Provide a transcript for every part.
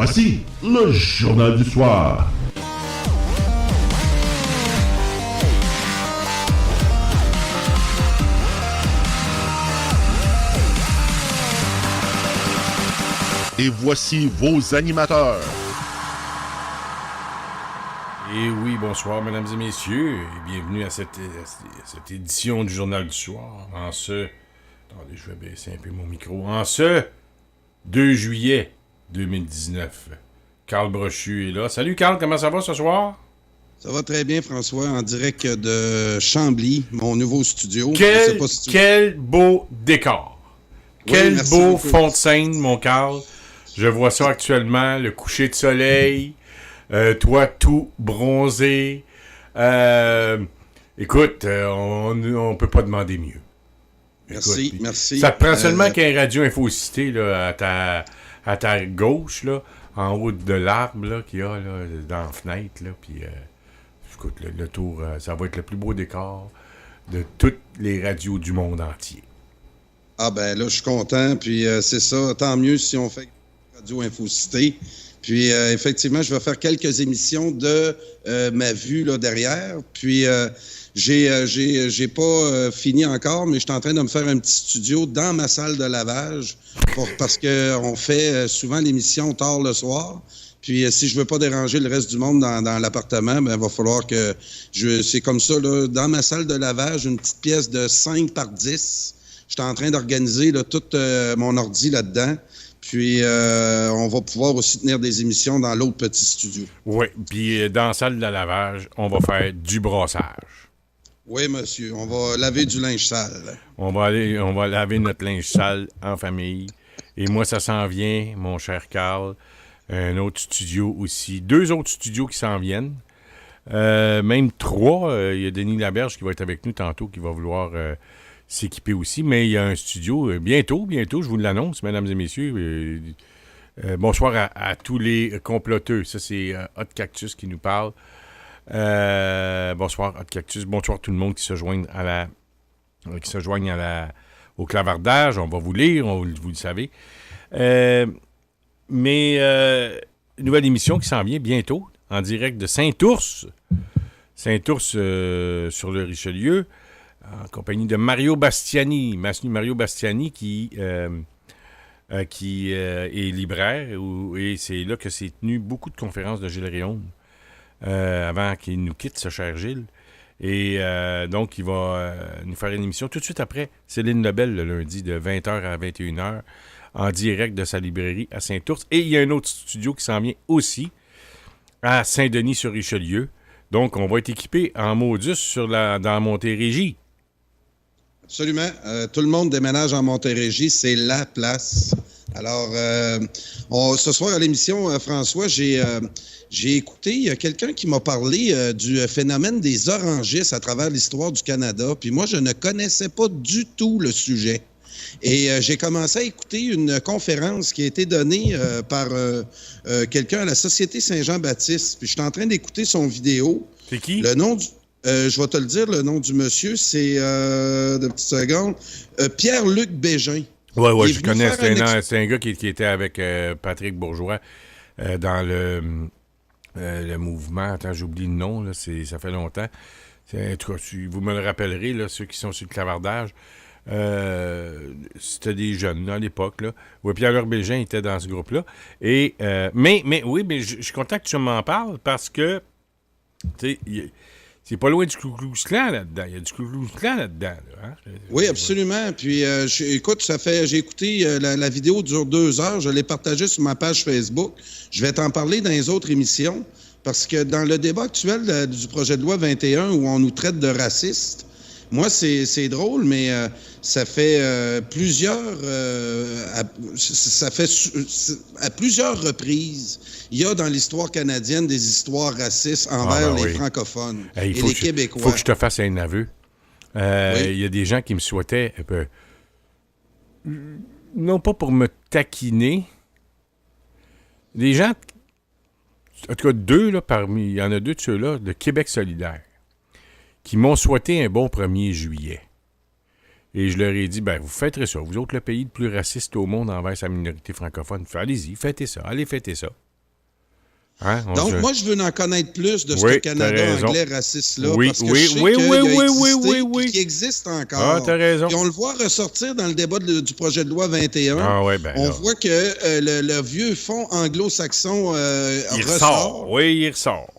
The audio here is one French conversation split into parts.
Voici le Journal du Soir. Et voici vos animateurs. Et oui, bonsoir, mesdames et messieurs, et bienvenue à cette édition du Journal du Soir. Attendez, je vais baisser un peu mon micro. En ce 2 juillet 2019, Carl Brochu est là. Salut, Carl, comment ça va ce soir? Ça va très bien, François, en direct de Chambly, mon nouveau studio. Quel beau décor! Quel beau fond de scène, mon Carl! Je vois ça actuellement, le coucher de soleil, toi tout bronzé. Écoute, on peut pas demander mieux. Merci, merci. Ça te prend seulement qu'un radio Infocité là, à ta gauche, là, en haut de l'arbre là, qu'il y a là, dans la fenêtre. Là, puis, écoute, le tour, ça va être le plus beau décor de toutes les radios du monde entier. Ah ben là, je suis content, puis c'est ça, tant mieux si on fait Radio Infocité. Puis effectivement, je vais faire quelques émissions de ma vue là derrière. Puis j'ai pas fini encore, mais je suis en train de me faire un petit studio dans ma salle de lavage parce que on fait souvent l'émission tard le soir. Puis si je veux pas déranger le reste du monde dans l'appartement, ben va falloir que c'est comme ça là, dans ma salle de lavage, une petite pièce de 5 par 10. J'étais en train d'organiser là, tout mon ordi là-dedans. Puis, on va pouvoir aussi tenir des émissions dans l'autre petit studio. Oui, puis dans la salle de lavage, on va faire du brassage. Oui, monsieur. On va laver du linge sale. On va laver notre linge sale en famille. Et moi, ça s'en vient, mon cher Carl. Un autre studio aussi. 2 autres studios qui s'en viennent. Même 3. Il y a Denis Laberge qui va être avec nous tantôt, qui va vouloir... s'équiper aussi, mais il y a un studio bientôt, je vous l'annonce, mesdames et messieurs. Bonsoir à tous les comploteux. Ça, c'est Hot Cactus qui nous parle. Bonsoir, Hot Cactus. Bonsoir tout le monde qui se joigne au clavardage. On va vous lire, vous le savez. Nouvelle émission qui s'en vient bientôt, en direct de Saint-Ours. Saint-Ours sur le Richelieu. En compagnie de Mario Bastiani. Mario Bastiani qui est libraire. Et c'est là que s'est tenu beaucoup de conférences de Gilles Réaume avant qu'il nous quitte, ce cher Gilles. Et donc, il va nous faire une émission tout de suite après Céline Lebel, le lundi, de 20h à 21h, en direct de sa librairie à Saint-Ours. Et il y a un autre studio qui s'en vient aussi à Saint-Denis-sur-Richelieu. Donc, on va être équipé en Modus dans Montérégie. Absolument. Tout le monde déménage en Montérégie. C'est la place. Alors, ce soir à l'émission, François, j'ai écouté, il y a quelqu'un qui m'a parlé du phénomène des orangistes à travers l'histoire du Canada. Puis moi, je ne connaissais pas du tout le sujet. Et j'ai commencé à écouter une conférence qui a été donnée par quelqu'un à la Société Saint-Jean-Baptiste. Puis je suis en train d'écouter son vidéo. C'est qui? Le nom du... je vais te le dire, le nom du monsieur, c'est, de petites secondes, Pierre-Luc Bégin. Oui, je connais. C'est un gars qui était avec Patrick Bourgeois dans le mouvement. Attends, j'oublie le nom, là, ça fait longtemps. En tout cas, vous me le rappellerez, là, ceux qui sont sur le clavardage. C'était des jeunes là, à l'époque. Là. Oui, Pierre-Luc Bégin était dans ce groupe-là. Et, mais je suis content que tu m'en parles parce que, tu sais, c'est pas loin du Ku Klux Klan là-dedans. Il y a du Ku Klux Klan là-dedans. Là, hein? Oui, absolument. Puis, écoute, j'ai écouté, la vidéo dure 2 heures. Je l'ai partagée sur ma page Facebook. Je vais t'en parler dans les autres émissions parce que dans le débat actuel du projet de loi 21 où on nous traite de racistes, moi, c'est drôle, mais ça fait à plusieurs reprises, il y a dans l'histoire canadienne des histoires racistes envers les francophones et les Québécois. Il faut que je te fasse un aveu. Oui. Il y a des gens qui me souhaitaient, non pas pour me taquiner, des gens, en tout cas 2, là, il y en a 2 de ceux-là, de Québec solidaire, qui m'ont souhaité un bon 1er juillet. Et je leur ai dit, vous fêterez ça. Vous autres, le pays le plus raciste au monde envers sa minorité francophone. Allez-y, fêtez ça. Allez, fêtez ça. Hein? Donc, moi, je veux en connaître plus de ce Oui, Canada t'as raison. anglais raciste-là. Oui, parce que oui, je sais oui, qu'il oui, a oui, existé, oui, oui. puis qu'il existe encore. Ah, t'as raison. Puis on le voit ressortir dans le débat du projet de loi 21. Ah, ouais, ben on là. voit que le vieux fond anglo-saxon Il ressort. Oui, il ressort.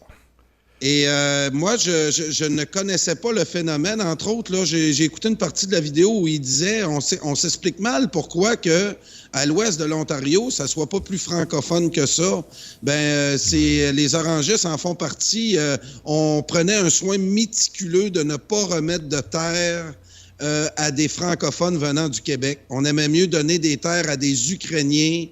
Et moi, je ne connaissais pas le phénomène. Entre autres, là, j'ai écouté une partie de la vidéo où il disait, on s'explique mal pourquoi que à l'ouest de l'Ontario, ça soit pas plus francophone que ça. C'est les orangistes en font partie. On prenait un soin méticuleux de ne pas remettre de terre à des francophones venant du Québec. On aimait mieux donner des terres à des Ukrainiens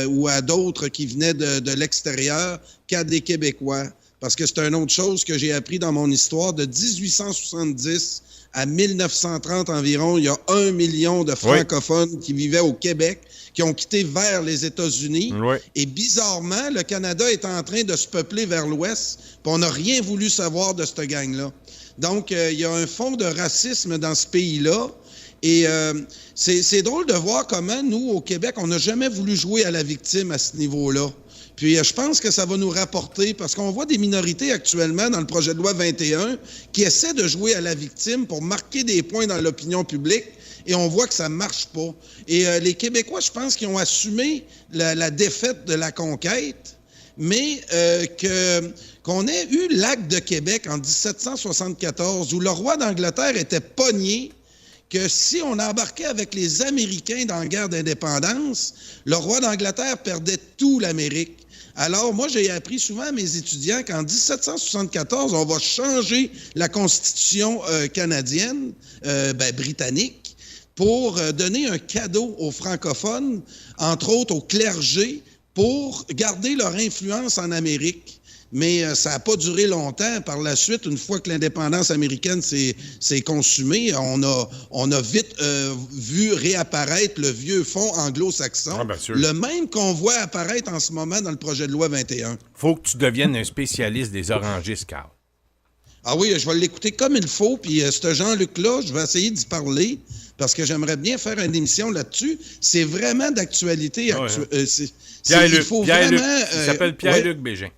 ou à d'autres qui venaient de l'extérieur qu'à des Québécois. Parce que c'est une autre chose que j'ai appris dans mon histoire. De 1870 à 1930 environ, il y a 1 million de francophones qui vivaient au Québec, qui ont quitté vers les États-Unis. Oui. Et bizarrement, le Canada est en train de se peupler vers l'ouest, puis on n'a rien voulu savoir de cette gang-là. Donc, il y a un fond de racisme dans ce pays-là. Et c'est drôle de voir comment, nous, au Québec, on n'a jamais voulu jouer à la victime à ce niveau-là. Puis je pense que ça va nous rapporter, parce qu'on voit des minorités actuellement dans le projet de loi 21 qui essaient de jouer à la victime pour marquer des points dans l'opinion publique, et on voit que ça marche pas. Et les Québécois, je pense qu'ils ont assumé la défaite de la conquête, mais qu'on ait eu l'acte de Québec en 1774, où le roi d'Angleterre était pogné, que si on embarquait avec les Américains dans la guerre d'indépendance, le roi d'Angleterre perdait tout l'Amérique. Alors, moi, j'ai appris souvent à mes étudiants qu'en 1774, on va changer la Constitution canadienne, britannique, pour donner un cadeau aux francophones, entre autres au clergé, pour garder leur influence en Amérique. Mais ça n'a pas duré longtemps. Par la suite, une fois que l'indépendance américaine s'est consumée, on a vite vu réapparaître le vieux fond anglo-saxon, le même qu'on voit apparaître en ce moment dans le projet de loi 21. Faut que tu deviennes un spécialiste des orangistes, Carl. Ah oui, je vais l'écouter comme il faut, puis ce Jean-Luc-là, je vais essayer d'y parler, parce que j'aimerais bien faire une émission là-dessus. C'est vraiment d'actualité. Pierre-Luc. Il s'appelle Pierre-Luc Bégin.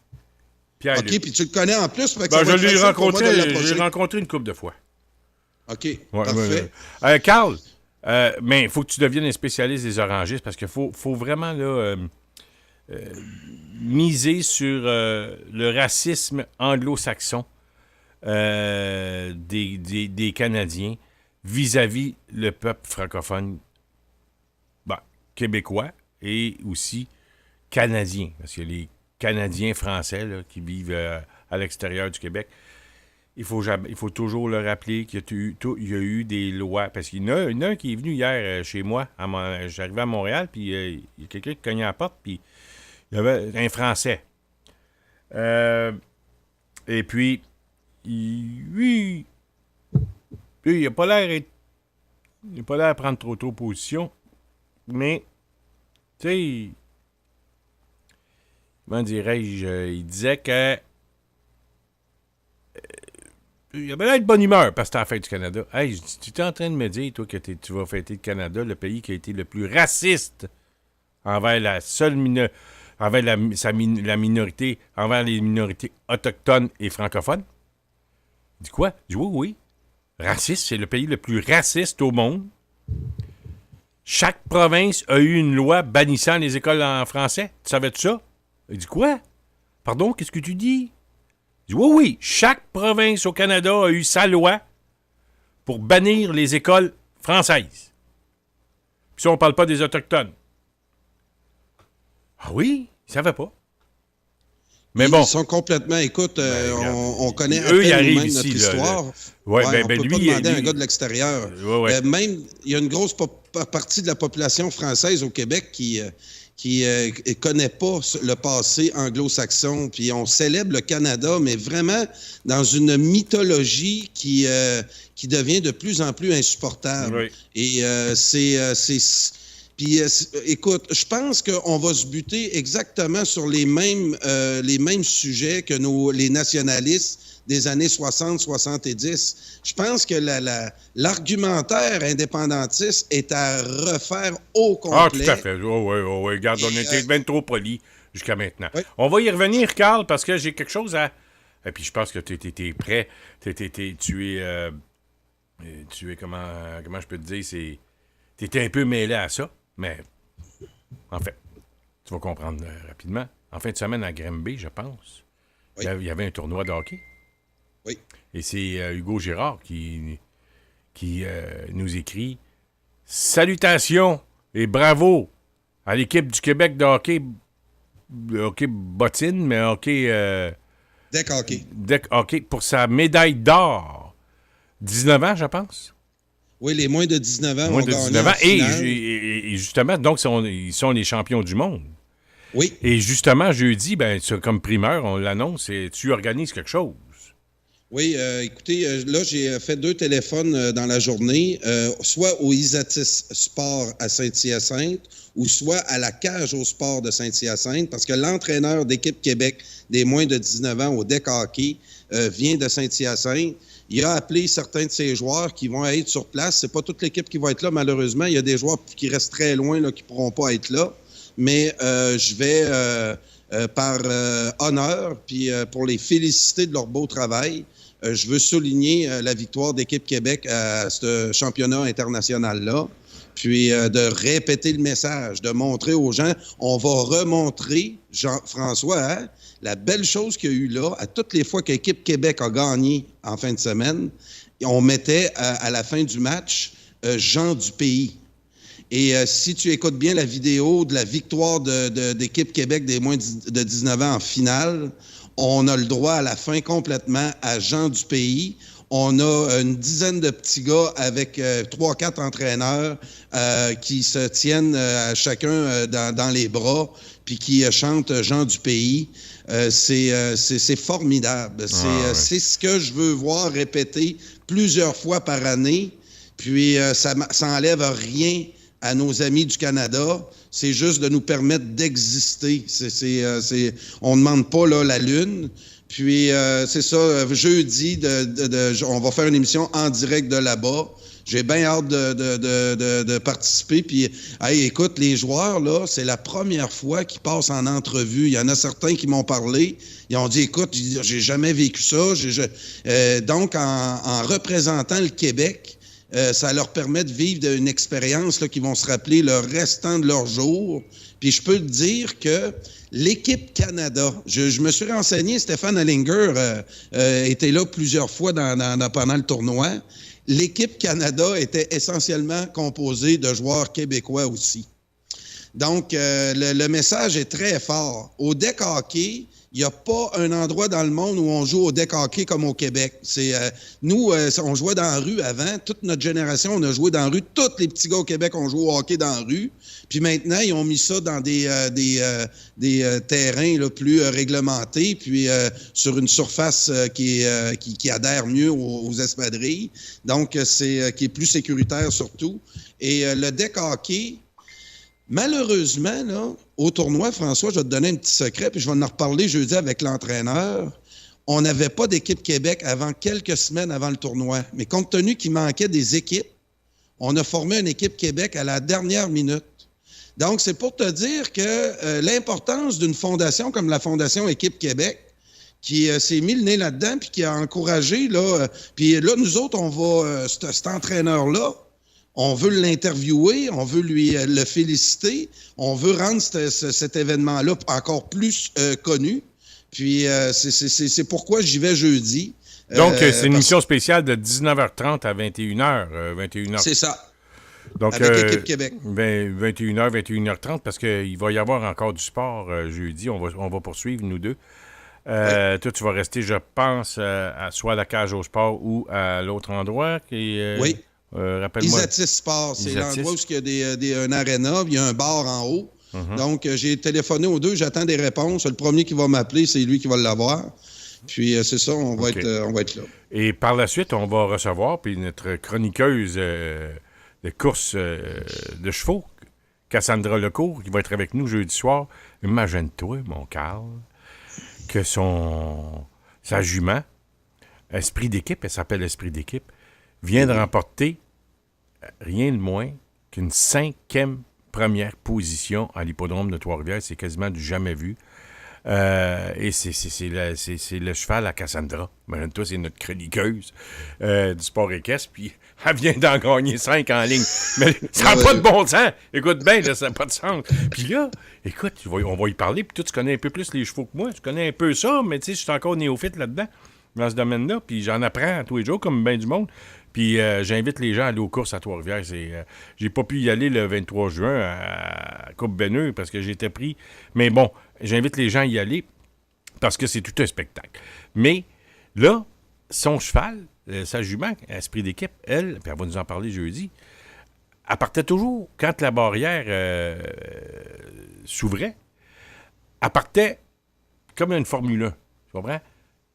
OK, puis tu le connais en plus. Je l'ai rencontré une couple de fois. OK, parfait. Carl, mais il faut que tu deviennes un spécialiste des orangistes parce qu'il faut vraiment là, miser sur le racisme anglo-saxon des Canadiens vis-à-vis le peuple francophone québécois et aussi canadien. Parce que les Canadiens français là, qui vivent à l'extérieur du Québec, il faut toujours le rappeler qu'il y a eu des lois. Parce qu'il y en a un qui est venu hier chez moi. J'arrivais à Montréal, puis il y a quelqu'un qui cognait à la porte, puis il y avait un Français. Et puis, lui, il n'a pas l'air à prendre trop position, mais, tu sais, comment dirais-je, il disait que il avait l'air de bonne humeur parce que c'était la fête du Canada. Hey, tu es en train de me dire, toi, que tu vas fêter le Canada, le pays qui a été le plus raciste envers la seule envers la minorité, envers les minorités autochtones et francophones? Il dit quoi? Il dit oui. Raciste, c'est le pays le plus raciste au monde. Chaque province a eu une loi bannissant les écoles en français. Tu savais-tu ça? Il dit quoi? Pardon, qu'est-ce que tu dis? Il dit oui. Chaque province au Canada a eu sa loi pour bannir les écoles françaises. Puis ça, on parle pas des Autochtones. Ah oui? Ils ne savaient pas. Mais bon. Ils sont complètement... Écoute, on connaît à eux, peine ils notre ici, histoire. On peut lui, pas demander à un gars de l'extérieur. Même, il y a une grosse partie de la population française au Québec qui connaît pas le passé anglo-saxon. Puis on célèbre le Canada, mais vraiment dans une mythologie qui devient de plus en plus insupportable. Oui. Et Puis, écoute, je pense qu'on va se buter exactement sur les mêmes sujets que les nationalistes des années 60-70. Je pense que l'argumentaire indépendantiste est à refaire au complet. Ah, tout à fait. Oui. Regarde, on était bien trop polis. jusqu'à maintenant. Oui. On va y revenir, Carl, parce que j'ai quelque chose à... Et puis je pense que tu es prêt. Tu es comment je peux te dire, tu étais un peu mêlé à ça, mais en fait, tu vas comprendre rapidement. En fin de semaine à Granby, je pense, Oui. il y avait un tournoi de hockey. Oui. Et c'est Hugo Girard qui nous écrit « Salutations et bravo à l'équipe du Québec de hockey bottine, mais hockey... Deck hockey. deck hockey pour sa médaille d'or. 19 ans, je pense. Oui, les moins de 19 ans Moins ont de gagné 19 ans. en finale. Et justement, donc, ils sont les champions du monde. Oui. Et justement, jeudi, ben, comme primeur, on l'annonce, et tu organises quelque chose. Oui, écoutez, là, j'ai fait 2 téléphones dans la journée, soit au Isatis Sport à Saint-Hyacinthe ou soit à la Cage au Sport de Saint-Hyacinthe, parce que l'entraîneur d'équipe Québec des moins de 19 ans au deck hockey vient de Saint-Hyacinthe. Il a appelé certains de ses joueurs qui vont être sur place. C'est pas toute l'équipe qui va être là, malheureusement. Il y a des joueurs qui restent très loin, là, qui pourront pas être là. Mais je vais, par honneur, puis pour les féliciter de leur beau travail, je veux souligner la victoire d'équipe Québec à ce championnat international-là, puis de répéter le message, de montrer aux gens, on va remontrer, Jean-François, hein, la belle chose qu'il y a eu là, à toutes les fois qu'équipe Québec a gagné en fin de semaine, on mettait à la fin du match Jean du pays. Et si tu écoutes bien la vidéo de la victoire d'équipe Québec des moins de 19 ans en finale, on a le droit à la fin complètement à Jean du pays. On a une dizaine de petits gars avec 3-4 entraîneurs qui se tiennent chacun dans les bras puis qui chantent Jean du pays. C'est formidable. C'est ce que je veux voir répéter plusieurs fois par année. Puis ça n'enlève rien à nos amis du Canada. C'est juste de nous permettre d'exister. On ne demande pas là, la Lune. Puis, c'est ça, jeudi, on va faire une émission en direct de là-bas. J'ai bien hâte de participer. Puis, hey, écoute, les joueurs, là, c'est la première fois qu'ils passent en entrevue. Il y en a certains qui m'ont parlé. Ils ont dit, écoute, j'ai jamais vécu ça. Donc, en représentant le Québec, ça leur permet de vivre une expérience là, qu'ils vont se rappeler le restant de leur jour. Puis je peux te dire que l'équipe Canada, je me suis renseigné, Stéphane Allinger était là plusieurs fois pendant le tournoi. L'équipe Canada était essentiellement composée de joueurs québécois aussi. Donc, le message est très fort. Au deck hockey, il n'y a pas un endroit dans le monde où on joue au deck hockey comme au Québec. Nous, on jouait dans la rue avant. Toute notre génération, on a joué dans la rue. Tous les petits gars au Québec ont joué au hockey dans la rue. Puis maintenant, ils ont mis ça dans des terrains là, plus réglementés, puis sur une surface qui adhère mieux aux espadrilles. Donc, qui est plus sécuritaire surtout. Et le deck hockey, malheureusement, là, au tournoi, François, je vais te donner un petit secret, puis je vais en reparler jeudi avec l'entraîneur. On n'avait pas d'équipe Québec avant quelques semaines avant le tournoi. Mais compte tenu qu'il manquait des équipes, on a formé une équipe Québec à la dernière minute. Donc, c'est pour te dire que l'importance d'une fondation comme la Fondation Équipe Québec, qui s'est mis le nez là-dedans, puis qui a encouragé, là, puis là, nous autres, on va, cet entraîneur-là, on veut l'interviewer, on veut le féliciter, on veut rendre cet événement-là encore plus connu. Puis c'est pourquoi j'y vais jeudi. Donc, c'est une émission spéciale de 19h30 à 21h. 21h. C'est ça. Donc, avec Équipe Québec. 21h, 21h30, parce qu'il va y avoir encore du sport jeudi. On va poursuivre, nous deux. Oui. Toi, tu vas rester, je pense, soit à la Cage au Sport ou à l'autre endroit. Oui. Rappelle-moi. Isatis Sport, c'est l'endroit où il y a un aréna, il y a un bar en haut. Mm-hmm. Donc, j'ai téléphoné aux deux, j'attends des réponses. Le premier qui va m'appeler, c'est lui qui va l'avoir. Puis, c'est ça, on va être là. Et par la suite, on va recevoir, puis notre chroniqueuse de course de chevaux, Cassandra Lecourt, qui va être avec nous jeudi soir. Imagine-toi, mon Carl, que sa jument, Esprit d'équipe, elle s'appelle Esprit d'équipe, vient de remporter rien de moins qu'une 5e première position à l'hippodrome de Trois-Rivières. C'est quasiment du jamais vu. Et c'est le cheval à Cassandra. Imagine-toi, c'est notre chroniqueuse du sport équestre, puis elle vient d'en gagner 5 en ligne. Mais ça n'a pas de bon sens. Écoute bien, là, ça n'a pas de sens. Puis là, écoute, on va y parler, puis toi, tu connais un peu plus les chevaux que moi. Tu connais un peu ça, mais tu sais, je suis encore néophyte là-dedans, dans ce domaine-là, puis j'en apprends tous les jours, comme bien du monde. Puis j'invite les gens à aller aux courses à Trois-Rivières. J'ai pas pu y aller le 23 juin à Coupe-Benneux parce que j'étais pris. Mais bon, j'invite les gens à y aller parce que c'est tout un spectacle. Mais là, son cheval, sa jument, esprit d'équipe, elle, puis elle va nous en parler jeudi, elle partait toujours, quand la barrière s'ouvrait, elle partait comme une Formule 1. Tu comprends?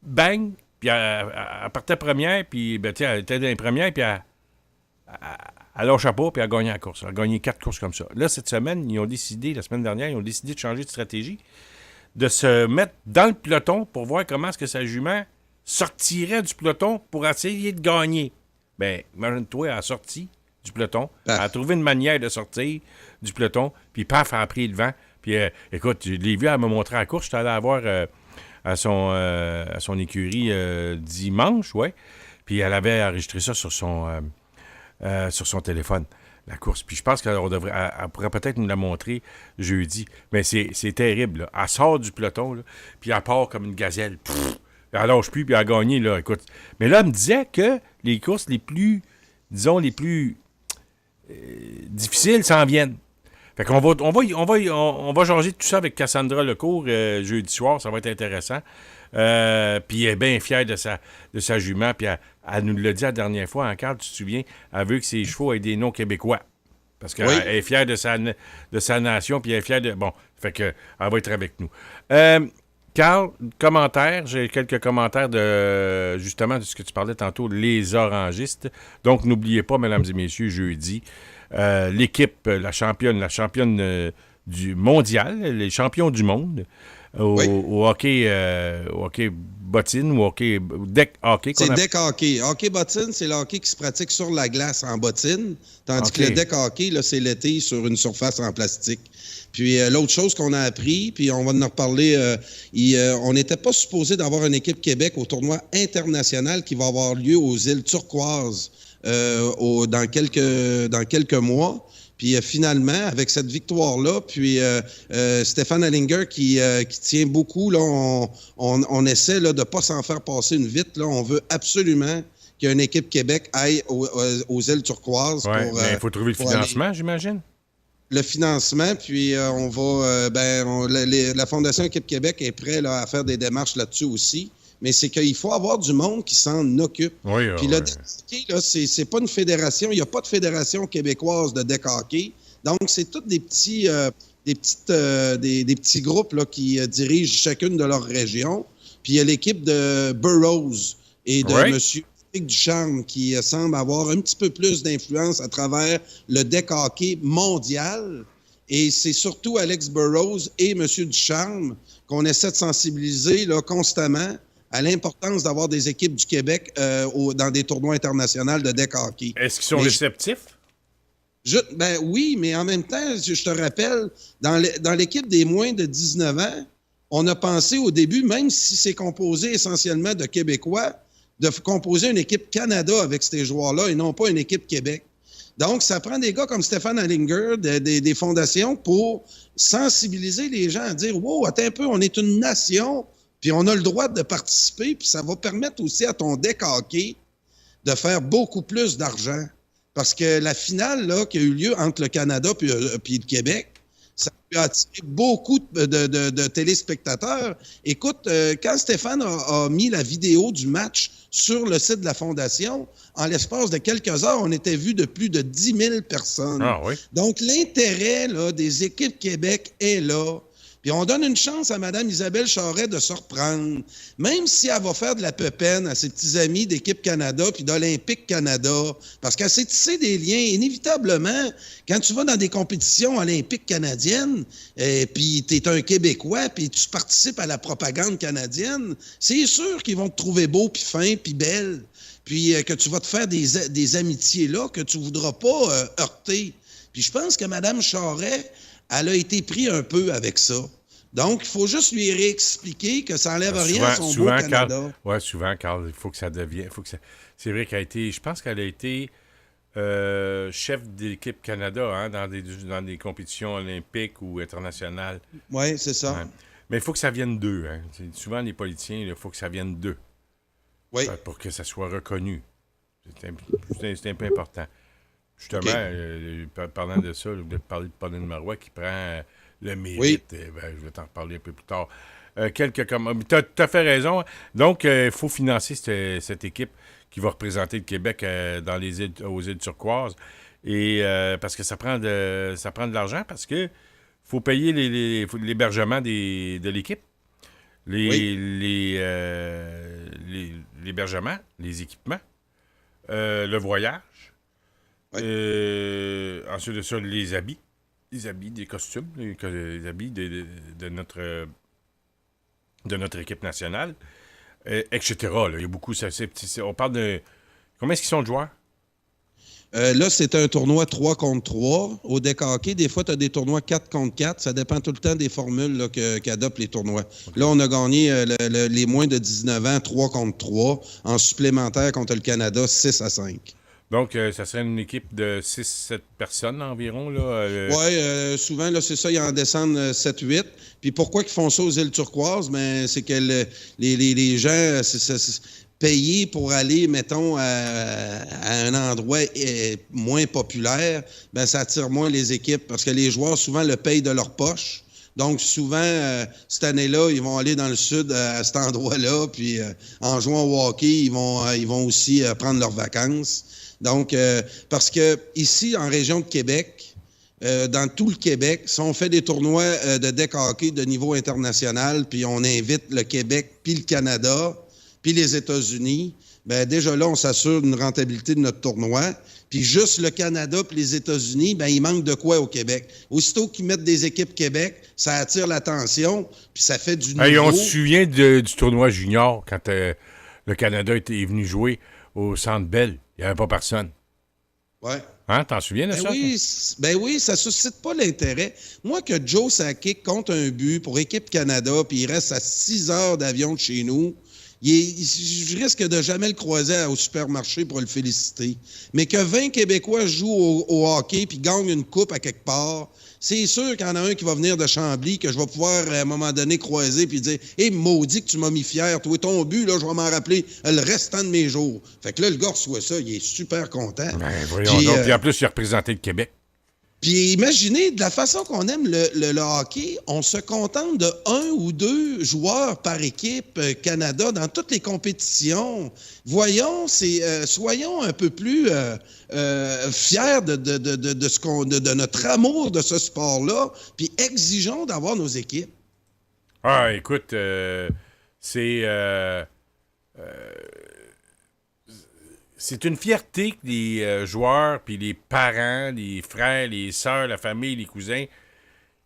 Bang! Puis elle partait première, puis ben, elle était dans les premières, puis elle lâchait pas, puis elle gagnait la course. Elle a gagné 4 courses comme ça. Là, cette semaine, la semaine dernière, ils ont décidé de changer de stratégie, de se mettre dans le peloton pour voir comment est-ce que sa jument sortirait du peloton pour essayer de gagner. Ben, imagine-toi, elle a sorti du peloton, elle a trouvé une manière de sortir du peloton, puis paf, elle a pris le vent. Puis écoute, je l'ai vu, elle m'a montré la course, j'étais allé la voir... à son écurie dimanche, ouais. Puis elle avait enregistré ça sur son téléphone, la course. Puis je pense qu'elle pourrait peut-être nous la montrer jeudi. Mais c'est terrible, là. Elle sort du peloton, là, puis elle part comme une gazelle. Pff, elle lâche plus, puis elle a gagné, là, écoute. Mais là, elle me disait que les courses les plus, disons, les plus difficiles s'en viennent. Fait qu'on va jaser tout ça avec Cassandra Lecourt jeudi soir, ça va être intéressant. Puis elle est bien fière de sa jument, puis elle nous l'a dit la dernière fois, Carl, tu te souviens, elle veut que ses chevaux aient des noms québécois. Parce qu'elle est fière de sa nation, puis elle est fière de... Bon, fait que elle va être avec nous. Carl, j'ai quelques commentaires justement de ce que tu parlais tantôt, les orangistes. Donc, n'oubliez pas, mesdames et messieurs, jeudi, l'équipe, la championne du mondial, les champions du monde au hockey bottine ou deck hockey. C'est deck hockey. Hockey bottine, c'est le hockey qui se pratique sur la glace en bottine, tandis que le deck hockey, là, c'est l'été sur une surface en plastique. Puis l'autre chose qu'on a appris, puis on va en reparler, on n'était pas supposé d'avoir une équipe Québec au tournoi international qui va avoir lieu aux îles Turquoises dans quelques mois. Puis finalement, avec cette victoire-là, puis Stéphane Hallinger qui tient beaucoup, là, on essaie là, de ne pas s'en faire passer une vite. Là, on veut absolument qu'une équipe Québec aille aux îles Turquoises. Ouais, mais il faut trouver le financement, j'imagine. Le financement, puis on va... la Fondation Équipe Québec est prête là, à faire des démarches là-dessus aussi. Mais c'est qu'il faut avoir du monde qui s'en occupe. Oui, puis le deck hockey, là, c'est pas une fédération. Il n'y a pas de fédération québécoise de deck hockey. Donc, c'est tous des petits groupes là, qui dirigent chacune de leurs régions. Puis il y a l'équipe de Burroughs et de M. Éric Ducharme qui semble avoir un petit peu plus d'influence à travers le deck hockey mondial. Et c'est surtout Alex Burroughs et M. Ducharme qu'on essaie de sensibiliser là, constamment à l'importance d'avoir des équipes du Québec dans des tournois internationaux de deck hockey. Est-ce qu'ils sont réceptifs? Oui, mais en même temps, je te rappelle, dans l'équipe des moins de 19 ans, on a pensé au début, même si c'est composé essentiellement de Québécois, de composer une équipe Canada avec ces joueurs-là et non pas une équipe Québec. Donc, ça prend des gars comme Stéphane Hallinger, des fondations, pour sensibiliser les gens à dire « Wow, attends un peu, on est une nation ». Puis on a le droit de participer, puis ça va permettre aussi à ton deck hockey de faire beaucoup plus d'argent. Parce que la finale là, qui a eu lieu entre le Canada puis le Québec, ça a attiré beaucoup de téléspectateurs. Écoute, quand Stéphane a mis la vidéo du match sur le site de la Fondation, en l'espace de quelques heures, on était vu de plus de 10 000 personnes. Ah, oui. Donc, l'intérêt là, des équipes Québec est là. Puis on donne une chance à Mme Isabelle Charret de se reprendre. Même si elle va faire de la peine à ses petits amis d'Équipe Canada puis d'Olympique Canada, parce qu'elle s'est tissé des liens. Inévitablement, quand tu vas dans des compétitions olympiques canadiennes, puis tu es un Québécois, puis tu participes à la propagande canadienne, c'est sûr qu'ils vont te trouver beau, puis fin, puis belle. Puis que tu vas te faire des amitiés là que tu ne voudras pas heurter. Puis je pense que Mme Charest, elle a été prise un peu avec ça. Donc, il faut juste lui réexpliquer que ça n'enlève rien à son beau Canada. Oui, souvent, Carl, il faut que ça devienne... C'est vrai qu'elle a été... Je pense qu'elle a été chef d'équipe Canada dans des compétitions olympiques ou internationales. Oui, c'est ça. Ouais. Mais il faut que ça vienne d'eux. Hein. Souvent, les politiciens, il faut que ça vienne d'eux. Oui. Pour que ça soit reconnu. C'est un peu important. Justement, parlant de ça, de parler de Pauline Marois qui prend le mérite. Je vais t'en reparler un peu plus tard. Tu as fait raison. Donc, il faut financer cette équipe qui va représenter le Québec aux îles Turquoises. Et parce que ça prend de l'argent, parce que faut payer l'hébergement de l'équipe. L'hébergement, les équipements, le voyage. Ensuite de ça, les habits, des costumes, les habits de notre équipe nationale, etc. Là. Il y a beaucoup. On parle de... Combien est-ce qu'ils sont de joueurs? Là, c'est un tournoi 3 contre 3. Au deck hockey, des fois, tu as des tournois 4 contre 4. Ça dépend tout le temps des formules qu'adoptent les tournois. Okay. Là, on a gagné les moins de 19 ans 3 contre 3. En supplémentaire contre le Canada, 6-5. Donc, ça serait une équipe de 6-7 personnes environ, là? Oui, souvent, là, c'est ça, ils en descendent 7-8. Puis pourquoi ils font ça aux îles Turquoises? Ben, c'est que les gens payés pour aller, mettons, à un endroit moins populaire, ben ça attire moins les équipes parce que les joueurs, souvent, le payent de leur poche. Donc, souvent, cette année-là, ils vont aller dans le sud à cet endroit-là, puis en jouant au hockey, ils vont aussi prendre leurs vacances. Donc, parce que ici, en région de Québec, dans tout le Québec, si on fait des tournois de deck hockey de niveau international, puis on invite le Québec, puis le Canada, puis les États-Unis, bien déjà là, on s'assure une rentabilité de notre tournoi. Puis juste le Canada puis les États-Unis, bien, il manque de quoi au Québec. Aussitôt qu'ils mettent des équipes Québec, ça attire l'attention, puis ça fait du nouveau. On se souvient du tournoi junior, quand le Canada est venu jouer au Centre Bell. Il n'y avait pas personne. Oui. Hein, t'en souviens de ça? Oui, ça ne suscite pas l'intérêt. Moi, que Joe Sakic compte un but pour Équipe Canada, puis il reste à 6 heures d'avion de chez nous, je risque de jamais le croiser au supermarché pour le féliciter. Mais que 20 Québécois jouent au hockey puis gagnent une coupe à quelque part, c'est sûr qu'il y en a un qui va venir de Chambly que je vais pouvoir, à un moment donné, croiser puis dire « Hé, maudit que tu m'as mis fier. Toi, ton but, là, je vais m'en rappeler le restant de mes jours. » Fait que là, le gars reçoit ça, il est super content. Ben, voyons donc. Puis en plus, il a représenté le Québec. Puis imaginez, de la façon qu'on aime le hockey, on se contente de 1 ou 2 joueurs par équipe Canada dans toutes les compétitions. Voyons, soyons un peu plus fiers de notre amour de ce sport-là, puis exigeons d'avoir nos équipes. Ah, écoute, c'est une fierté que les joueurs, puis les parents, les frères, les sœurs, la famille, les cousins,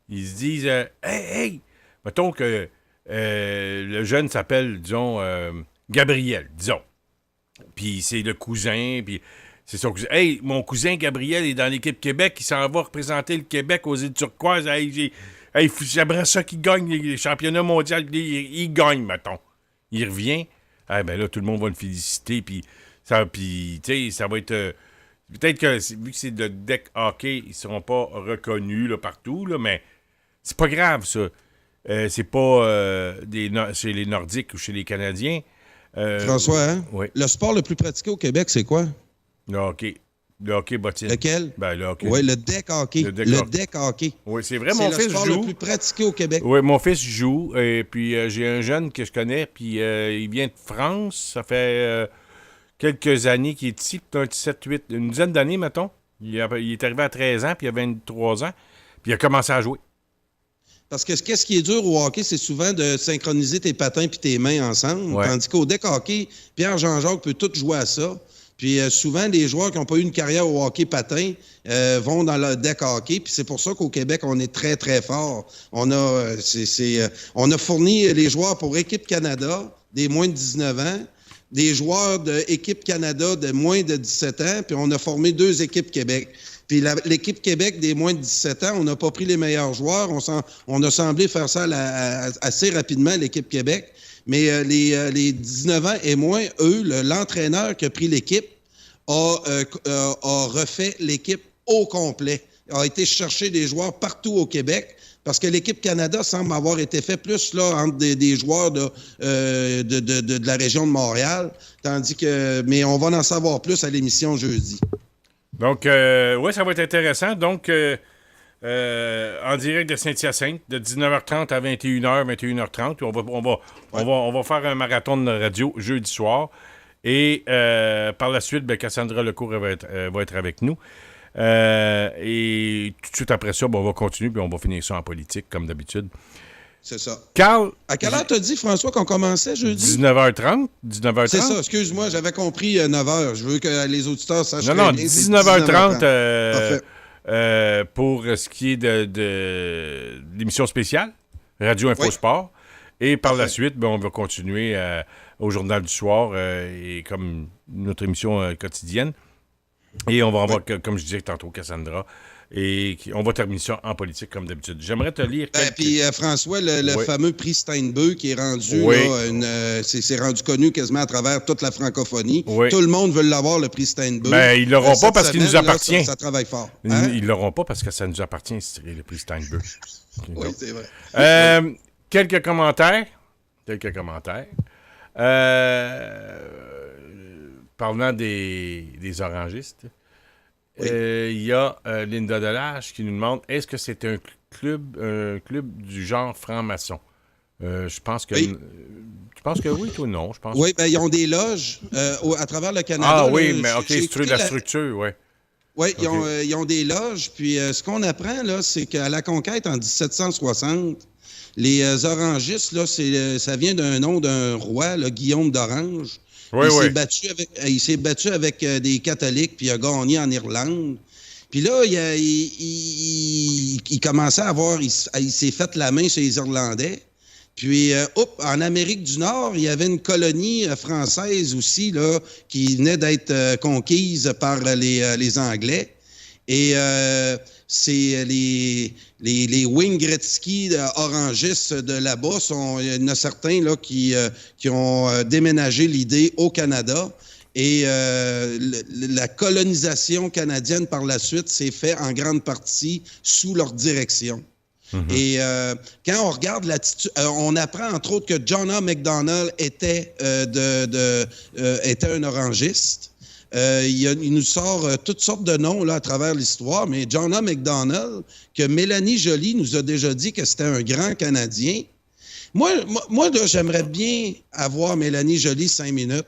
ils se disent hey, mettons que le jeune s'appelle, disons, Gabriel, disons. Puis c'est le cousin, puis c'est son cousin. Hey, mon cousin Gabriel est dans l'équipe Québec, il s'en va représenter le Québec aux îles Turquoises. J'aimerais ça qu'il gagne les championnats mondiaux. Il gagne, mettons. Il revient. Ah, ben là, tout le monde va le féliciter, puis ça va être... peut-être que, vu que c'est de deck hockey, ils ne seront pas reconnus là, partout, là, mais c'est pas grave, ça. C'est pas chez les Nordiques ou chez les Canadiens. François, hein? Oui. Le sport le plus pratiqué au Québec, c'est quoi? Le hockey. Le hockey bottine. Lequel? Ben, le hockey. Oui, le deck hockey. Le deck hockey. Oui, c'est vrai, mon fils joue. C'est le sport le plus pratiqué au Québec. Oui, mon fils joue. Et puis, j'ai un jeune que je connais, puis il vient de France. Ça fait quelques années qu'il est ici, peut-être 7-8, une dizaine d'années, mettons. Il est arrivé à 13 ans, puis il a 23 ans. Puis il a commencé à jouer. Parce que qu'est-ce qui est dur au hockey, c'est souvent de synchroniser tes patins puis tes mains ensemble. Ouais. Tandis qu'au deck hockey, Pierre-Jean-Jacques peut tout jouer à ça. Puis souvent, les joueurs qui n'ont pas eu une carrière au hockey patin vont dans le deck hockey. Puis c'est pour ça qu'au Québec, on est très, très fort. On a fourni les joueurs pour Équipe Canada, des moins de 19 ans. des joueurs de l'équipe Canada de moins de 17 ans, puis on a formé 2 équipes Québec. Puis l'équipe Québec des moins de 17 ans, on n'a pas pris les meilleurs joueurs. On a semblé faire ça assez rapidement, l'équipe Québec. Mais les 19 ans et moins, eux, l'entraîneur qui a pris l'équipe a refait l'équipe au complet. A été chercher des joueurs partout au Québec. Parce que l'équipe Canada semble avoir été fait plus là entre des joueurs de la région de Montréal, tandis que... Mais on va en savoir plus à l'émission jeudi. Donc, oui, ça va être intéressant. Donc, en direct de Saint-Hyacinthe, de 19h30 à 21h, 21h30. On va faire un marathon de radio jeudi soir. Et par la suite, Cassandra Lecourt va être avec nous. Et tout de suite après ça, on va continuer puis on va finir ça en politique, comme d'habitude. C'est ça. Carl... À quelle heure t'as dit, François, qu'on commençait jeudi? 19h30. 19h30. C'est ça, excuse-moi, j'avais compris 9h. Je veux que les auditeurs sachent. Non, 19h30 pour ce qui est de l'émission spéciale, Radio Infosport. Et par la suite, on va continuer au Journal du soir et comme notre émission quotidienne. Et on va avoir, comme je disais tantôt, Cassandra. Et on va terminer ça en politique, comme d'habitude. J'aimerais te lire Puis François, le fameux prix Steinbeu qui est rendu, c'est rendu connu quasiment à travers toute la francophonie. Oui. Tout le monde veut l'avoir, le prix Steinbeu. Ils ne l'auront pas parce qu'il nous appartient. Là, ça travaille fort. Hein? Ils ne l'auront pas parce que ça nous appartient, le prix Steinbeu. Oui, c'est vrai. Quelques commentaires. Parlant des orangistes, il y a Linda Delage qui nous demande est-ce que c'est un club du genre franc-maçon? Je pense que oui. Tu penses que oui, toi non? Je pense oui, ils ont des loges à travers le Canada. Ah oui, mais OK, c'est la structure, oui. Oui, ils ont des loges. Puis ce qu'on apprend, là, c'est qu'à la conquête en 1760, les orangistes, là, ça vient d'un nom d'un roi, là, Guillaume d'Orange. Il s'est battu avec des catholiques, puis il a gagné en Irlande. Puis là, il commençait à avoir... Il s'est fait la main sur les Irlandais. Puis, en Amérique du Nord, il y avait une colonie française aussi, là, qui venait d'être conquise par les Anglais. Et c'est les Wayne Gretzky orangistes de là-bas, il y en a certains là, qui ont déménagé l'idée au Canada. Et la colonisation canadienne par la suite s'est faite en grande partie sous leur direction. Mm-hmm. Et quand on regarde l'attitude, on apprend entre autres que John A. Macdonald était un orangiste. Il nous sort toutes sortes de noms là, à travers l'histoire, mais John A. Macdonald, que Mélanie Joly nous a déjà dit que c'était un grand Canadien. Moi là, j'aimerais bien avoir Mélanie Joly 5 minutes,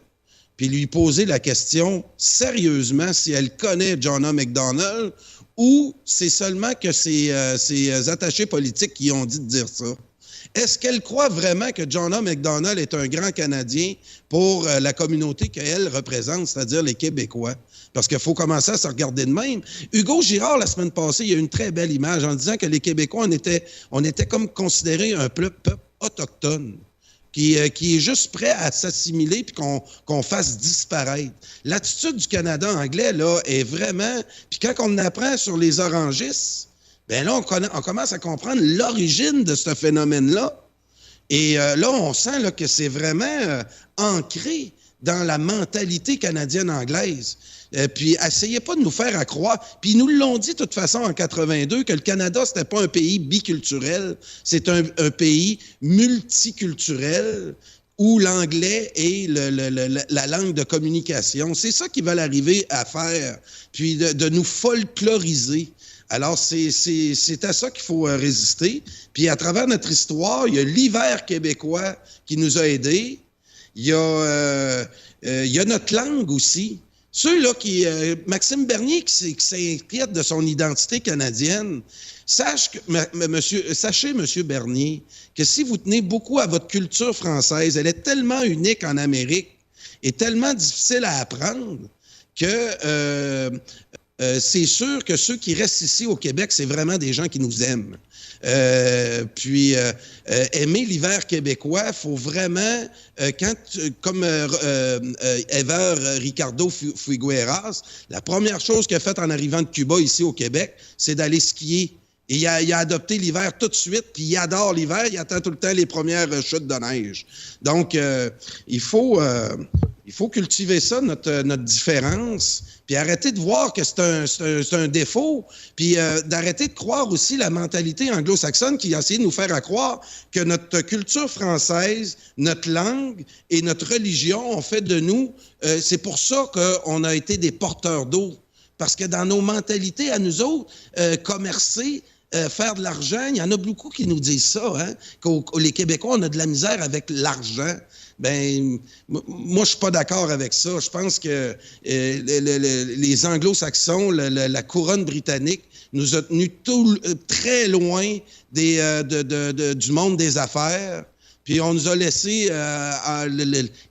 puis lui poser la question sérieusement si elle connaît John A. Macdonald ou c'est seulement que ses attachés politiques qui ont dit de dire ça. Est-ce qu'elle croit vraiment que John A. Macdonald est un grand Canadien pour la communauté qu'elle représente, c'est-à-dire les Québécois? Parce qu'il faut commencer à se regarder de même. Hugo Girard, la semaine passée, il y a une très belle image en disant que les Québécois, on était comme considérés un peuple autochtone qui est juste prêt à s'assimiler puis qu'on fasse disparaître. L'attitude du Canada anglais, là, est vraiment... Puis quand on apprend sur les orangistes, bien là, on commence à comprendre l'origine de ce phénomène-là. Et là, on sent là, que c'est vraiment ancré dans la mentalité canadienne-anglaise. Puis, essayez pas de nous faire à croire. Puis, ils nous l'ont dit de toute façon en 82 que le Canada, c'était pas un pays biculturel, c'est un pays multiculturel où l'anglais est la langue de communication. C'est ça qu'ils veulent arriver à faire, puis de nous folkloriser. Alors, c'est à ça qu'il faut résister. Puis, à travers notre histoire, il y a l'hiver québécois qui nous a aidés. Il y a notre langue aussi. Ceux-là Maxime Bernier qui s'inquiète de son identité canadienne, sachez, M. Bernier, que si vous tenez beaucoup à votre culture française, elle est tellement unique en Amérique et tellement difficile à apprendre que c'est sûr que ceux qui restent ici au Québec, c'est vraiment des gens qui nous aiment. Aimer l'hiver québécois, il faut vraiment, comme Ever Ricardo Figueras, la première chose qu'il a faite en arrivant de Cuba ici au Québec, c'est d'aller skier. Et il a adopté l'hiver tout de suite, puis il adore l'hiver, il attend tout le temps les premières chutes de neige. Donc, il faut cultiver ça, notre différence, puis arrêter de voir que c'est un défaut, puis d'arrêter de croire aussi la mentalité anglo-saxonne qui a essayé de nous faire croire que notre culture française, notre langue et notre religion ont fait de nous, c'est pour ça qu'on a été des porteurs d'eau. Parce que dans nos mentalités à nous autres, commercer, faire de l'argent, il y en a beaucoup qui nous disent ça, hein, les Québécois, on a de la misère avec l'argent. Ben, moi, je suis pas d'accord avec ça. Je pense que les Anglo-Saxons, la couronne britannique, nous a tenus très loin du monde des affaires. Puis on nous a laissé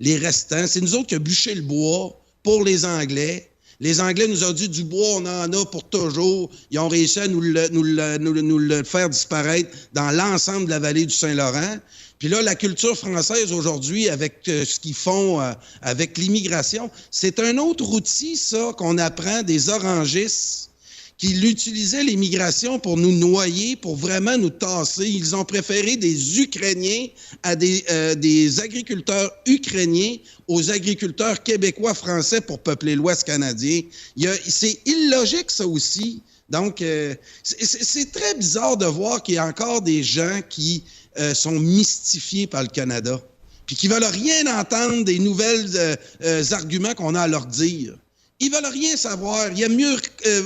les restants. C'est nous autres qui avons bûché le bois pour les Anglais. Les Anglais nous ont dit du bois, on en a pour toujours. Ils ont réussi à nous le faire disparaître dans l'ensemble de la vallée du Saint-Laurent. Puis là, la culture française aujourd'hui, avec ce qu'ils font avec l'immigration, c'est un autre outil, ça, qu'on apprend des orangistes qui utilisaient l'immigration pour nous noyer, pour vraiment nous tasser. Ils ont préféré des Ukrainiens à des agriculteurs ukrainiens aux agriculteurs québécois français pour peupler l'Ouest canadien. C'est illogique, ça aussi. Donc, c'est très bizarre de voir qu'il y a encore des gens qui sont mystifiés par le Canada, puis qui veulent rien entendre des nouvelles arguments qu'on a à leur dire. Ils veulent rien savoir. Il y a mieux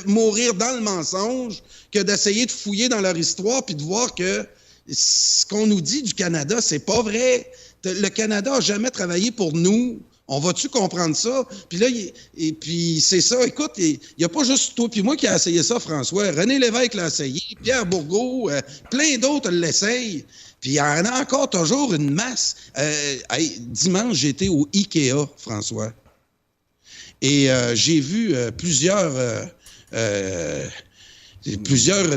mourir dans le mensonge que d'essayer de fouiller dans leur histoire puis de voir que ce qu'on nous dit du Canada, c'est pas vrai. Le Canada n'a jamais travaillé pour nous. On va-tu comprendre ça? Puis là, puis c'est ça. Écoute, il n'y a pas juste toi puis moi qui a essayé ça, François. René Lévesque l'a essayé, Pierre Bourgault, plein d'autres l'essayent. Puis il y en a encore toujours une masse. Dimanche, j'étais au IKEA, François. Et j'ai vu plusieurs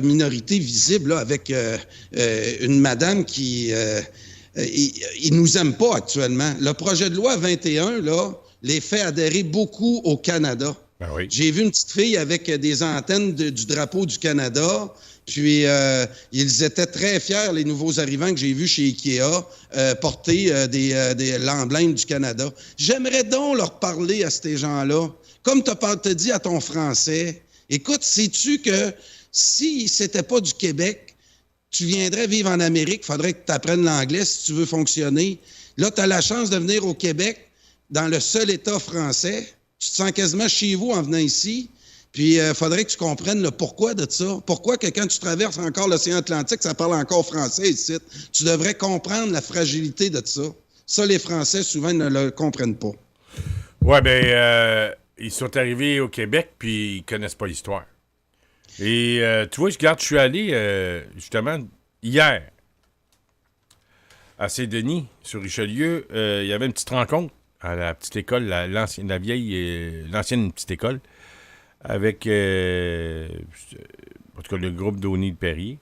minorités visibles là, avec une madame qui... ils nous aiment pas actuellement. Le projet de loi 21, là, les fait adhérer beaucoup au Canada. Ben oui. J'ai vu une petite fille avec des antennes du drapeau du Canada. Puis, ils étaient très fiers, les nouveaux arrivants que j'ai vus chez IKEA, porter l'emblème du Canada. J'aimerais donc leur parler à ces gens-là. Comme tu as dit à ton Français, écoute, sais-tu que si c'était pas du Québec, tu viendrais vivre en Amérique, il faudrait que tu apprennes l'anglais si tu veux fonctionner. Là, tu as la chance de venir au Québec, dans le seul État français. Tu te sens quasiment chez vous en venant ici. Puis, il faudrait que tu comprennes le pourquoi de ça. Pourquoi que quand tu traverses encore l'océan Atlantique, ça parle encore français ici. Tu devrais comprendre la fragilité de ça. Ça, les Français, souvent, ne le comprennent pas. Ouais, ben, ils sont arrivés au Québec, puis ils connaissent pas l'histoire. Et, tu vois, je suis allé, justement, hier, à Saint-Denis, sur Richelieu. Il y avait une petite rencontre à la petite école, l'ancienne petite école, avec, en tout cas, le groupe d'O'Neill Perrier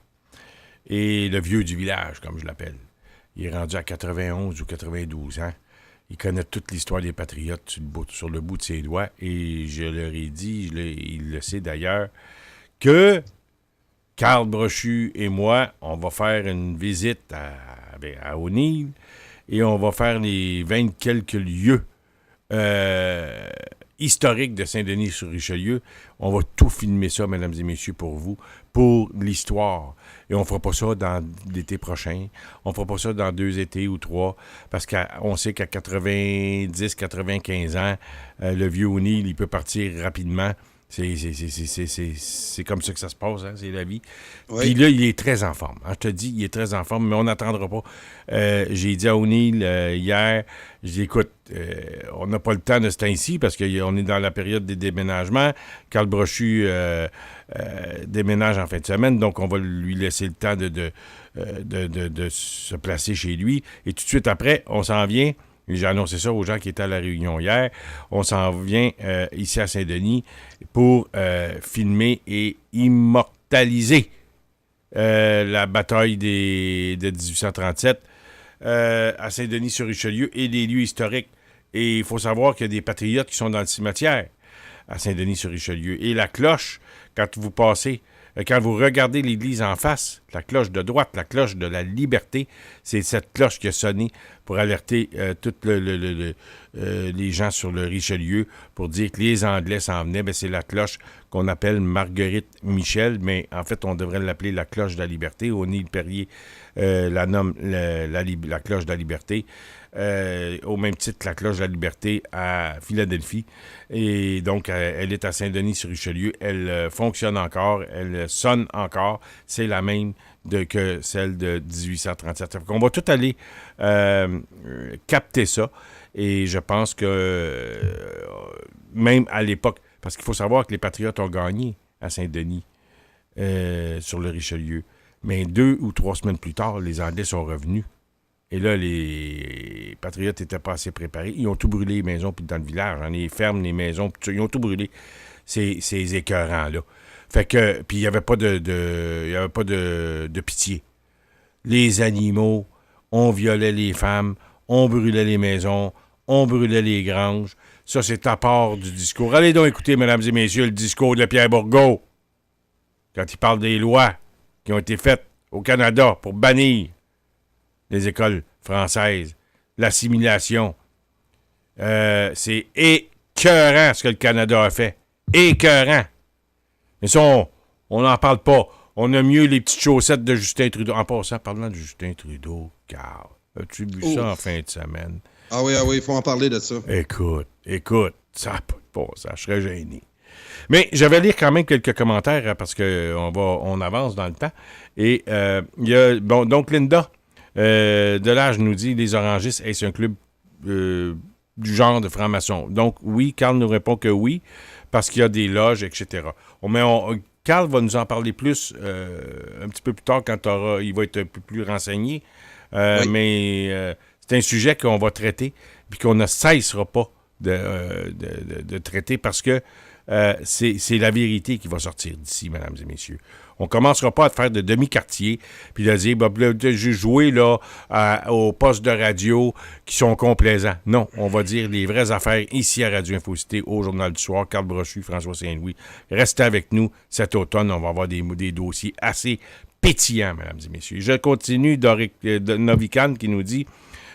et le vieux du village, comme je l'appelle. Il est rendu à 91 ou 92 ans. Il connaît toute l'histoire des Patriotes sur le bout de ses doigts. Et je leur ai dit, il le sait d'ailleurs, que Carl Brochu et moi, on va faire une visite à O'Neill et on va faire les 20 quelques lieux historique de Saint-Denis-sur-Richelieu. On va tout filmer ça, mesdames et messieurs, pour vous, pour l'histoire. Et on fera pas ça dans l'été prochain. On fera pas ça dans 2 étés ou 3, parce qu'on sait qu'à 90-95 ans, le vieux O'Neill, il peut partir rapidement. C'est comme ça que ça se passe, hein, c'est la vie. Oui. Puis là, il est très en forme. Hein, je te dis, il est très en forme, mais on n'attendra pas. J'ai dit à O'Neill hier, j'ai dit, écoute, on n'a pas le temps de ce temps-ci parce qu'on est dans la période des déménagements. Carl Brochu déménage en fin de semaine, donc on va lui laisser le temps de se placer chez lui. Et tout de suite après, on s'en vient J'ai annoncé ça aux gens qui étaient à la réunion hier. On s'en vient ici à Saint-Denis pour filmer et immortaliser la bataille de 1837 à Saint-Denis-sur-Richelieu et des lieux historiques. Et il faut savoir qu'il y a des patriotes qui sont dans le cimetière à Saint-Denis-sur-Richelieu. Et la cloche, quand vous passez, quand vous regardez l'église en face, la cloche de droite, la cloche de la liberté, c'est cette cloche qui a sonné pour alerter tous les gens sur le Richelieu pour dire que les Anglais s'en venaient. Bien, c'est la cloche qu'on appelle Marguerite Michel, mais en fait, on devrait l'appeler la cloche de la liberté. O'Neill Perrier la nomme la cloche de la liberté. Au même titre que la cloche de la liberté à Philadelphie. Et donc, elle est à Saint-Denis-sur-Richelieu. Elle fonctionne encore, elle sonne encore. C'est la même que celle de 1837. On va tout aller capter ça. Et je pense que même à l'époque, parce qu'il faut savoir que les Patriotes ont gagné à Saint-Denis sur le Richelieu. Mais 2 ou 3 semaines plus tard, les Anglais sont revenus. Et là, les Patriotes n'étaient pas assez préparés. Ils ont tout brûlé, les maisons, puis dans le village, les fermes, les maisons, ils ont tout brûlé, ces écœurants-là. Fait que, puis il n'y avait pas de pitié. Les animaux, on violait les femmes, on brûlait les maisons, on brûlait les granges. Ça, c'est à part du discours. Allez donc écouter, mesdames et messieurs, le discours de Pierre Bourgault, quand il parle des lois qui ont été faites au Canada pour bannir les écoles françaises, l'assimilation. C'est écœurant ce que le Canada a fait. Écœurant. Mais ça, on n'en parle pas. On a mieux les petites chaussettes de Justin Trudeau. En passant, parlant de Justin Trudeau, Carl, as-tu vu ça en fin de semaine? Ah oui, il faut en parler de ça. Écoute, ça n'a pas de bon sens, je serais gêné. Mais je vais lire quand même quelques commentaires parce qu'on avance dans le temps. Et il y a, bon, donc Linda Delage nous dit, les orangistes, est-ce un club du genre de franc-maçon? Donc oui, Carl nous répond que oui, parce qu'il y a des loges, etc. Carl va nous en parler plus un petit peu plus tard quand il va être un peu plus renseigné. Oui. Mais c'est un sujet qu'on va traiter puis qu'on ne cessera pas de traiter parce que c'est la vérité qui va sortir d'ici, mesdames et messieurs. On ne commencera pas à faire de demi-quartier puis de dire j'ai joué là, aux postes de radio qui sont complaisants. Non, on va dire les vraies affaires ici à Radio Infocité, au Journal du Soir. Carl Brochu, François Saint-Louis. Restez avec nous cet automne. On va avoir des dossiers assez pétillants, mesdames et messieurs. Je continue de Novican qui nous dit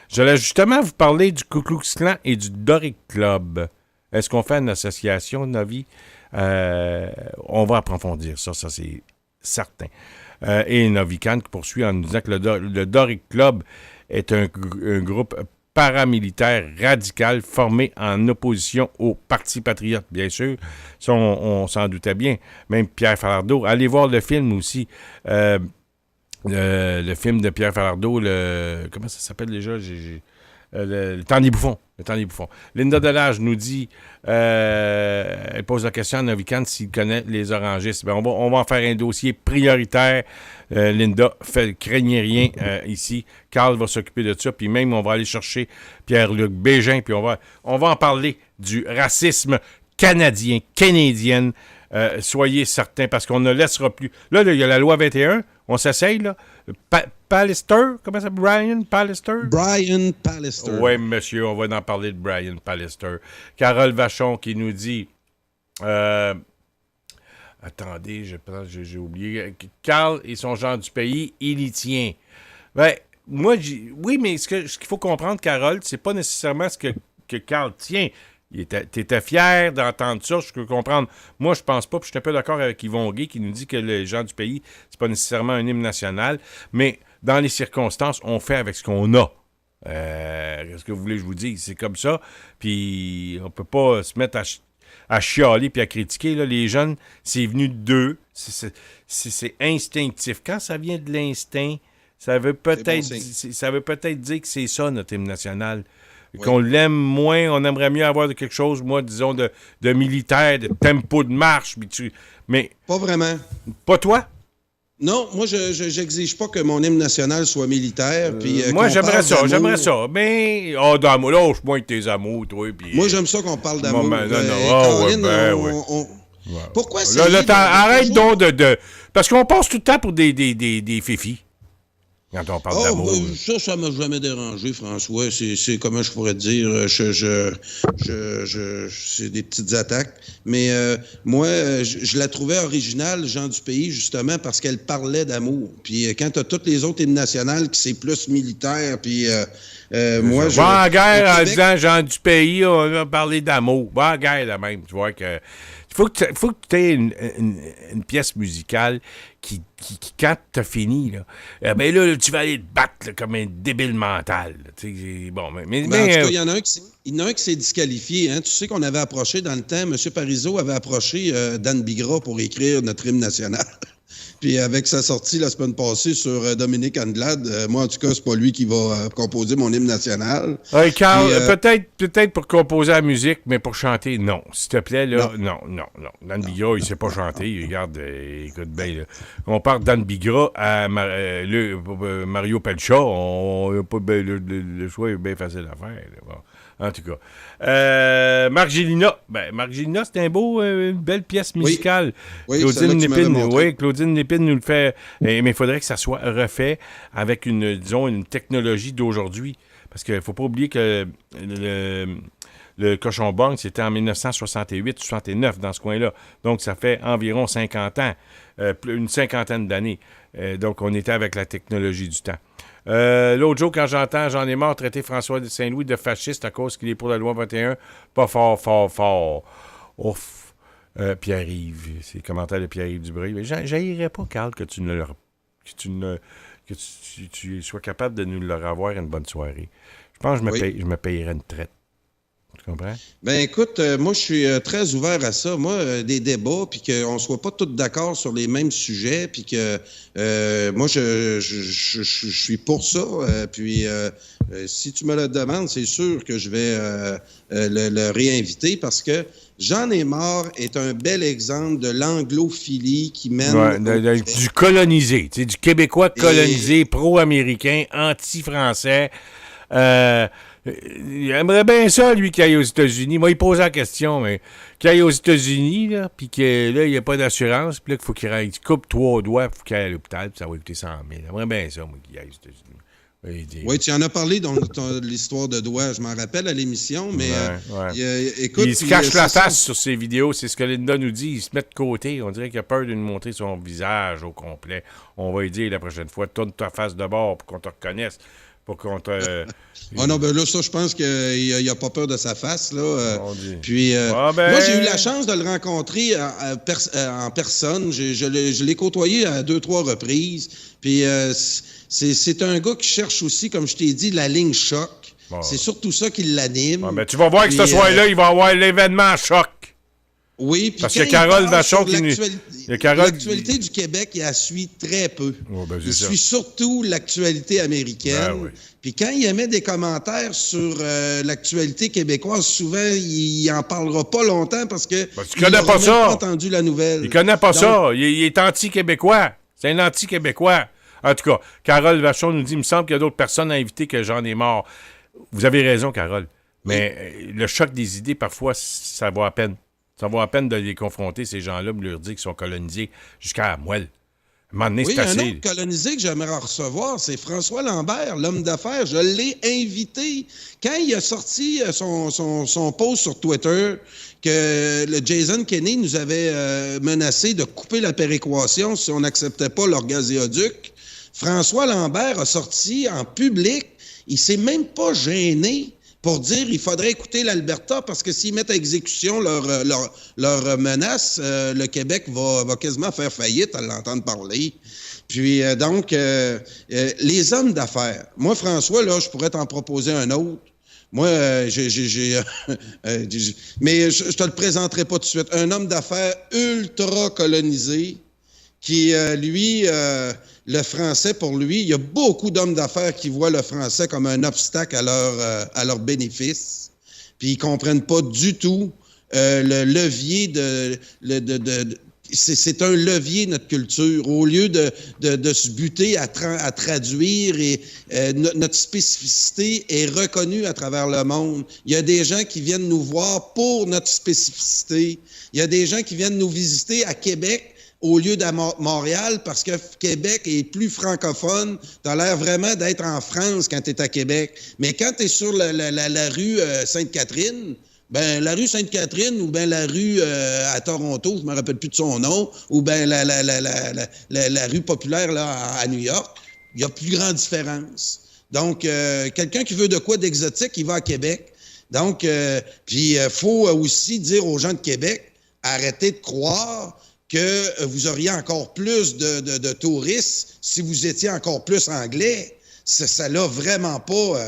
j'allais justement vous parler du Ku Klux Klan et du Doric Club. Est-ce qu'on fait une association, Novi? On va approfondir ça c'est certain. Et Novican qui poursuit en nous disant que le Doric Club est un groupe paramilitaire radical formé en opposition au Parti patriote, bien sûr. Ça, on s'en doutait bien. Même Pierre Falardeau. Allez voir le film aussi. Le film de Pierre Falardeau, comment ça s'appelle déjà? Le Temps des bouffons. Le Temps des bouffons. Linda Delage nous dit, elle pose la question à Novican s'il connaît les orangistes. Ben, on va en faire un dossier prioritaire. Linda, craignez rien ici. Carl va s'occuper de ça. Puis même, on va aller chercher Pierre-Luc Bégin. Puis on va en parler du racisme canadien. Soyez certains, parce qu'on ne laissera plus. Là, il y a la loi 21. On s'essaye, là. Pallister, comment ça s'appelle? Brian Pallister? Brian Pallister. Oui, monsieur, on va en parler de Brian Pallister. Carole Vachon qui nous dit... attendez, j'ai oublié. Carl et son genre du pays, il y tient. Ben, moi, oui, mais ce qu'il faut comprendre, Carole, c'est pas nécessairement ce que Carl tient. T'étais fier d'entendre ça, je peux comprendre. Moi, je pense pas, puis je suis un peu d'accord avec Yvon Gay qui nous dit que les gens du pays, c'est pas nécessairement un hymne national, mais dans les circonstances, on fait avec ce qu'on a. Qu'est-ce que vous voulez que je vous dise? C'est comme ça, puis on peut pas se mettre à chialer puis à critiquer. Là. Les jeunes, c'est venu d'eux, c'est instinctif. Quand ça vient de l'instinct, ça veut peut-être dire que c'est ça, notre hymne national. Oui. Qu'on l'aime moins, on aimerait mieux avoir quelque chose, moi, disons, de militaire, de tempo de marche. Mais pas vraiment. Pas toi? Non, moi, j'exige pas que mon hymne national soit militaire. Puis, Moi, qu'on parle d'amour. j'aimerais ça. Mais, oh, d'amour, lâche-moi avec tes amours, toi. Puis, Moi, j'aime ça qu'on parle d'amour. non, Caroline, ouais. on- Pourquoi c'est... Arrête donc de... Parce qu'on passe tout le temps pour des fifis. Quand on parle d'amour. Ça m'a jamais dérangé, François. C'est comment je pourrais te dire, c'est des petites attaques. Mais moi, je la trouvais originale, Jean du Pays, justement, parce qu'elle parlait d'amour. Puis quand t'as toutes les autres hymnes nationales qui c'est plus militaire, puis moi, je... Va en guerre en Québec, disant Jean du Pays, on va parler d'amour. Va en guerre là même. Tu vois que... faut que tu aies une pièce musicale qui quand t'as fini, là, ben là, tu vas aller te battre là, comme un débile mental. Bon, en tout cas, il y en a un qui s'est disqualifié. Hein. Tu sais qu'on avait approché dans le temps, M. Parizeau avait approché Dan Bigra pour écrire notre hymne national. Puis avec sa sortie la semaine passée sur Dominique Anglade, moi, en tout cas, c'est pas lui qui va composer mon hymne national. Hey, Carl, Puis, peut-être pour composer la musique, mais pour chanter, non. S'il te plaît, là, non. Dan Bigra, il sait pas chanter. Regarde, écoute bien, là. On parle Dan Bigra à Mario Pelcha. Le choix est bien facile à faire. Là. Bon. En tout cas. Marc Gélina. Marc Gélina, c'est une belle pièce musicale. Oui, Claudine Lépine nous le fait. Mais il faudrait que ça soit refait avec une technologie d'aujourd'hui. Parce qu'il ne faut pas oublier que le Cochon Bang, c'était en 1968-69 dans ce coin-là. Donc, ça fait environ 50 ans. Une cinquantaine d'années. Donc, on était avec la technologie du temps. L'autre jour, quand j'en ai marre traiter François de Saint-Louis de fasciste à cause qu'il est pour la loi 21, pas fort. Ouf. Pierre-Yves, c'est le commentaire de Pierre-Yves Dubreuil. Mais j'haïrais pas, Carl, que tu sois capable de nous leur avoir une bonne soirée. Je pense que je me payerais une traite. Tu comprends? Ben écoute, moi je suis très ouvert à ça. Moi, des débats, puis qu'on soit pas tous d'accord sur les mêmes sujets, puis que moi je suis pour ça. Puis si tu me le demandes, c'est sûr que je vais le réinviter parce que J'en ai marre est un bel exemple de l'anglophilie qui mène du colonisé, tu sais, du Québécois colonisé, pro-américain, anti-français. Il aimerait bien ça, lui, qu'il aille aux États-Unis. Moi, il pose la question, mais qu'il aille aux États-Unis, là, puis que là, il n'y a pas d'assurance, puis là, qu'il faut qu'il coupe 3 doigts, puis qu'il aille à l'hôpital, puis ça va coûter 100 000. J'aimerais bien ça, moi, qu'il aille aux États-Unis. Oui, tu en as parlé dans l'histoire de doigts, je m'en rappelle à l'émission, mais écoute... Il se cache la face sur ses vidéos, c'est ce que Linda nous dit, il se met de côté, on dirait qu'il a peur de nous montrer son visage au complet. On va lui dire la prochaine fois, tourne ta face de bord pour qu'on te reconnaisse. Pour qu'on te... Ah non, ben là, ça, je pense qu'il n'a pas peur de sa face, là. Puis, moi, j'ai eu la chance de le rencontrer en personne. Je l'ai côtoyé à 2-3 reprises. Puis, c'est un gars qui cherche aussi, comme je t'ai dit, la ligne choc. Bon. C'est surtout ça qui l'anime. Ben, tu vas voir que ce soir-là, il va y avoir l'événement choc. Oui, puis parce que Carole Vachon qui l'actualité du Québec, il la suit très peu. Oh, ben, il suit surtout l'actualité américaine. Ben, oui. Puis quand il émet des commentaires sur l'actualité québécoise, souvent, il en parlera pas longtemps parce que tu connais pas ça. Pas entendu la nouvelle. Il connaît pas ça. Il est anti-québécois. C'est un anti-québécois. En tout cas, Carole Vachon nous dit, il me semble qu'il y a d'autres personnes à inviter que j'en ai marre. Vous avez raison, Carole. Mais le choc des idées, parfois, ça vaut à peine. Ça vaut à peine de les confronter, ces gens-là, de leur dire qu'ils sont colonisés jusqu'à la moelle. Un moment donné, c'est assez. Un autre colonisé que j'aimerais recevoir, c'est François Lambert, l'homme d'affaires. Je l'ai invité. Quand il a sorti son post sur Twitter que le Jason Kenney nous avait menacé de couper la péréquation si on n'acceptait pas leur gazéoduc, François Lambert a sorti en public, il s'est même pas gêné pour dire qu'il faudrait écouter l'Alberta parce que s'ils mettent à exécution leur menace, le Québec va quasiment faire faillite à l'entendre parler. Puis donc, les hommes d'affaires. Moi, François, là, je pourrais t'en proposer un autre. Moi, mais je te le présenterai pas tout de suite. Un homme d'affaires ultra colonisé qui, lui... le français, pour lui, il y a beaucoup d'hommes d'affaires qui voient le français comme un obstacle à leur bénéfice. Puis ils comprennent pas du tout le levier c'est un levier, notre culture. Au lieu de se buter à traduire, et notre spécificité est reconnue à travers le monde. Il y a des gens qui viennent nous voir pour notre spécificité. Il y a des gens qui viennent nous visiter à Québec au lieu de Montréal, parce que Québec est plus francophone. Tu as l'air vraiment d'être en France quand tu es à Québec. Mais quand tu es sur la rue Sainte-Catherine, ben la rue Sainte-Catherine ou ben la rue à Toronto, je me rappelle plus de son nom, ou ben la rue populaire là à New York, il y a plus grande différence. Donc, quelqu'un qui veut de quoi d'exotique, il va à Québec. Donc, puis faut aussi dire aux gens de Québec, arrêtez de croire que vous auriez encore plus de touristes si vous étiez encore plus anglais. Ça là vraiment pas,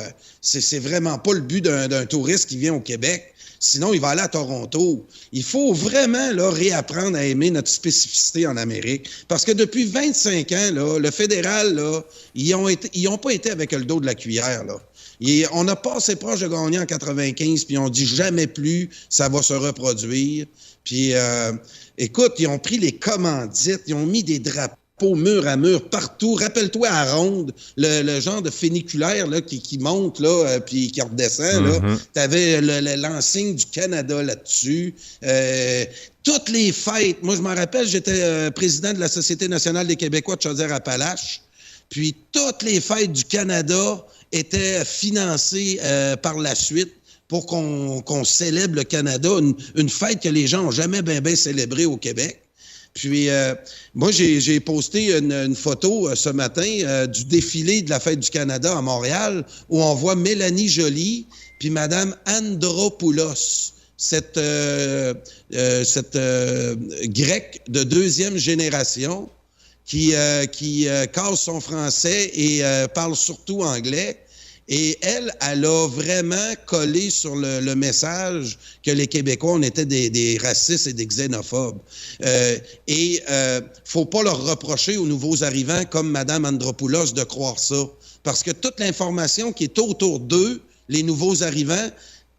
c'est vraiment pas le but d'un touriste qui vient au Québec. Sinon, il va aller à Toronto. Il faut vraiment là, réapprendre à aimer notre spécificité en Amérique. Parce que depuis 25 ans, là, le fédéral, là, ils ont pas été avec le dos de la cuillère. Là. On a passé proche de gagner en 95, puis on dit jamais plus, ça va se reproduire. Puis, écoute, ils ont pris les commandites, ils ont mis des drapeaux mur à mur, partout. Rappelle-toi à Ronde, le genre de funiculaire là, qui monte, là, puis qui redescend. Là. T'avais l'enseigne du Canada là-dessus. Toutes les fêtes. Moi, je m'en rappelle, j'étais président de la Société nationale des Québécois de Chaudière-Appalaches. Puis, toutes les fêtes du Canada étaient financées par la suite pour qu'on célèbre le Canada, une fête que les gens n'ont jamais bien célébrée au Québec. Puis, moi, j'ai posté une photo ce matin du défilé de la Fête du Canada à Montréal, où on voit Mélanie Joly puis Mme Andropoulos, cette grecque de deuxième génération qui casse son français et parle surtout anglais. Et elle a vraiment collé sur le message que les Québécois, on était des racistes et des xénophobes. Faut pas leur reprocher aux nouveaux arrivants comme Mme Andropoulos de croire ça. Parce que toute l'information qui est autour d'eux, les nouveaux arrivants,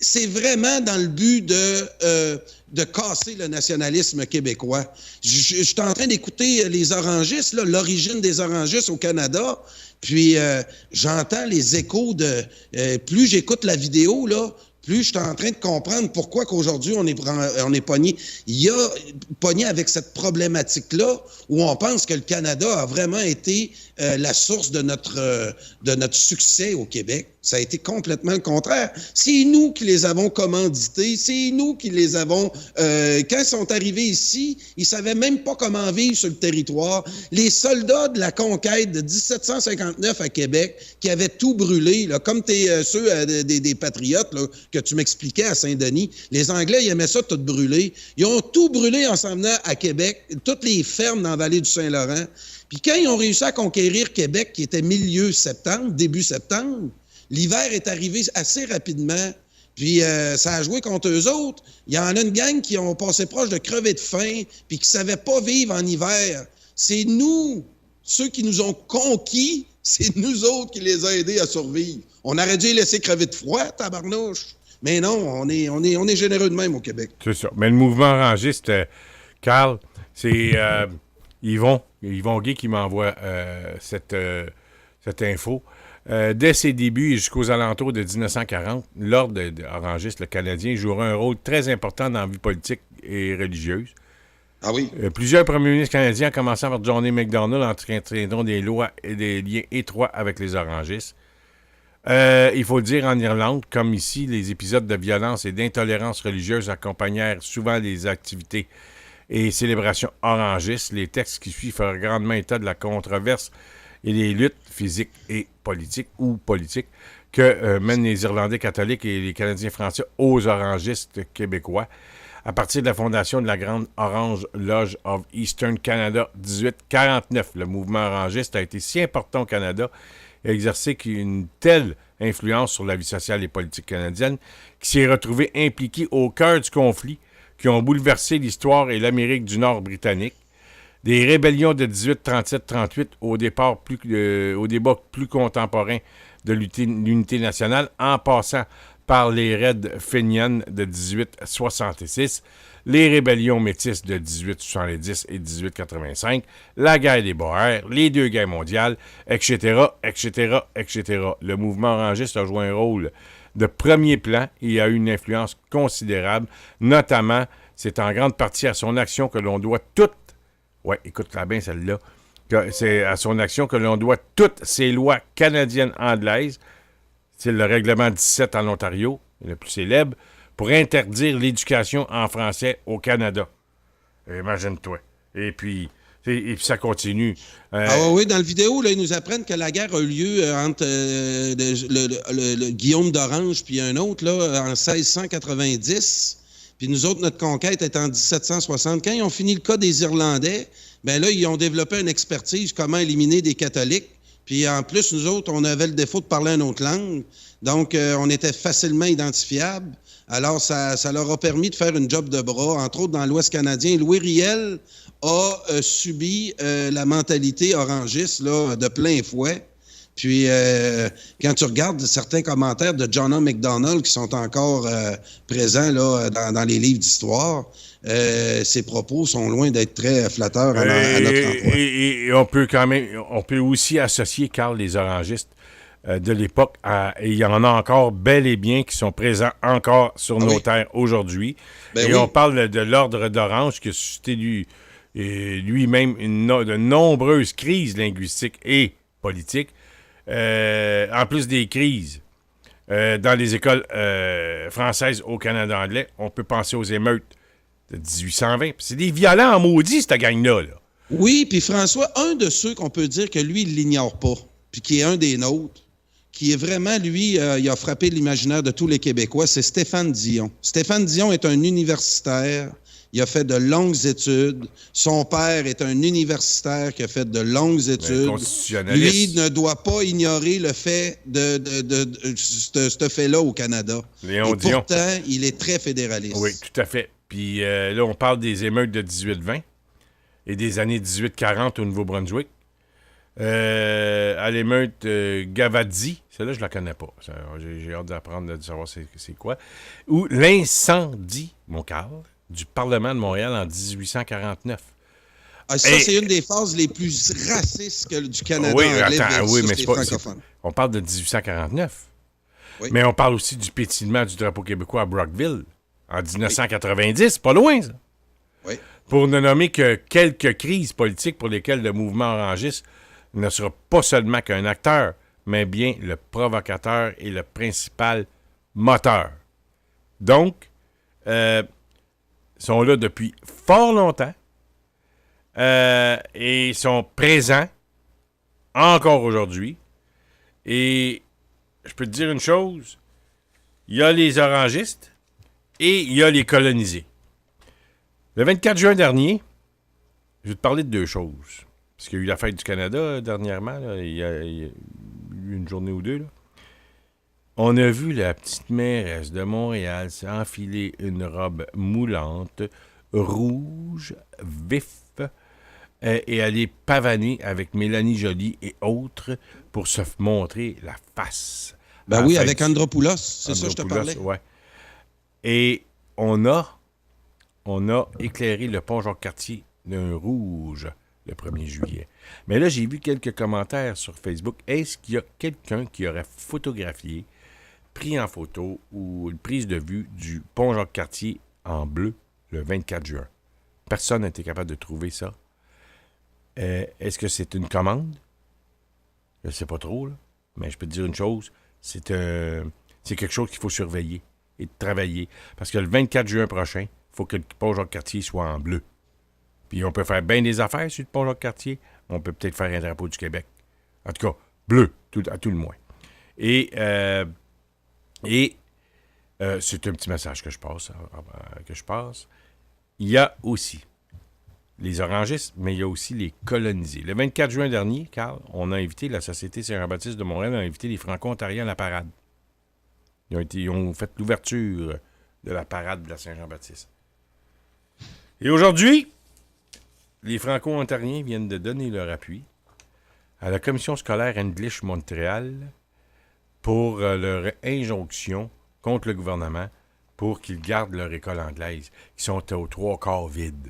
c'est vraiment dans le but de casser le nationalisme québécois. Je suis en train d'écouter les orangistes, là, l'origine des orangistes au Canada, puis j'entends les échos de... plus j'écoute la vidéo, là, plus je suis en train de comprendre pourquoi qu'aujourd'hui on est pogné. Il y a pogné avec cette problématique-là où on pense que le Canada a vraiment été la source de notre succès au Québec. Ça a été complètement le contraire. C'est nous qui les avons commandités, c'est nous qui les avons... quand ils sont arrivés ici, ils savaient même pas comment vivre sur le territoire. Les soldats de la conquête de 1759 à Québec, qui avaient tout brûlé, là, comme ceux des patriotes là, que tu m'expliquais à Saint-Denis, les Anglais, ils aimaient ça tout brûler. Ils ont tout brûlé en s'en venant à Québec, toutes les fermes dans la vallée du Saint-Laurent. Puis quand ils ont réussi à conquérir Québec, qui était milieu septembre, début septembre, l'hiver est arrivé assez rapidement, puis ça a joué contre eux autres. Il y en a une gang qui ont passé proche de crever de faim, puis qui ne savaient pas vivre en hiver. C'est nous, ceux qui nous ont conquis, c'est nous autres qui les a aidés à survivre. On aurait dû les laisser crever de froid, tabarnouche. Mais non, on est généreux de même au Québec. C'est ça. Mais le mouvement orangiste, Carl, c'est Yvon Gay qui m'envoie cette info. Dès ses débuts et jusqu'aux alentours de 1940, l'Ordre orangiste, le Canadien, jouera un rôle très important dans la vie politique et religieuse. Ah oui? Plusieurs premiers ministres canadiens, en commençant par Johnny MacDonald, entraîneront des lois et des liens étroits avec les orangistes. Il faut le dire, en Irlande, comme ici, les épisodes de violence et d'intolérance religieuse accompagnèrent souvent les activités et célébrations orangistes. Les textes qui suivent feront grandement état de la controverse et les luttes physiques et politiques que mènent les Irlandais catholiques et les Canadiens français aux orangistes québécois. À partir de la fondation de la Grande Orange Lodge of Eastern Canada 1849, le mouvement orangiste a été si important au Canada et a exercé une telle influence sur la vie sociale et politique canadienne qu'il s'est retrouvé impliqué au cœur du conflit qui ont bouleversé l'histoire et l'Amérique du Nord britannique. Des rébellions de 1837-38 au débat plus contemporain de l'unité nationale, en passant par les raids fenians de 1866, les rébellions métisses de 1870 et 1885, la guerre des Boers, les deux guerres mondiales, etc., etc., etc. Le mouvement orangiste a joué un rôle de premier plan et a eu une influence considérable, notamment, c'est en grande partie à son action que l'on doit toutes, ouais, écoute-la bien celle-là, que c'est à son action que l'on doit toutes ces lois canadiennes anglaises, c'est le règlement 17 en Ontario, le plus célèbre, pour interdire l'éducation en français au Canada. Imagine-toi. Et puis ça continue. Oui, dans la vidéo, là, ils nous apprennent que la guerre a eu lieu entre le Guillaume d'Orange puis un autre là, en 1690. Puis nous autres, notre conquête est en 1760. Quand ils ont fini le cas des Irlandais, ben là, ils ont développé une expertise comment éliminer des catholiques. Puis en plus, nous autres, on avait le défaut de parler une autre langue. Donc, on était facilement identifiables. Alors, ça leur a permis de faire une job de bras, entre autres dans l'Ouest canadien. Louis Riel a subi la mentalité orangiste là, de plein fouet. Puis, quand tu regardes certains commentaires de John A. MacDonald qui sont encore présents là, dans les livres d'histoire, ses propos sont loin d'être très flatteurs à notre emploi. Et on peut aussi associer, Carl, les orangistes de l'époque, et il y en a encore bel et bien qui sont présents encore sur nos terres aujourd'hui. Et on parle de l'ordre d'Orange qui a suscité lui-même de nombreuses crises linguistiques et politiques, en plus des crises dans les écoles françaises au Canada anglais. On peut penser aux émeutes de 1820. C'est des violents en maudit, cette gang-là. Là. Oui, puis François, un de ceux qu'on peut dire que lui, il l'ignore pas, puis qui est un des nôtres, qui est vraiment, lui, il a frappé l'imaginaire de tous les Québécois, c'est Stéphane Dion. Stéphane Dion est un universitaire. Il a fait de longues études. Son père est un universitaire qui a fait de longues études. Lui ne doit pas ignorer le fait de ce fait-là au Canada. Léon Dion. Pourtant, il est très fédéraliste. Oui, tout à fait. Puis là, on parle des émeutes de 1820 et des années 1840 au Nouveau-Brunswick. À l'émeute Gavadzi, celle-là, je la connais pas. J'ai hâte d'apprendre, de savoir c'est quoi. Ou l'incendie, mon Carl, du Parlement de Montréal en 1849. Ça, c'est une des phases les plus racistes du Canada anglais mais c'est pas francophone. On parle de 1849. Oui. Mais on parle aussi du pétillement du drapeau québécois à Brockville en 1990. Pas loin, ça. Oui. Pour ne nommer que quelques crises politiques pour lesquelles le mouvement orangiste ne sera pas seulement qu'un acteur, mais bien le provocateur et le principal moteur. Donc, sont là depuis fort longtemps et sont présents encore aujourd'hui. Et je peux te dire une chose, il y a les orangistes et il y a les colonisés. Le 24 juin dernier, je vais te parler de deux choses. Parce qu'il y a eu la fête du Canada dernièrement, là, il y a eu une journée ou deux. Là. On a vu la petite mairesse de Montréal s'enfiler une robe moulante, rouge, vif, et aller pavaner avec Mélanie Joly et autres pour se montrer la face. Ben oui, avec Andropoulos, c'est ça que je te parlais. Ouais. Et on a éclairé le pont Jacques-Cartier d'un rouge le 1er juillet. Mais là, j'ai vu quelques commentaires sur Facebook. Est-ce qu'il y a quelqu'un qui aurait photographié, pris en photo ou une prise de vue du pont Jacques-Cartier en bleu le 24 juin? Personne n'a été capable de trouver ça. Est-ce que c'est une commande? Je ne sais pas trop, là. Mais je peux te dire une chose, c'est quelque chose qu'il faut surveiller et travailler. Parce que le 24 juin prochain, il faut que le pont Jacques-Cartier soit en bleu. Puis on peut faire bien des affaires sur le pont Jacques-Cartier. On peut peut-être faire un drapeau du Québec. En tout cas, bleu, à tout le moins. Et c'est un petit message que je passe. Il y a aussi les orangistes, mais il y a aussi les colonisés. Le 24 juin dernier, Carl, on a invité, la Société Saint-Jean-Baptiste de Montréal a invité les Franco-Ontariens à la parade. Ils ont fait l'ouverture de la parade de la Saint-Jean-Baptiste. Et aujourd'hui, les Franco-Ontariens viennent de donner leur appui à la Commission scolaire English Montréal pour leur injonction contre le gouvernement pour qu'ils gardent leur école anglaise, qui sont aux 3/4 vides.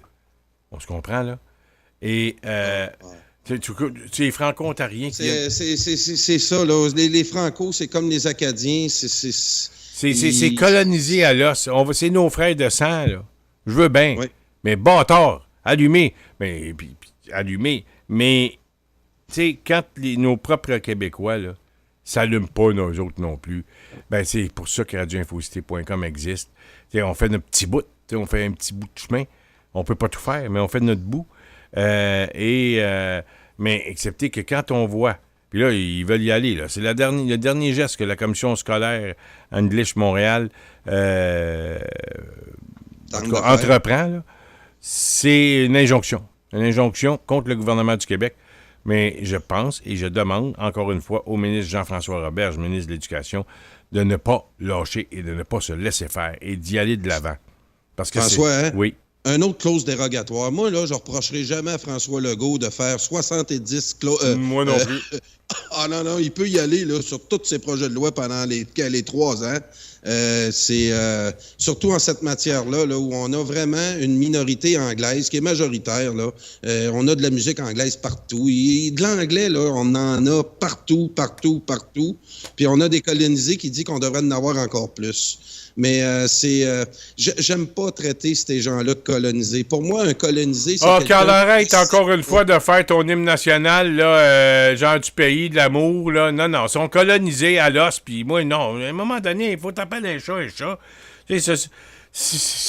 On se comprend, là? Et les Franco-Ontariens qui... C'est ça, là. Les Franco, c'est comme les Acadiens. C'est colonisé à l'os. C'est nos frères de sang, là. Je veux bien. Oui. Mais bâtard, allumé. Mais, allumé. Mais, tu sais, quand nos propres Québécois, là, s'allument pas, nous autres non plus, ben c'est pour ça que radioinfocité.com existe. T'sais, on fait notre petit bout. On fait un petit bout de chemin. On peut pas tout faire, mais on fait notre bout. Mais excepté que quand on voit, puis là, ils veulent y aller, là. C'est le dernier geste que la commission scolaire English Montréal entreprend, là. C'est une injonction. Une injonction contre le gouvernement du Québec. Mais je pense et je demande, encore une fois, au ministre Jean-François Roberge, ministre de l'Éducation, de ne pas lâcher et de ne pas se laisser faire et d'y aller de l'avant. Parce que François, hein? Oui. Un autre clause dérogatoire. Moi, là, je ne reprocherai jamais à François Legault de faire 70 clauses. Moi non plus. Non, il peut y aller là, sur tous ses projets de loi pendant les 3 ans. C'est surtout en cette matière-là, là, où on a vraiment une minorité anglaise qui est majoritaire. Là. On a de la musique anglaise partout. Et de l'anglais, là, on en a partout. Puis on a des colonisés qui disent qu'on devrait en avoir encore plus. Mais j'aime pas traiter ces gens-là de colonisés. Pour moi, un colonisé, c'est Carl, arrête encore une fois de faire ton hymne national, là, genre du pays, de l'amour, là. Non, ils sont colonisés à l'os, puis moi, non. À un moment donné, il faut taper les chats et chats. C'est ce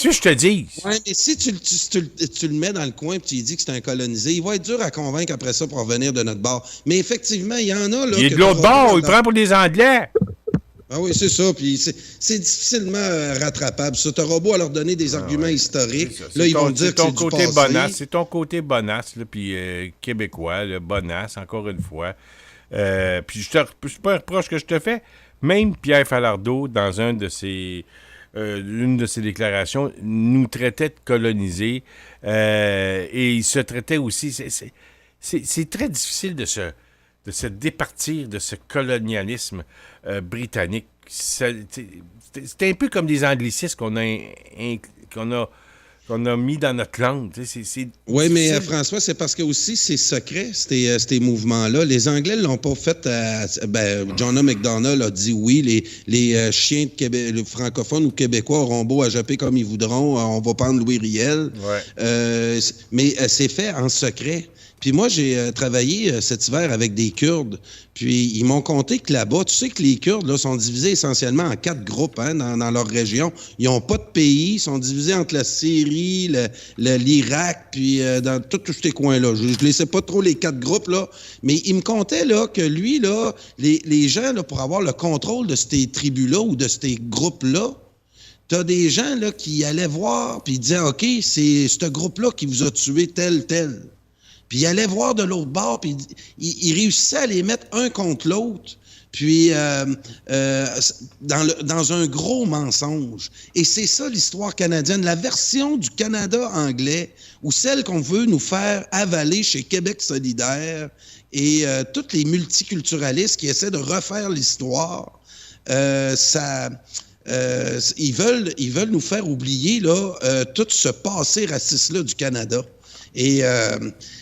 que je te dis. Oui, mais si tu le mets dans le coin et tu lui dis que c'est un colonisé, il va être dur à convaincre après ça pour revenir de notre bord. Mais effectivement, il y en a, là... Il est de l'autre bord, il prend pour des Anglais. Ah oui, c'est ça. Puis c'est difficilement rattrapable. Ça, t'auras beau à leur donner des arguments historiques. Là, ils vont dire que c'est du passé. Bonasse, c'est ton côté bonasse, là, puis québécois, le bonasse, encore une fois. Puis c'est pas un reproche que je te fais. Même Pierre Falardeau, dans une de ses déclarations, nous traitait de colonisés. Et il se traitait aussi... C'est très difficile de se départir de ce colonialisme britannique. C'est un peu comme des anglicismes qu'on a mis dans notre langue. Oui, mais François, c'est parce que aussi c'est secret, ces mouvements-là. Les Anglais ne l'ont pas fait. John A. MacDonald a dit oui, les chiens de Québec, les francophones ou québécois auront beau à japper comme ils voudront, on va prendre Louis Riel. Ouais. Mais c'est fait en secret. Puis moi, j'ai travaillé cet hiver avec des Kurdes. Puis ils m'ont conté que là-bas, tu sais que les Kurdes là, sont divisés essentiellement en 4 groupes hein, dans leur région. Ils n'ont pas de pays, ils sont divisés entre la Syrie, l'Irak, puis dans tous ces coins-là. Je ne les sais pas trop les 4 groupes, là. Mais il me contait là, que lui, là, les gens, là, pour avoir le contrôle de ces tribus-là ou de ces groupes-là, t'as des gens là, qui allaient voir, puis ils disaient, OK, c'est ce groupe-là qui vous a tué tel. Puis il allait voir de l'autre bord, puis il réussissait à les mettre un contre l'autre, puis dans un gros mensonge. Et c'est ça l'histoire canadienne, la version du Canada anglais, ou celle qu'on veut nous faire avaler chez Québec solidaire et tous les multiculturalistes qui essaient de refaire l'histoire. Ils veulent nous faire oublier là, tout ce passé raciste-là du Canada. Et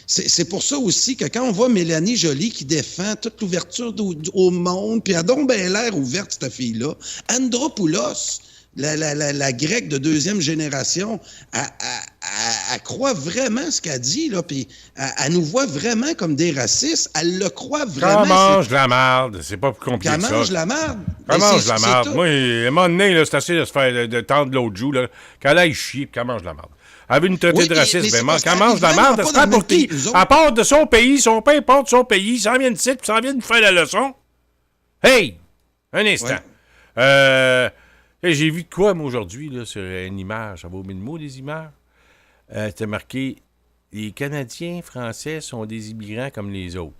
c'est pour ça aussi que quand on voit Mélanie Joly qui défend toute l'ouverture au monde, puis elle a donc bien l'air ouverte, cette fille-là. Andropoulos, la grecque de 2e génération, elle croit vraiment ce qu'elle dit, là, puis elle nous voit vraiment comme des racistes. Elle le croit vraiment. Elle mange de la merde, c'est pas plus compliqué que ça. Elle mange de la merde. Elle mange de la merde. Moi, à un moment donné, là, c'est assez de se faire de tendre l'autre joue, là, qu'elle aille chier, puis qu'elle mange de la merde. Elle veut nous traiter de raciste, ben, quand mange de la merde, elle se prend pour qui? À part de son pays, peu importe son pays, ça vient de site, puis ça vient de faire la leçon. Hey! Un instant. Ouais. J'ai vu de quoi, moi, aujourd'hui, là, sur une image. Ça vaut 1000 mots, des images. C'était marqué « Les Canadiens français sont des immigrants comme les autres ».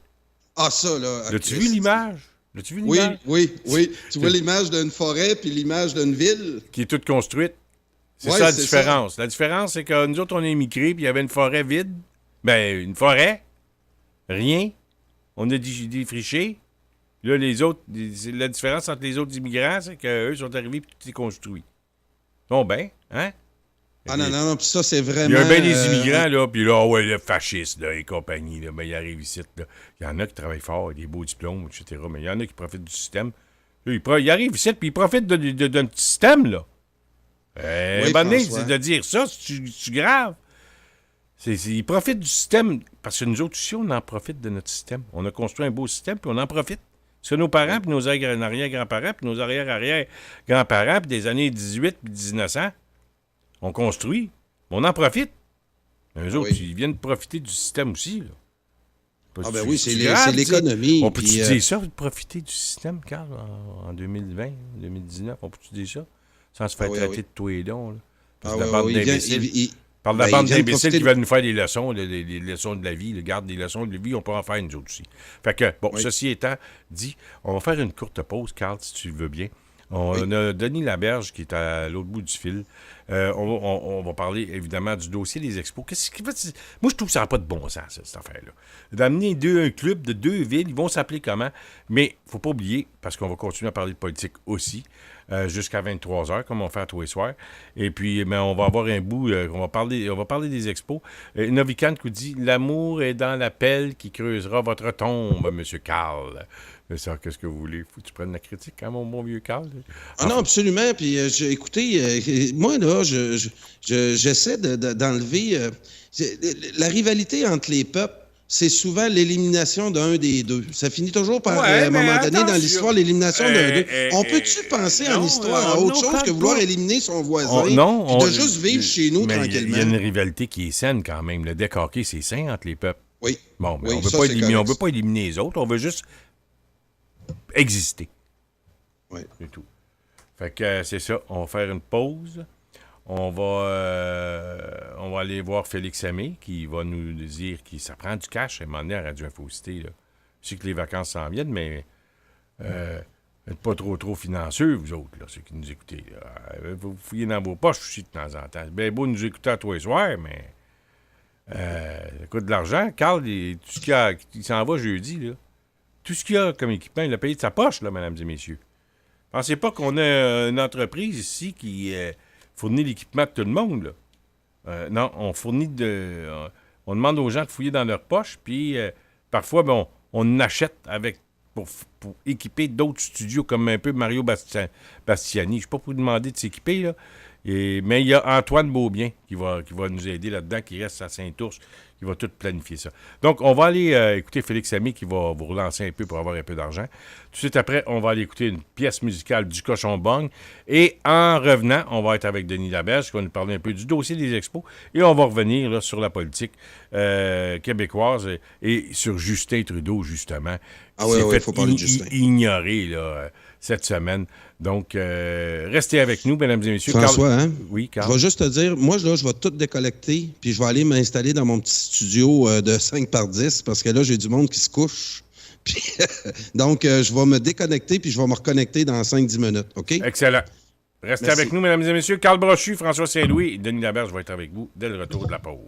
Ah, ça, là. As-tu vu l'image? L'as-tu vu l'image? Oui. Tu vois l'image d'une forêt puis l'image d'une ville. Qui est toute construite. C'est ça la différence. Ça. La différence, c'est que nous autres, on est immigrés, puis il y avait une forêt vide. Ben, une forêt, rien. On a défriché. Là, les autres, la différence entre les autres immigrants, c'est qu'eux sont arrivés et tout est construit. Bon, ben, hein? Ah non, puis ça, c'est vraiment... Il y a bien des immigrants, là, puis là, ouais, le fasciste, là, et compagnie, là, ben, ils arrivent ici, là. Il y en a qui travaillent fort, des beaux diplômes, etc., mais il y en a qui profitent du système. Là, ils arrivent ici, puis ils profitent d'un petit système, là. Oui, C'est de dire ça, c'est grave. Ils profitent du système, parce que nous autres aussi, on en profite de notre système. On a construit un beau système, puis on en profite. Parce que nos parents, puis nos arrière-grands-parents, puis nos arrière-arrière-grands-parents, puis des années 18 puis 1900, on construit, on en profite. Mais eux autres, ils viennent profiter du système aussi. Là. Ah ben oui, c'est l'économie. On peut-tu dire ça, de profiter du système, Carl, en 2020, 2019? On peut-tu dire ça? Sans se faire traiter de tout et dons. Là. Parce que la bande d'imbéciles... Par la bande d'imbéciles qui veulent nous faire des leçons, des leçons de la vie. Regarde, des leçons de la vie, on peut en faire nous autres aussi. Fait que, ceci étant dit, on va faire une courte pause, Carl, si tu le veux bien. On a Denis Laberge qui est à l'autre bout du fil. On va parler évidemment du dossier des expos. Moi, je trouve que ça n'a pas de bon sens, cette affaire-là. D'amener un club de 2 villes, ils vont s'appeler comment? Mais il ne faut pas oublier, parce qu'on va continuer à parler de politique aussi, jusqu'à 23h, comme on fait à tous les soirs. Et puis, on va avoir un bout, on va parler des expos. Novikant qui dit « L'amour est dans la pelle qui creusera votre tombe, Monsieur Carl. » Mais ça, qu'est-ce que vous voulez? Faut que tu prennes la critique, hein, mon bon vieux Carl? Ah non, absolument. Puis, écoutez, moi, là, j'essaie d'enlever... la rivalité entre les peuples, c'est souvent l'élimination d'un des deux. Ça finit toujours par, à un moment donné, dans l'histoire, l'élimination d'un d'eux. On peut-tu penser en histoire à autre chose que vouloir éliminer son voisin et de juste vivre chez nous tranquillement? Il y a une rivalité qui est saine quand même. Le décorqué, c'est sain entre les peuples. Oui. Bon, mais oui, on veut pas éliminer les autres, on veut juste exister. Oui. C'est tout. Fait que c'est ça. On va faire une pause. On va aller voir Félix Aimé qui va nous dire que ça prend du cash à un moment donné à Radio Infocité. Là. Je sais que les vacances s'en viennent, mais n'êtes pas trop financieux, vous autres, là, ceux qui nous écoutez. Vous fouillez dans vos poches aussi de temps en temps. C'est bien beau nous écouter à tous les soirs, mais ça coûte de l'argent. Carl, tout ce qu'il a, il s'en va jeudi, là. Tout ce qu'il y a comme équipement, il l'a payé de sa poche, là, mesdames et messieurs. Pensez pas qu'on a une entreprise ici qui fournit l'équipement de tout le monde, là. Non, on fournit on demande aux gens de fouiller dans leurs poches, puis parfois, on achète pour équiper d'autres studios, comme un peu Mario Bastiani. Je ne suis pas pour vous demander de s'équiper, là. Mais il y a Antoine Beaubien qui va nous aider là-dedans, qui reste à Saint-Ours, qui va tout planifier ça. Donc, on va aller écouter Félix Aimé qui va vous relancer un peu pour avoir un peu d'argent. Tout de suite après, on va aller écouter une pièce musicale du Cochon Bong. Et en revenant, on va être avec Denis Laberge qui va nous parler un peu du dossier des expos. Et on va revenir là, sur la politique québécoise et sur Justin Trudeau, justement. Ah oui, il faut parler de Justin. Ignoré là, cette semaine. Donc, restez avec nous, mesdames et messieurs. François, Carl... Oui, Carl. Je vais juste te dire, moi, là, je vais tout décollecter, puis je vais aller m'installer dans mon petit studio de 5x10, parce que là, j'ai du monde qui se couche. Puis, donc, je vais me déconnecter, puis je vais me reconnecter dans 5-10 minutes, OK? Excellent. Restez avec nous, mesdames et messieurs. Carl Brochu, François Saint-Louis et Denis Laberge vont être avec vous dès le retour de la pause.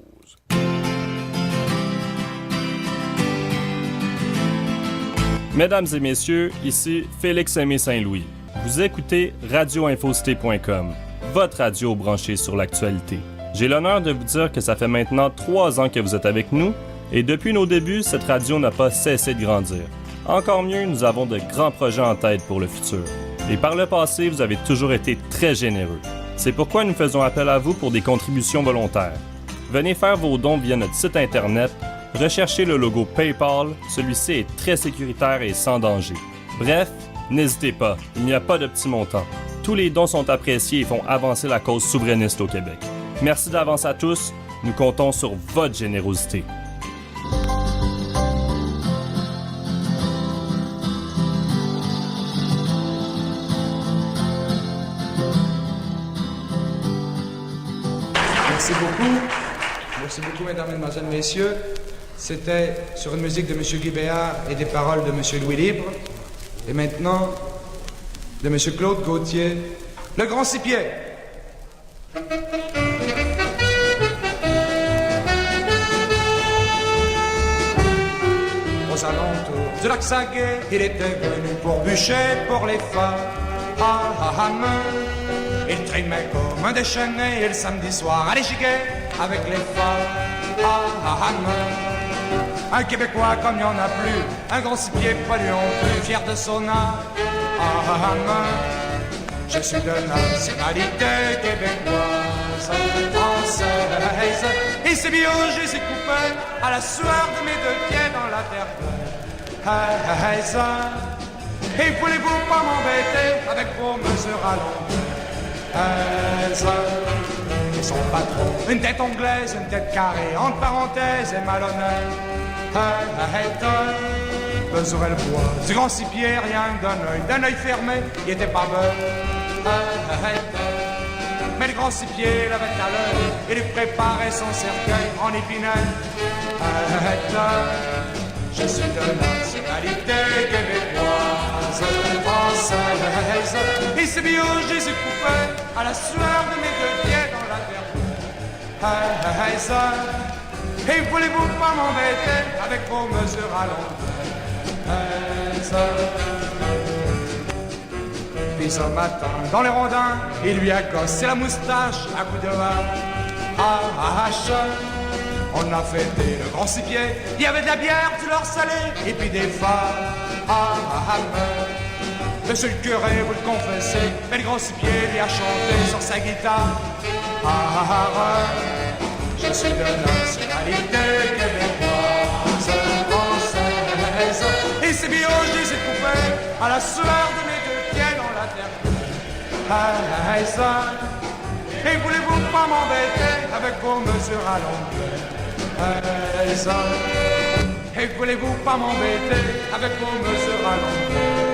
Mesdames et messieurs, ici Félix Aimé Saint-Louis. Vous écoutez radioinfocité.com, votre radio branchée sur l'actualité. J'ai l'honneur de vous dire que ça fait maintenant 3 ans que vous êtes avec nous et depuis nos débuts, cette radio n'a pas cessé de grandir. Encore mieux, nous avons de grands projets en tête pour le futur. Et par le passé, vous avez toujours été très généreux. C'est pourquoi nous faisons appel à vous pour des contributions volontaires. Venez faire vos dons via notre site Internet. Recherchez le logo PayPal, celui-ci est très sécuritaire et sans danger. Bref, n'hésitez pas, il n'y a pas de petits montants. Tous les dons sont appréciés et font avancer la cause souverainiste au Québec. Merci d'avance à tous, nous comptons sur votre générosité. Merci beaucoup. Merci beaucoup, mesdames, mesdemoiselles, messieurs. C'était sur une musique de M. Guy Béard et des paroles de M. Louis Libre. Et maintenant, de M. Claude Gauthier, le Grand Six-Pieds. Aux alentours du lac Saguet. Il était venu pour bûcher pour les femmes. Il trimait comme un déchaîné et le samedi soir allait giguer avec les femmes. Un Québécois comme il n'y en a plus, un grand six-pieds pas lui non plus, fier de son âme. Je suis de nationalité québécoise, française, et c'est bio, je les ai coupés à la sueur de mes deux pieds dans la terre glaise. Et voulez-vous pas m'embêter avec vos mesures à l'anglaise? Et son patron, une tête anglaise, une tête carrée, entre parenthèses et malhonnête. Mesurait le poids du grand six-pieds, rien d'un œil fermé, il était pas bête. Mais le grand six-pieds l'avait à l'œil, il lui préparait son cercueil en épinette. Je suis de nationalité québécoise, française, et c'est bio, je les ai coupés à la sueur de mes deux pieds dans la terre. Et voulez-vous pas m'embêter avec vos mesures à l'anglaise? Puis ce matin, dans les rondins, il lui a gossé la moustache à coups de hache. On a fêté le grand six-pieds, il y avait de la bière, du leur salé, et puis des femmes. Monsieur le curé, vous le confessez, mais le grand six-pieds lui a chanté sur sa guitare. Je suis de nationalité québécoise, française, et c'est bio, je les ai coupés à la sueur de mes deux pieds dans la terre. Et voulez-vous pas m'embêter avec vos mesures à l'anglaise? Et voulez-vous pas m'embêter avec vos mesures à l'anglaise?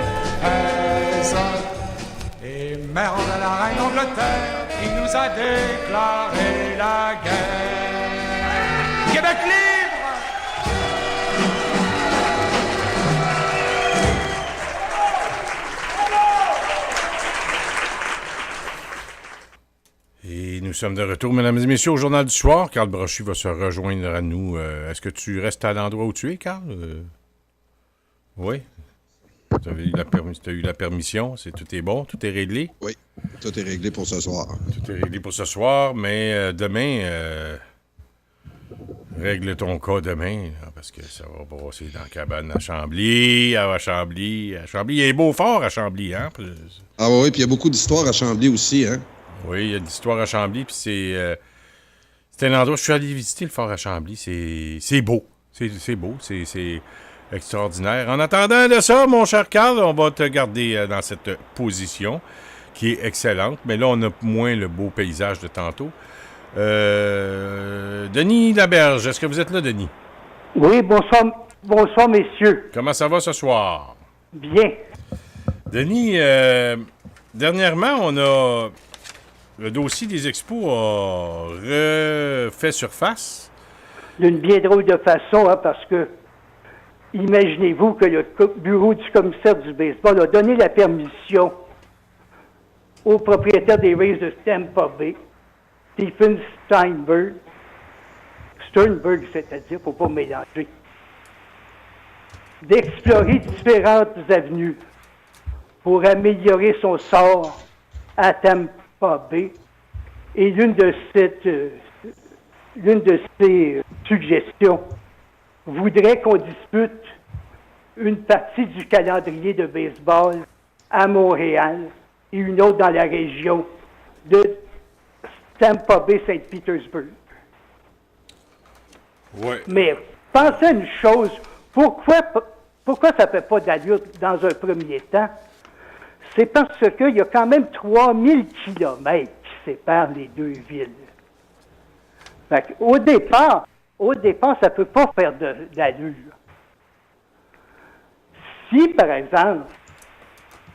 Et merde à la reine d'Angleterre qui nous a déclaré la guerre. Québec libre! Et nous sommes de retour, mesdames et messieurs, au Journal du soir. Carl Brochu va se rejoindre à nous. Est-ce que tu restes à l'endroit où tu es, Carl? Oui. Tu as eu la permission, tout est bon, tout est réglé? Oui, tout est réglé pour ce soir. Tout est réglé pour ce soir, mais demain, règle ton cas demain, là, parce que ça va brasser dans la cabane à Chambly, à Chambly. Il y a un beau fort à Chambly, hein? Ah oui, puis il y a beaucoup d'histoires à Chambly aussi, hein? Oui, il y a de l'histoire à Chambly, puis c'est un endroit, je suis allé visiter le fort à Chambly, c'est beau, c'est beau, c'est extraordinaire. En attendant de ça, mon cher Carl, on va te garder dans cette position qui est excellente, mais là, on a moins le beau paysage de tantôt. Denis Laberge, est-ce que vous êtes là, Denis? Oui, bonsoir, messieurs. Comment ça va ce soir? Bien. Denis, dernièrement, on a... Le dossier des expos a refait surface. D'une bien drôle de façon, hein, parce que imaginez-vous que le bureau du commissaire du baseball a donné la permission au propriétaire des Rays de Tampa Bay, Stephen Sternberg, c'est-à-dire, faut pas mélanger, d'explorer différentes avenues pour améliorer son sort à Tampa Bay. Et l'une de ces suggestions voudrait qu'on dispute une partie du calendrier de baseball à Montréal et une autre dans la région de Tampa Bay, Saint-Pétersbourg. Ouais. Mais pensez à une chose, pourquoi ça ne fait pas d'allure dans un premier temps? C'est parce qu'il y a quand même 3000 kilomètres qui séparent les deux villes. Fait au départ, ça ne peut pas faire d'allure. Si, par exemple,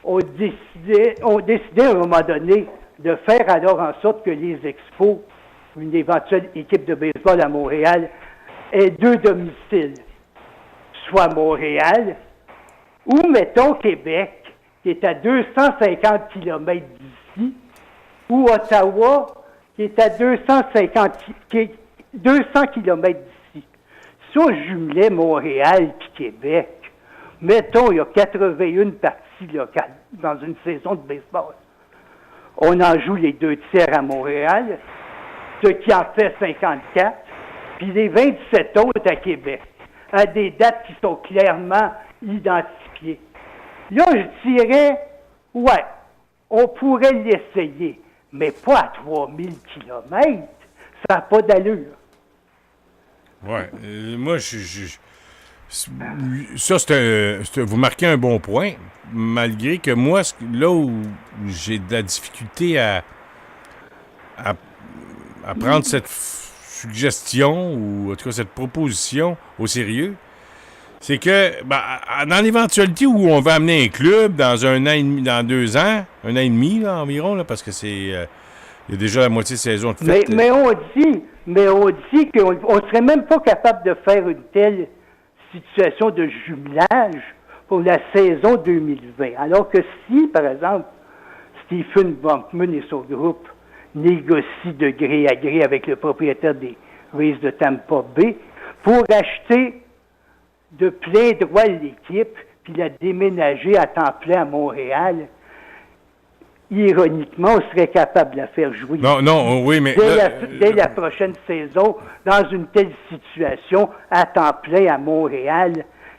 on décidait à un moment donné de faire alors en sorte que les Expos, une éventuelle équipe de baseball à Montréal, aient deux domiciles, soit Montréal ou, mettons, Québec, qui est à 250 km d'ici, ou Ottawa, qui est à 200 km d'ici. Si on jumelait Montréal et Québec, Mettons, il y a 81 parties locales dans une saison de baseball. On en joue les 2 tiers à Montréal, ce qui en fait 54, puis les 27 autres à Québec, à des dates qui sont clairement identifiées. Là, je dirais, ouais, on pourrait l'essayer, mais pas à 3000 kilomètres. Ça n'a pas d'allure. Ouais. Moi, ça, vous marquez un bon point, malgré que moi, là où j'ai de la difficulté à prendre cette suggestion, ou en tout cas cette proposition au sérieux, c'est que dans l'éventualité où on va amener un club dans 1 an et demi, dans 2 ans, 1 an et demi là, environ, là, parce que c'est il y a déjà la moitié de saison de fête. Mais on dit qu'on ne serait même pas capable de faire une telle situation de jumelage pour la saison 2020. Alors que si, par exemple, Stephen Bankman et son groupe négocient de gré à gré avec le propriétaire des Rays de Tampa Bay pour acheter de plein droit l'équipe puis la déménager à temps plein à Montréal, ironiquement, on serait capable de la faire jouer oui, mais dès la prochaine saison, dans une telle situation, à temps plein à Montréal,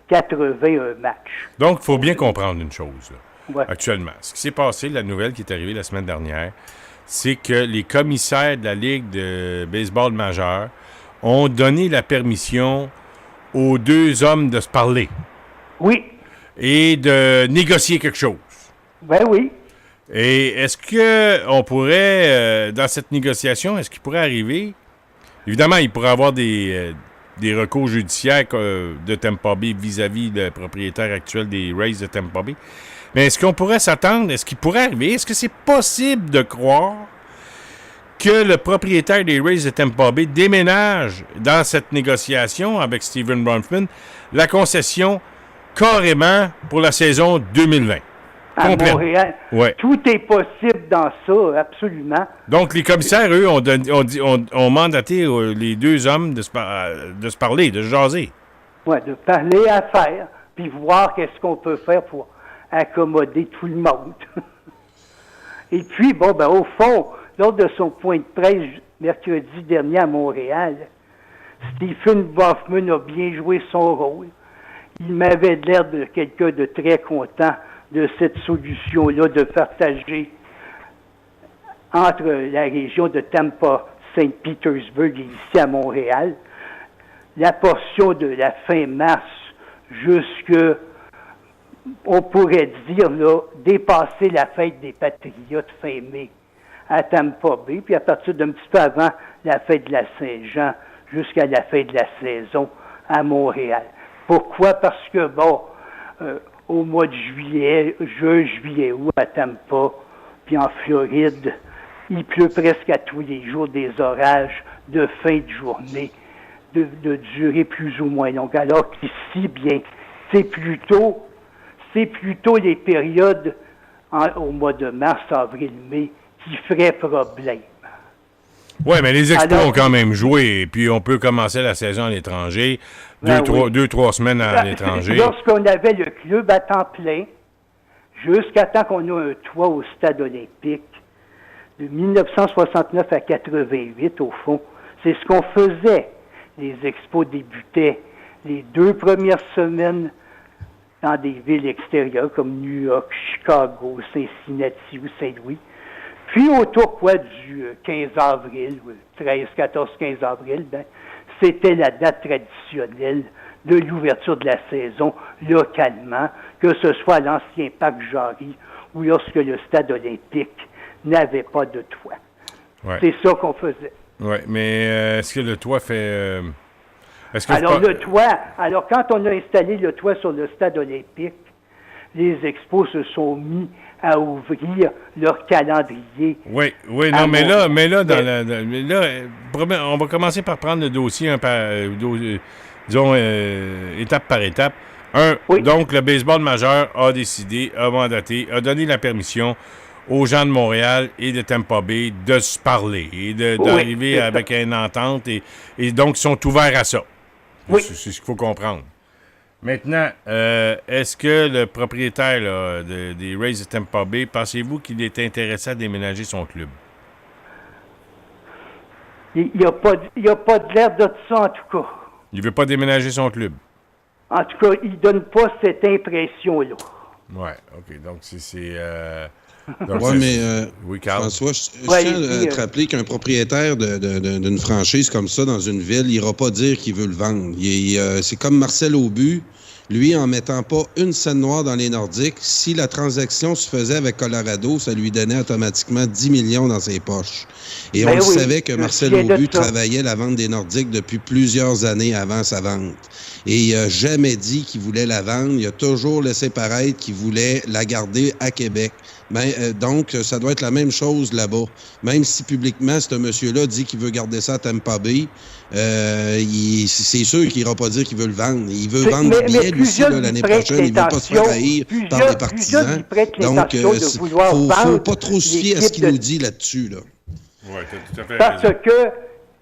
81 matchs. Donc, il faut bien comprendre une chose, là, Ouais. actuellement. Ce qui s'est passé, la nouvelle qui est arrivée la semaine dernière, c'est que les commissaires de la Ligue de baseball majeur ont donné la permission aux 2 hommes de se parler Oui, et de négocier quelque chose. ben oui. Et est-ce qu'on pourrait, dans cette négociation, est-ce qu'il pourrait arriver, évidemment, il pourrait y avoir des recours judiciaires de Tampa Bay vis-à-vis le propriétaire actuel des Rays de Tampa Bay, mais est-ce qu'on pourrait s'attendre, est-ce qu'il pourrait arriver, est-ce que c'est possible de croire que le propriétaire des Rays de Tampa Bay déménage dans cette négociation avec Stephen Bronfman la concession carrément pour la saison 2020? À Complète. Montréal. Ouais. Tout est possible dans ça, absolument. Donc, les commissaires, eux, ont mandaté les 2 hommes de se parler, de se jaser. Ouais, de parler à faire, puis voir qu'est-ce qu'on peut faire pour accommoder tout le monde. Et puis, au fond, lors de son point de presse mercredi dernier à Montréal, Stephen Bronfman a bien joué son rôle. Il m'avait l'air de quelqu'un de très content de cette solution-là de partager entre la région de Tampa, Saint-Pétersbourg et ici à Montréal, la portion de la fin mars jusque, on pourrait dire, là, dépasser la fête des Patriotes fin mai à Tampa Bay, puis à partir d'un petit peu avant la fête de la Saint-Jean jusqu'à la fin de la saison à Montréal. Pourquoi? Parce que, au mois de juillet, juillet, août, à Tampa, puis en Floride, il pleut presque à tous les jours des orages de fin de journée, de durée plus ou moins longue. Alors qu'ici, bien, c'est plutôt les périodes au mois de mars, avril, mai qui feraient problème. Oui, mais les Expos Alors, ont quand même joué, et puis on peut commencer la saison à l'étranger, Ben deux, 3 semaines à l'étranger. Lorsqu'on avait le club à temps plein, jusqu'à temps qu'on ait un toit au stade olympique, de 1969 à 88, au fond, c'est ce qu'on faisait. Les Expos débutaient les 2 premières semaines dans des villes extérieures comme New York, Chicago, Cincinnati ou Saint-Louis. Puis autour du 15 avril, 13, 14, 15 avril, c'était la date traditionnelle de l'ouverture de la saison localement, que ce soit à l'ancien parc Jarry ou lorsque le stade olympique n'avait pas de toit. Ouais. C'est ça qu'on faisait. Oui, mais est-ce que le toit fait... Alors quand on a installé le toit sur le stade olympique, les Expos se sont mis à ouvrir leur calendrier. Oui, non, mais là, on va commencer par prendre le dossier étape par étape. Donc, le baseball majeur a décidé, a mandaté, a donné la permission aux gens de Montréal et de Tampa Bay de se parler et d'arriver avec une entente. Et donc, ils sont ouverts à ça. Oui. C'est ce qu'il faut comprendre. Maintenant, est-ce que le propriétaire là, des Rays de Tampa Bay, pensez-vous qu'il est intéressé à déménager son club? Il n'y a pas de l'air de ça, en tout cas. Il veut pas déménager son club? En tout cas, il donne pas cette impression-là. Ouais, OK. Donc, Oui, mais oui, Carl? François, je Ouais, tiens il dit, à te rappeler qu'un propriétaire d'une franchise comme ça dans une ville, il n'ira pas dire qu'il veut le vendre. C'est comme Marcel Aubu. Lui, en mettant pas une scène noire dans les Nordiques, si la transaction se faisait avec Colorado, ça lui donnait automatiquement 10 millions dans ses poches. Et on savait que Marcel Aubu travaillait la vente des Nordiques depuis plusieurs années avant sa vente. Et il n'a jamais dit qu'il voulait la vendre. Il a toujours laissé paraître qu'il voulait la garder à Québec. Donc, ça doit être la même chose là-bas. Même si publiquement, ce monsieur-là dit qu'il veut garder ça à Tampa Bay, c'est sûr qu'il n'ira pas dire qu'il veut le vendre. Il veut vendre du billet, lui aussi, l'année prochaine. Il ne veut pas se faire haïr par des partisans. Donc, il ne faut pas trop se fier à ce qu'il nous dit là-dessus. Là. Oui, tout à fait. Parce que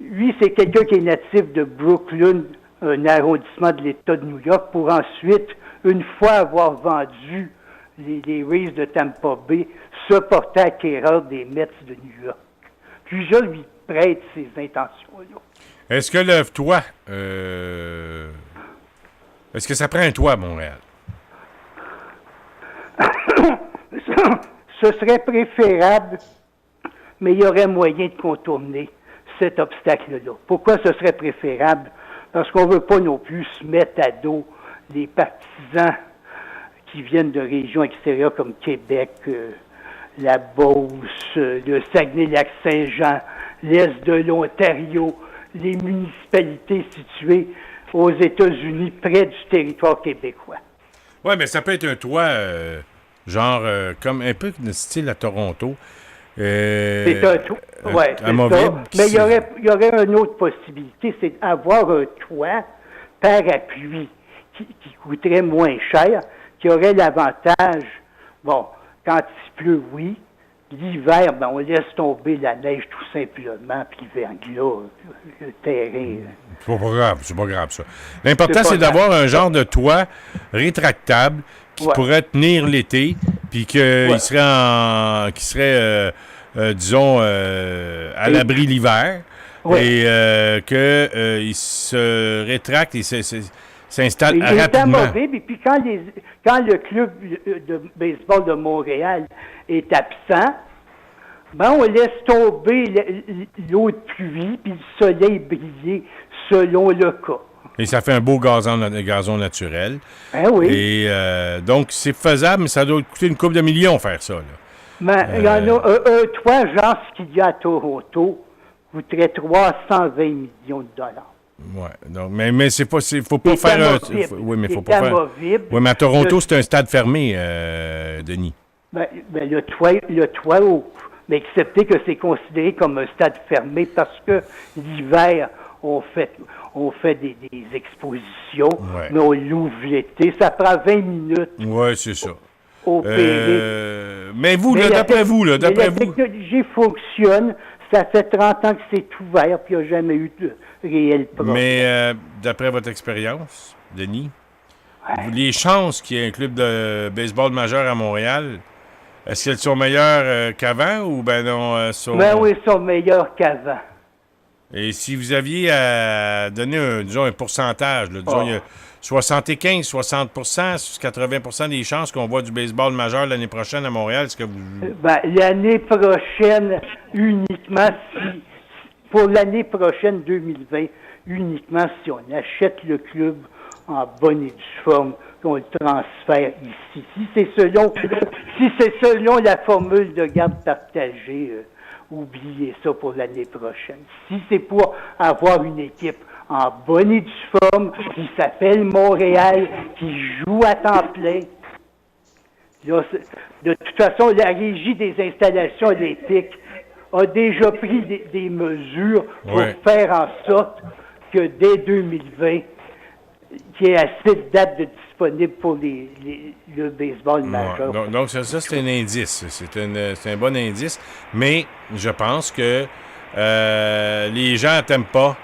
lui, c'est quelqu'un qui est natif de Brooklyn, un arrondissement de l'État de New York, pour ensuite, une fois avoir vendu les Rays de Tampa Bay, se porter acquéreur des Mets de New York. Puis je lui prête ses intentions-là. Est-ce que le toit... Est-ce que ça prend un toit à Montréal? Ce serait préférable, mais il y aurait moyen de contourner cet obstacle-là. Pourquoi ce serait préférable? Parce qu'on ne veut pas non plus se mettre à dos les partisans qui viennent de régions extérieures comme Québec, la Beauce, le Saguenay-Lac-Saint-Jean, l'Est de l'Ontario, les municipalités situées aux États-Unis près du territoire québécois. Oui, mais ça peut être un toit, genre, comme un peu de style à Toronto. C'est un toit, oui, mais il y aurait une autre possibilité, c'est d'avoir un toit parapluie qui coûterait moins cher, qui aurait l'avantage, bon, quand il pleut, oui. L'hiver, ben, on laisse tomber la neige tout simplement, puis le verglas, le terrain. C'est pas grave, ça. L'important, c'est d'avoir un genre de toit rétractable qui pourrait tenir l'été, puis qu'il serait, disons, à l'abri l'hiver, et qu'il se rétracte et s'installe rapidement. Et puis quand le club de baseball de Montréal est absent, ben on laisse tomber l'eau de pluie puis le soleil briller selon le cas. Et ça fait un beau gazon naturel. Ben oui. Et donc, c'est faisable, mais ça doit coûter une couple de millions faire ça. Là. Mais il y en a un toit, genre ce qu'il y a à Toronto, coûterait 320 millions de dollars. Oui, donc, mais c'est pas, faut pas faire un. Oui, mais faut pas faire. Oui, mais à Toronto, c'est un stade fermé, Denis. Ben, le toit haut. Mais excepté que c'est considéré comme un stade fermé parce que l'hiver, on fait des expositions, mais on l'ouvre l'été. Ça prend 20 minutes. Oui, c'est ça. Opérer. Mais vous, d'après vous. La technologie fonctionne. Ça fait 30 ans que c'est ouvert, puis il n'y a jamais eu de réel problème. Mais d'après votre expérience, Denis, les chances qu'il y ait un club de baseball majeur à Montréal, est-ce qu'elles sont meilleures qu'avant ou ben non? Oui, elles sont meilleures qu'avant. Et si vous aviez à donner un pourcentage, là, disons, il y a 75, 60%, 80% des chances qu'on voit du baseball majeur l'année prochaine à Montréal, est-ce que vous... l'année prochaine, uniquement pour l'année prochaine 2020, uniquement si on achète le club en bonne et due forme, qu'on le transfère ici. Si c'est selon la formule de garde partagée, oubliez ça pour l'année prochaine. Si c'est pour avoir une équipe en bonne et due forme, qui s'appelle Montréal, qui joue à temps plein, là, de toute façon, la Régie des installations olympiques a déjà pris des mesures pour faire en sorte que dès 2020, qu'il y ait assez de dates disponibles pour le baseball majeur. Donc ça c'est un indice. C'est un bon indice. Mais je pense que les gens n'aiment pas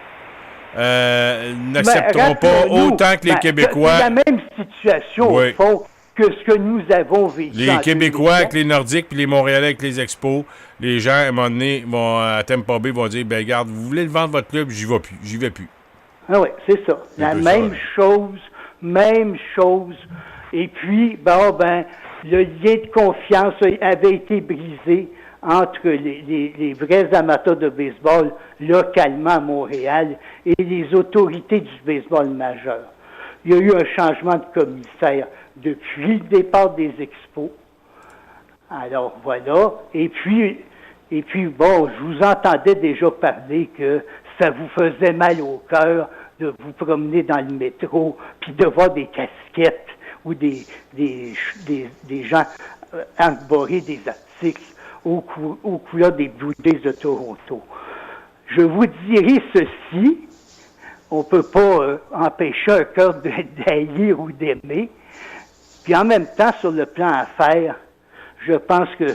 n'accepteront pas autant que les Québécois. C'est la même situation, au fond, que ce que nous avons vécu. Les Québécois avec les Nordiques puis les Montréalais avec les Expos, les gens, à un moment donné, à Tampa Bay, vont dire, ben regarde, vous voulez le vendre votre club, j'y vais plus. Ah oui, c'est ça. La même chose. Et puis, le lien de confiance avait été brisé entre les vrais amateurs de baseball localement à Montréal et les autorités du baseball majeur. Il y a eu un changement de commissaire depuis le départ des Expos. Alors voilà. Et puis bon, je vous entendais déjà parler que ça vous faisait mal au cœur de vous promener dans le métro puis de voir des casquettes ou des gens arborer des articles aux couleurs des Blue Jays de Toronto. Je vous dirai ceci, on ne peut pas empêcher un cœur d'haïr ou d'aimer, puis en même temps, sur le plan affaires, je pense que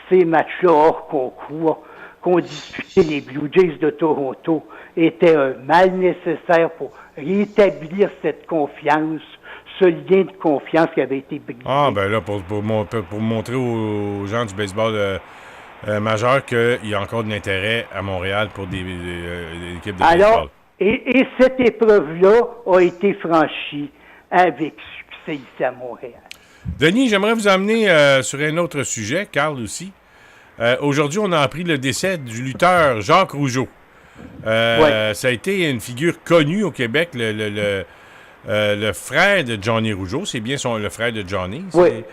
ces matchs-là hors concours qu'ont disputé les Blue Jays de Toronto étaient un mal nécessaire pour rétablir cette confiance, ce lien de confiance qui avait été brisé. Ah, ben là, pour montrer aux gens du baseball majeur qu'il y a encore de l'intérêt à Montréal pour des équipes de baseball. Et cette épreuve-là a été franchie avec succès ici à Montréal. Denis, j'aimerais vous emmener sur un autre sujet, Carl aussi. Aujourd'hui, on a appris le décès du lutteur Jacques Rougeau. Ça a été une figure connue au Québec, le frère de Johnny Rougeau. C'est bien le frère de Johnny. Oui.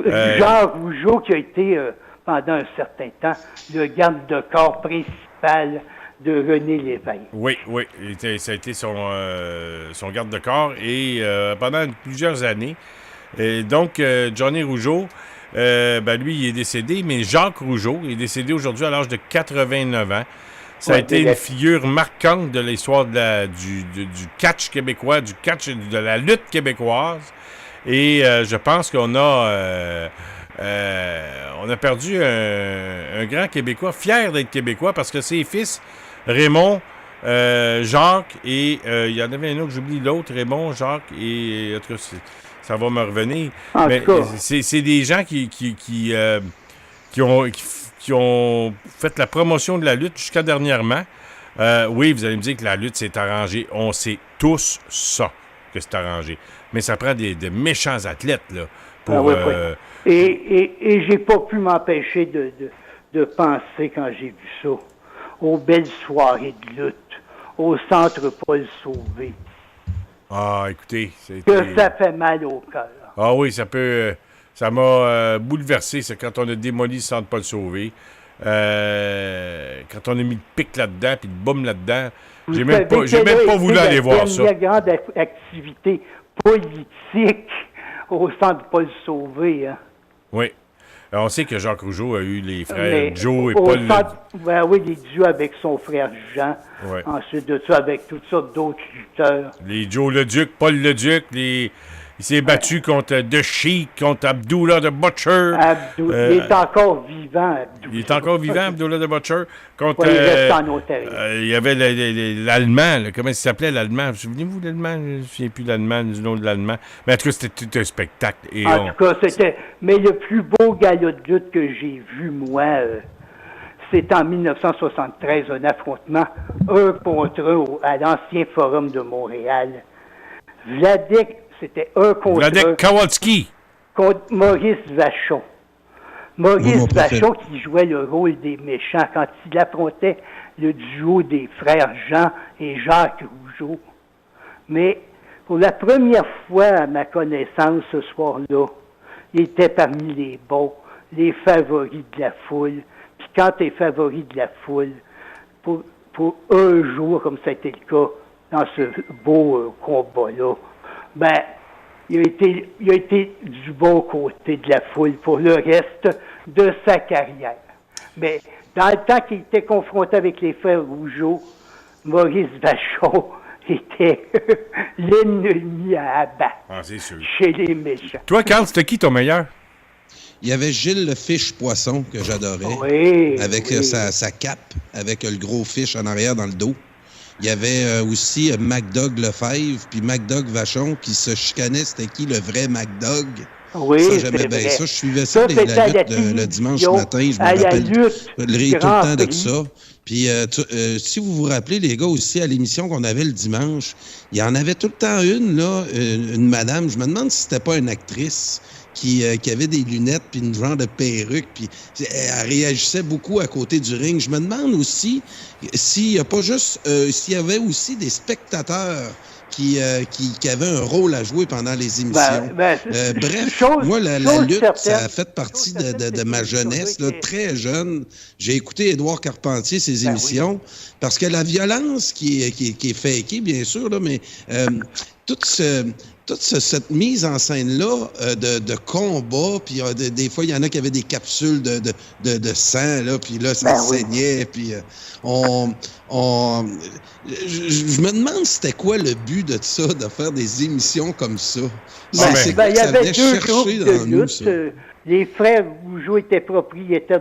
Jacques Rougeau qui a été, pendant un certain temps, le garde de corps principal de René Lévesque. Oui. Ça a été son garde de corps et pendant plusieurs années. Et donc, Johnny Rougeau, lui, il est décédé, mais Jacques Rougeau est décédé aujourd'hui à l'âge de 89 ans. Ça a été une figure marquante de l'histoire du catch québécois, du catch de la lutte québécoise. Et je pense qu'on a perdu un grand Québécois, fier d'être Québécois, parce que ses fils, Raymond, Jacques, et il y en avait un autre, j'oublie l'autre, Raymond, Jacques, et en tout cas, ça va me revenir. Mais c'est des gens qui ont fait la promotion de la lutte jusqu'à dernièrement. Oui, vous allez me dire que la lutte s'est arrangée. On sait tous ça, que c'est arrangé. Mais ça prend des méchants athlètes, là, pour... Et j'ai pas pu m'empêcher de penser, quand j'ai vu ça, aux belles soirées de lutte, au centre Paul Sauvé. Ah, écoutez... Que ça fait mal au cœur. Ah oui, ça m'a bouleversé, c'est quand on a démoli le centre Paul Sauvé. Quand on a mis le pic là-dedans, puis le boum là-dedans. J'ai même pas voulu aller voir ça. Il y a une grande activité politique au centre Paul Sauvé. Hein. Oui. Alors, on sait que Jacques Rougeau a eu les frères Joe et Paul... Oui, les duos avec son frère Jean. Ouais. Ensuite de ça, avec toutes sortes d'autres lutteurs. Les Joe Leduc, Paul Leduc, il s'est battu contre The Sheik, contre Abdullah the Butcher. Il est encore vivant, Abdullah. Il est encore vivant, Abdullah the Butcher. Contre, il reste en Ontario. Il y avait l'Allemand, comment il s'appelait, l'Allemand? Souvenez-vous de l'Allemand? Je ne me souviens plus de l'Allemand, du nom de l'Allemand. Mais en tout cas, c'était tout un spectacle. Et en tout cas, c'était... Mais le plus beau galop de lutte que j'ai vu, moi, c'est en 1973, un affrontement 1 contre 1 à l'ancien Forum de Montréal. Vladek, c'était 1 contre 1. Vladek Kowalski. Contre Maurice Vachon. Maurice Vachon qui jouait le rôle des méchants quand il affrontait le duo des frères Jean et Jacques Rougeau. Mais pour la première fois à ma connaissance ce soir-là, il était parmi les bons, les favoris de la foule. Puis quand tu es favori de la foule, pour un jour, comme ça a été le cas dans ce beau combat-là, il a été du bon côté de la foule pour le reste de sa carrière. Mais dans le temps qu'il était confronté avec les frères Rougeau, Maurice Vachon était l'ennemi à abattre chez les méchants. Toi, Carl, c'était qui ton meilleur? Il y avait Gilles le Fiche Poisson que j'adorais. Oui, avec sa cape, avec le gros fiche en arrière dans le dos. Il y avait aussi MacDog Lefebvre, puis MacDog Vachon qui se chicanaient. C'était qui le vrai MacDog? Oui, ça, j'aimais bien vrai. ça. Je suivais ça, c'était la à la lutte le dimanche télévision, matin. Je me à la rappelle lutte tout le Grand temps de Prix. ça. Puis, si vous vous rappelez, les gars, aussi, à l'émission qu'on avait le dimanche, il y en avait tout le temps une, là, une madame. Je me demande si c'était pas une actrice qui avait des lunettes puis une genre de perruque. Puis, elle réagissait beaucoup à côté du ring. Je me demande aussi s'il y a pas juste... s'il y avait aussi des spectateurs qui avaient un rôle à jouer pendant les émissions. Bref, moi, la lutte, ça a fait partie de ma jeunesse, là, très jeune. J'ai écouté Édouard Carpentier, ses émissions, parce que la violence qui est fakée, bien sûr, là, mais toute cette mise en scène-là de combat, puis des fois, il y en a qui avaient des capsules de sang, là, puis là, ça saignait, puis je me demande c'était quoi le but de ça, de faire des émissions comme ça. Il y avait deux groupes de lutte. Les frères Rougeau étaient propriétaires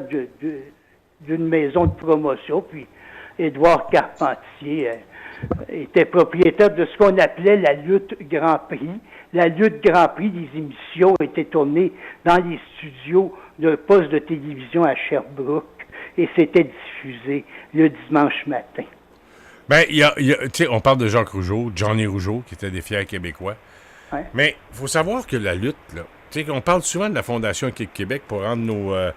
d'une maison de promotion, puis Édouard Carpentier était propriétaire de ce qu'on appelait la lutte Grand Prix. La lutte Grand Prix, les émissions étaient tournées dans les studios d'un poste de télévision à Sherbrooke et c'était diffusé le dimanche matin. Ben, tu sais, on parle de Jacques Rougeau, Johnny Rougeau, qui était des fiers Québécois. Ouais. Mais il faut savoir que la lutte, là, tu sais, on parle souvent de la Fondation Québec pour rendre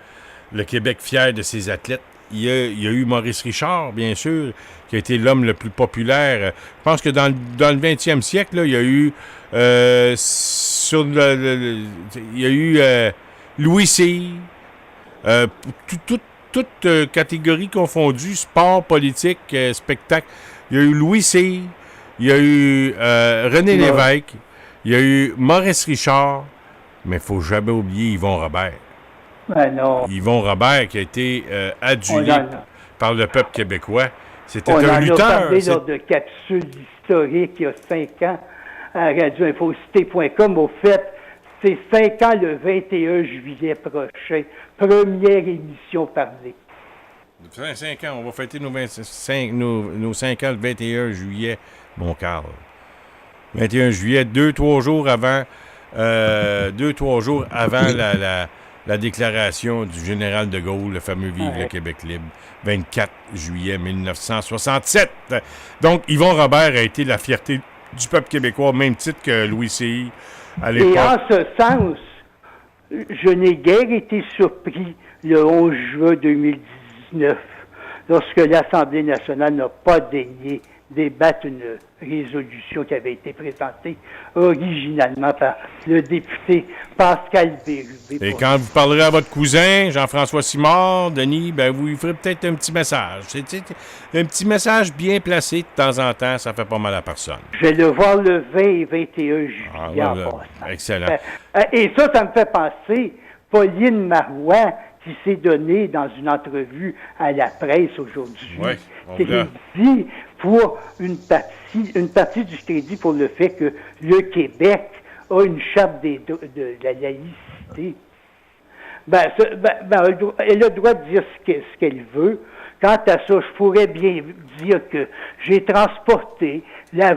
le Québec fier de ses athlètes. Il y a eu Maurice Richard, bien sûr, qui a été l'homme le plus populaire. Je pense que dans le 20e siècle, là, il y a eu Louis Cyr, toute catégorie confondue, sport, politique, spectacle. Il y a eu Louis Cyr, il y a eu René Lévesque, il y a eu Maurice Richard, mais il ne faut jamais oublier Yvon Robert. Non. Yvon Robert qui a été adulé par le peuple québécois. C'était un lutteur. On a parlé lors de capsules historiques il y a 5 ans à radioinfocité.com. Au fait, c'est 5 ans le 21 juillet prochain. Première émission parlée. 5 ans, on va fêter nos 5 ans le 21 juillet, mon Carl. 21 juillet, 2-3 jours avant, la déclaration du général de Gaulle, le fameux Vive le Québec libre, 24 juillet 1967. Donc, Yvon Robert a été la fierté du peuple québécois, au même titre que Louis Cyr à l'époque. Et en ce sens, je n'ai guère été surpris le 11 juin 2019, lorsque l'Assemblée nationale n'a pas daigné débattre une résolution qui avait été présentée originalement par le député Pascal Bérubé. Et quand vous parlerez à votre cousin, Jean-François Simard, Denis, ben vous lui ferez peut-être un petit message. Un petit message bien placé de temps en temps, ça fait pas mal à personne. Je vais le voir le 20 et 21 juillet en passant. Excellent. Et ça me fait penser, Pauline Marois, qui s'est donnée dans une entrevue à la presse aujourd'hui, crédit pour une partie du crédit pour le fait que le Québec a une charte de la laïcité. Elle a le droit de dire ce qu'elle veut. Quant à ça, je pourrais bien dire que j'ai transporté la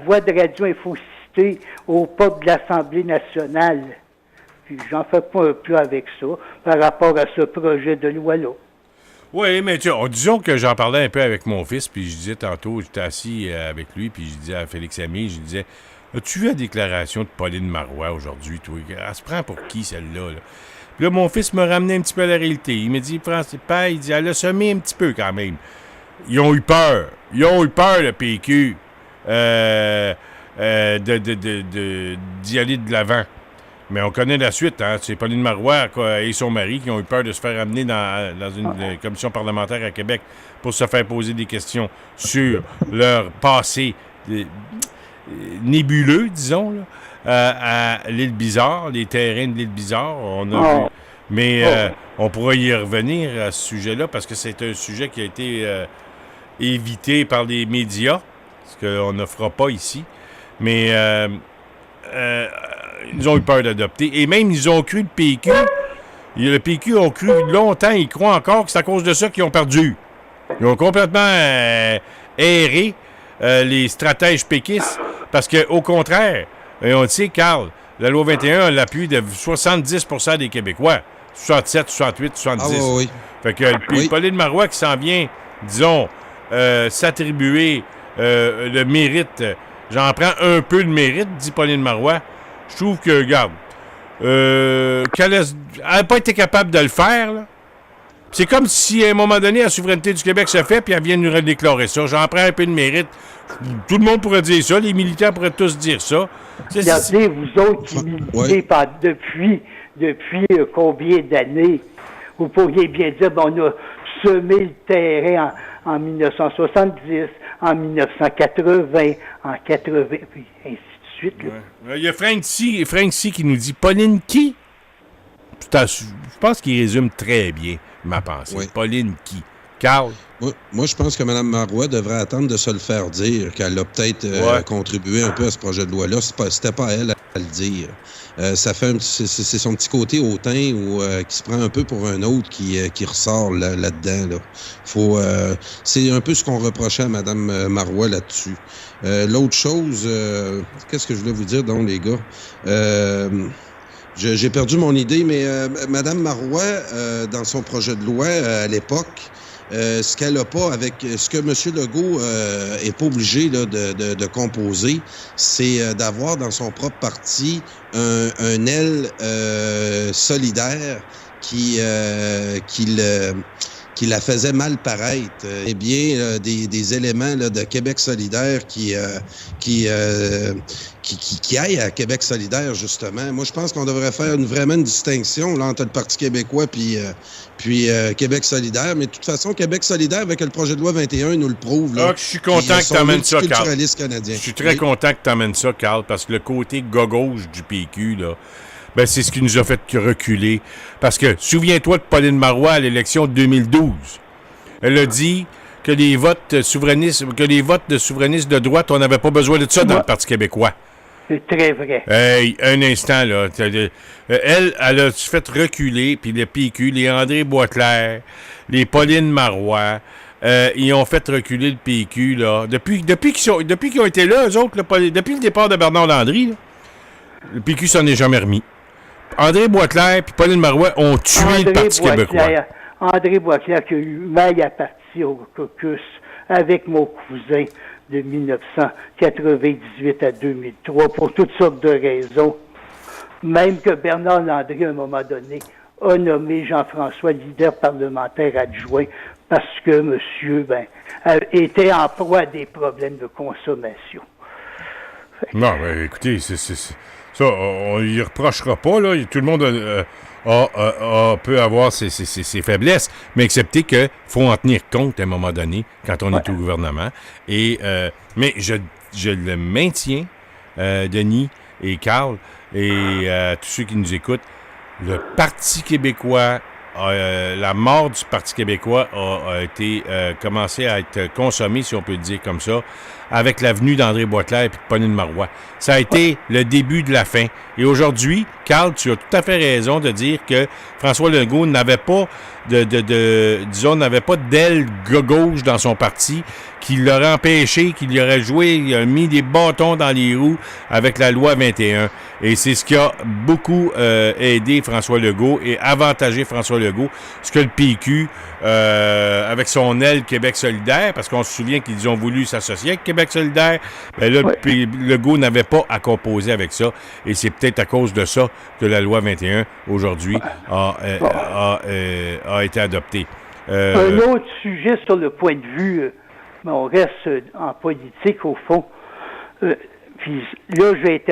voix de Radio Infocité au peuple de l'Assemblée nationale. Puis j'en fais pas un peu avec ça par rapport à ce projet de loi-là. Oui, mais disons que j'en parlais un peu avec mon fils, puis je disais tantôt, j'étais assis avec lui, puis je disais à Félix Aimé, je disais, as-tu vu la déclaration de Pauline Marois aujourd'hui, toi? Elle se prend pour qui, celle-là? Là? Puis là, mon fils me ramenait un petit peu à la réalité. Il me dit, Père, il dit, elle a semé un petit peu quand même. Ils ont eu peur. Ils ont eu peur, le PQ, d'y aller de l'avant. Mais on connaît la suite, hein? C'est Pauline Marois et son mari qui ont eu peur de se faire amener dans une commission parlementaire à Québec pour se faire poser des questions sur leur passé nébuleux, disons, là, à l'île Bizarre, les terrains de l'île Bizarre. On a vu. Mais on pourra y revenir à ce sujet-là parce que c'est un sujet qui a été évité par les médias, ce qu'on ne fera pas ici. Mais ils ont eu peur d'adopter. Et même, ils ont cru le PQ. Le PQ ont cru longtemps, ils croient encore que c'est à cause de ça qu'ils ont perdu. Ils ont complètement erré les stratèges péquistes, parce qu'au contraire, et on le sait, Carl, la loi 21 a l'appui de 70% des Québécois. 67, 68, 70. Ah oui. Fait que puis Pauline Marois qui s'en vient, disons, s'attribuer le mérite. J'en prends un peu de mérite, dit Pauline Marois. Je trouve que, regarde, qu'elle n'a pas été capable de le faire, là. C'est comme si, à un moment donné, la souveraineté du Québec se fait, puis elle vient nous redéclarer ça. J'en prends un peu de mérite. Tout le monde pourrait dire ça. Les militaires pourraient tous dire ça. Regardez, vous autres qui militez depuis combien d'années, vous pourriez bien dire, on a semé le terrain en 1970, en 1980, en 80, puis ainsi de suite. Là. Il y a Frank C qui nous dit « Pauline qui? » Je pense qu'il résume très bien ma pensée. Oui. Pauline qui? Carl? Moi, je pense que Mme Marois devrait attendre de se le faire dire, qu'elle a peut-être contribué un peu à ce projet de loi-là. C'était pas à elle à le dire. Ça fait c'est son petit côté hautain qui se prend un peu pour un autre qui ressort là-dedans. Là. C'est un peu ce qu'on reprochait à Mme Marois là-dessus. L'autre chose, qu'est-ce que je voulais vous dire donc, les gars? J'ai perdu mon idée, mais Mme Marois, dans son projet de loi à l'époque, ce qu'elle n'a pas avec ce que M. Legault est pas obligé là, de composer, c'est d'avoir dans son propre parti un aile solidaire qui la faisait mal paraître. Eh bien, des éléments là, de Québec solidaire qui aillent à Québec solidaire, justement. Moi, je pense qu'on devrait faire vraiment une distinction là, entre le Parti québécois puis Québec solidaire. Mais de toute façon, Québec solidaire, avec le projet de loi 21, nous le prouve. Là, je suis content que tu amènes ça, Carl. Canadien. Je suis très content que tu amènes ça, Carl, parce que le côté gauche du PQ, là, ben, c'est ce qui nous a fait reculer. Parce que, souviens-toi de Pauline Marois à l'élection de 2012. Elle a dit que les votes de souverainistes de droite, on n'avait pas besoin de ça dans le Parti québécois. C'est très vrai. Hey, un instant, là. Elle a fait reculer, puis le PQ, les André Boisclair, les Pauline Marois, ils ont fait reculer le PQ, là. Depuis qu'ils ont été là, eux autres, là, depuis le départ de Bernard Landry, là, le PQ s'en est jamais remis. André Boisclair et Pauline Marois ont tué le Parti québécois. André Boisclair qui a eu maille à partir au caucus avec mon cousin de 1998 à 2003 pour toutes sortes de raisons. Même que Bernard Landry, à un moment donné, a nommé Jean-François leader parlementaire adjoint parce que monsieur était en proie à des problèmes de consommation. Non, mais écoutez, ça, on y reprochera pas, là. Tout le monde peut avoir ses faiblesses, mais excepté qu'il faut en tenir compte à un moment donné quand on est au gouvernement. Mais je le maintiens, Denis et Carl, et tous ceux qui nous écoutent, le Parti québécois, la mort du Parti québécois a été commencé à être consommée, si on peut le dire comme ça, avec la venue d'André Boisclair et de Pauline Marois. Ça a été le début de la fin. Et aujourd'hui, Carl, tu as tout à fait raison de dire que François Legault n'avait pas n'avait pas d'aile gauche dans son parti, qui l'aurait empêché, qui lui aurait mis des bâtons dans les roues avec la loi 21. Et c'est ce qui a beaucoup aidé François Legault et avantagé François Legault. Ce que le PQ, avec son aile Québec solidaire, parce qu'on se souvient qu'ils ont voulu s'associer avec Québec solidaire, ben là, Legault n'avait pas à composer avec ça. Et c'est peut-être à cause de ça que la loi 21, aujourd'hui, a été adoptée. Un autre sujet sur le point de vue, on reste en politique au fond. Puis là, je vais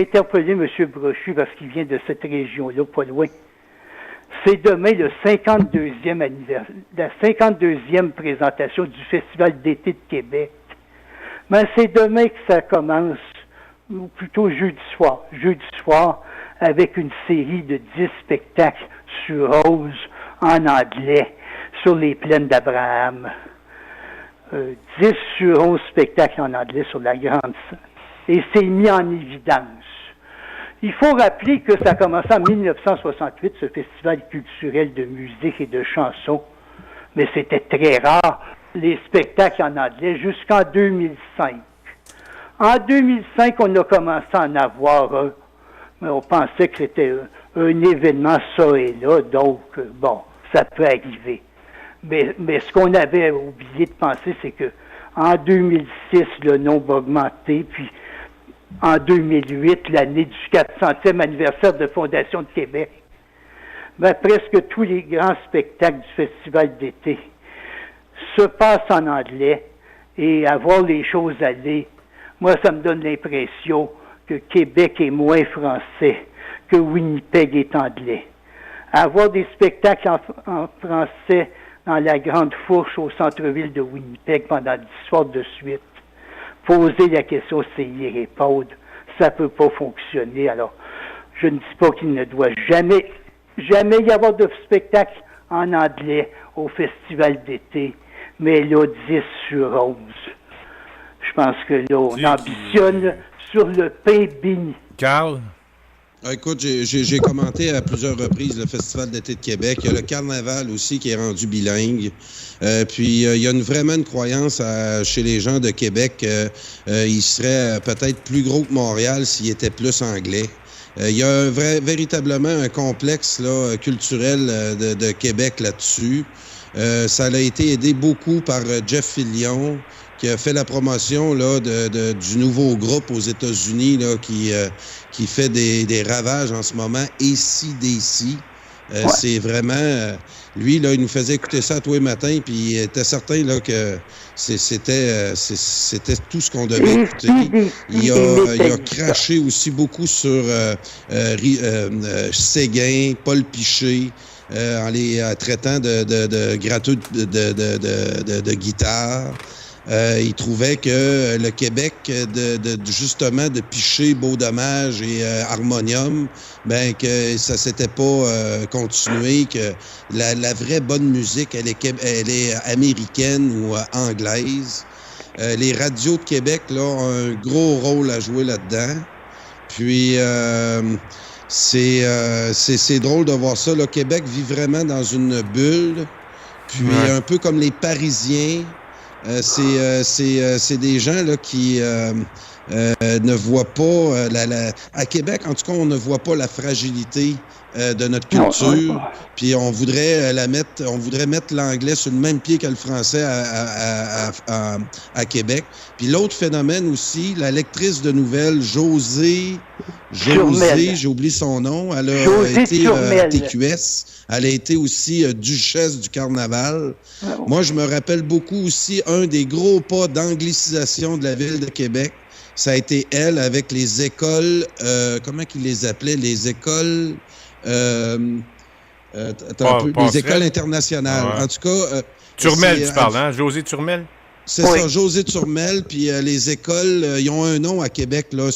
interpeller M. Brochu parce qu'il vient de cette région-là, pas loin. C'est demain le 52e anniversaire, la 52e présentation du Festival d'été de Québec. Mais c'est demain que ça commence, ou plutôt jeudi soir, avec une série de 10 spectacles sur Rose en anglais, sur les plaines d'Abraham. 10 sur 11 spectacles en anglais sur la grande scène. Et c'est mis en évidence. Il faut rappeler que ça a commencé en 1968, ce festival culturel de musique et de chansons. Mais c'était très rare les spectacles en anglais jusqu'en 2005. En 2005, on a commencé à en avoir un, mais on pensait que c'était un événement ça et là, donc, bon, ça peut arriver. Mais ce qu'on avait oublié de penser, c'est que en 2006, le nombre a augmenté, puis en 2008, l'année du 400e anniversaire de Fondation de Québec, ben, presque tous les grands spectacles du Festival d'été se passent en anglais, et à voir les choses aller, moi, ça me donne l'impression que Québec est moins français, que Winnipeg est anglais. Avoir des spectacles en français dans la Grande Fourche au centre-ville de Winnipeg pendant 10 soirs de suite, poser la question c'est y répondre, ça peut pas fonctionner. Alors, je ne dis pas qu'il ne doit jamais y avoir de spectacle en anglais au Festival d'été, mais là, 10 sur 11. Je pense que là, on ambitionne sur le pain béni. Carl? Écoute, j'ai commenté à plusieurs reprises le Festival d'été de Québec. Il y a le Carnaval aussi qui est rendu bilingue. Puis, il y a vraiment une croyance chez les gens de Québec qu'il serait peut-être plus gros que Montréal s'il était plus anglais. Il y a véritablement un complexe là, culturel de Québec là-dessus. Ça a été aidé beaucoup par Jeff Fillion, qui a fait la promotion là, du nouveau groupe aux États-Unis là, qui fait des ravages en ce moment, AC/DC. C'est vraiment... lui, là, il nous faisait écouter ça tous les matins, puis il était certain là, que c'était tout ce qu'on devait écouter. Il a craché aussi beaucoup sur Séguin, Paul Piché, en les traitant de gratteux de guitare. Il trouvait que le Québec, justement, de Piché, Beau Dommage et Harmonium, ben que ça s'était pas continué, que la vraie bonne musique, elle est américaine ou anglaise. Les radios de Québec, là, ont un gros rôle à jouer là-dedans. Puis, c'est drôle de voir ça. Le Québec vit vraiment dans une bulle. Puis, un peu comme les Parisiens, c'est des gens là qui ne voient pas à Québec, en tout cas, on ne voit pas la fragilité de notre culture. Puis on voudrait mettre l'anglais sur le même pied que le français à Québec. Puis l'autre phénomène aussi, la lectrice de nouvelles, Josée, j'ai oublié son nom, elle a été à TQS. Elle a été aussi duchesse du Carnaval. Moi, je me rappelle beaucoup aussi un des gros pas d'anglicisation de la ville de Québec. Ça a été elle avec les écoles, comment qu'ils les appelaient? Les écoles... les écoles internationales. En tout cas... Turmel, tu parles, hein? Josée Turmel? C'est ça, Josée Turmel, puis les écoles, ils ont un nom à Québec, là.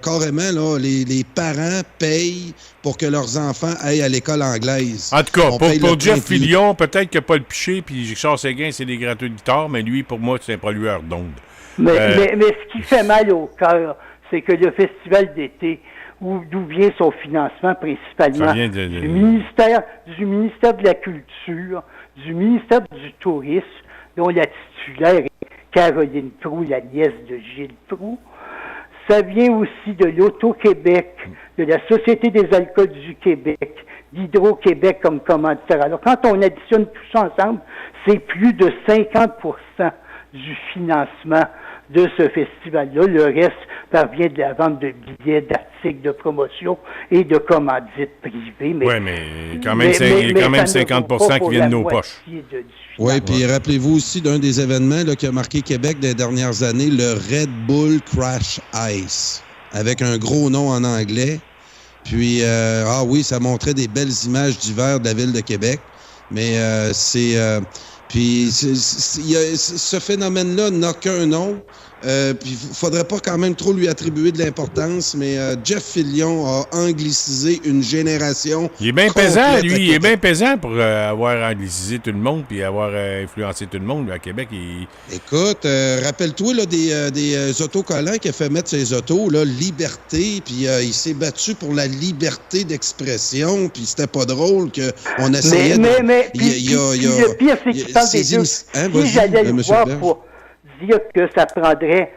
Carrément, là, les parents payent pour que leurs enfants aillent à l'école anglaise. En tout cas, pour Jeff Fillion, peut-être que Paul Piché puis Richard Séguin, c'est des gratteux de guitare, mais lui, pour moi, c'est un pollueur d'ondes. Mais ce qui fait mal au cœur, c'est que le Festival d'été, d'où vient son financement principalement, du ministère de la Culture, du ministère du Tourisme, dont la titulaire est Caroline Proulx, la nièce de Gilles Proulx. Ça vient aussi de l'Auto-Québec, de la Société des alcools du Québec, d'Hydro-Québec comme commanditaire. Alors, quand on additionne tout ça ensemble, c'est plus de 50% du financement de ce festival-là. Le reste parvient de la vente de billets, d'articles de promotion et de commandites privées. Oui, mais quand même, il y a quand même 50% qui viennent de nos poches. Oui, puis rappelez-vous aussi d'un des événements là, qui a marqué Québec des dernières années, le Red Bull Crash Ice, avec un gros nom en anglais. Puis, oui, ça montrait des belles images d'hiver de la ville de Québec, mais Puis ce phénomène-là n'a qu'un nom, Puis il faudrait pas quand même trop lui attribuer de l'importance, mais Jeff Fillion a anglicisé une génération. Il est bien pesant, complète lui. à Il est Québec. bien pesant pour avoir anglicisé tout le monde puis avoir influencé tout le monde. À Québec, Écoute, rappelle-toi là, des autocollants qu'il a fait mettre ses autos, là, liberté, puis il s'est battu pour la liberté d'expression, puis c'était pas drôle qu'on essayait mais le pire, c'est qu'il parle des deux. Si j'allais le voir pour dire que ça prendrait,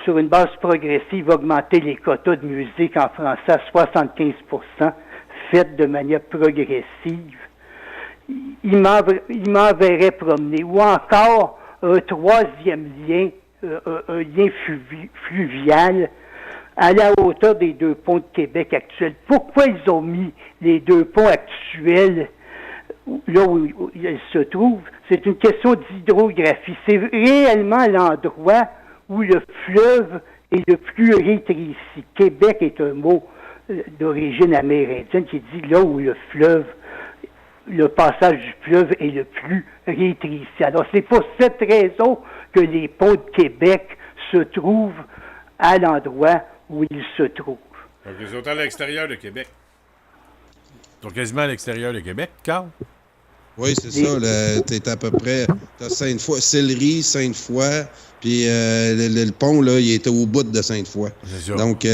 sur une base progressive, augmenter les quotas de musique en français à 75 % fait de manière progressive, il m'enverrait promener. Ou encore, un troisième lien, un lien fluvial à la hauteur des 2 ponts de Québec actuels. Pourquoi ils ont mis les 2 ponts actuels là où ils se trouvent? C'est une question d'hydrographie. C'est réellement l'endroit où le fleuve est le plus rétréci. Québec est un mot d'origine amérindienne qui dit là où le passage du fleuve est le plus rétréci. Alors, c'est pour cette raison que les ponts de Québec se trouvent à l'endroit où ils se trouvent. Donc, ils sont à l'extérieur de Québec. Ils sont quasiment à l'extérieur de Québec, Carl? Oui, c'est ça. T'es à peu près... T'as Sainte-Foy, Sillery, Sainte-Foy, puis le pont, là, il était au bout de Sainte-Foy. C'est ça. Donc,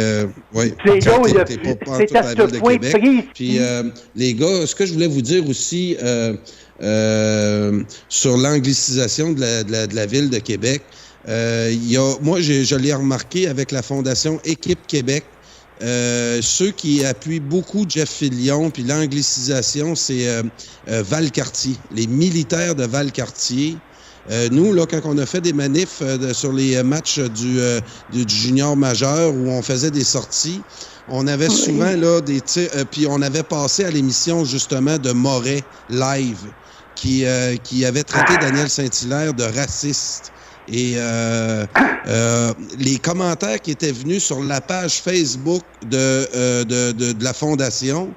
oui. C'est là où c'est à ce point précis. Puis, les gars, ce que je voulais vous dire aussi sur l'anglicisation de la ville de Québec, moi, je l'ai remarqué avec la Fondation Équipe Québec. Ceux qui appuient beaucoup Jeff Fillion, puis l'anglicisation, c'est Valcartier, les militaires de Valcartier. Nous, là, quand on a fait des manifs sur les matchs du junior majeur où on faisait des sorties, on avait souvent là des tirs, puis on avait passé à l'émission justement de Moret live, qui avait traité Daniel Saint-Hilaire de raciste. Et les commentaires qui étaient venus sur la page Facebook de la Fondation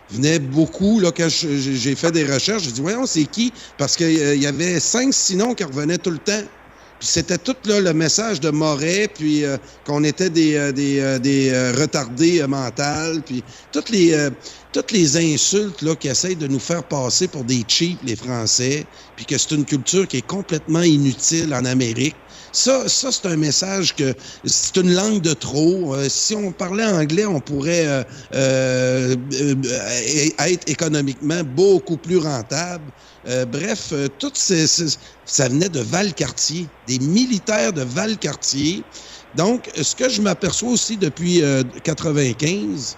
venaient beaucoup. Là, quand j'ai fait des recherches, j'ai dit, voyons, c'est qui? Parce qu'il y avait 5-6 noms qui revenaient tout le temps. Puis c'était tout là, le message de Moret, puis qu'on était des retardés mentales, puis toutes les insultes là, qui essayent de nous faire passer pour des cheats, les Français, puis que c'est une culture qui est complètement inutile en Amérique. Ça c'est un message que c'est une langue de trop. Si on parlait anglais, on pourrait être économiquement beaucoup plus rentable. Bref, ça venait de Valcartier, des militaires de Valcartier. Donc, ce que je m'aperçois aussi depuis 1995,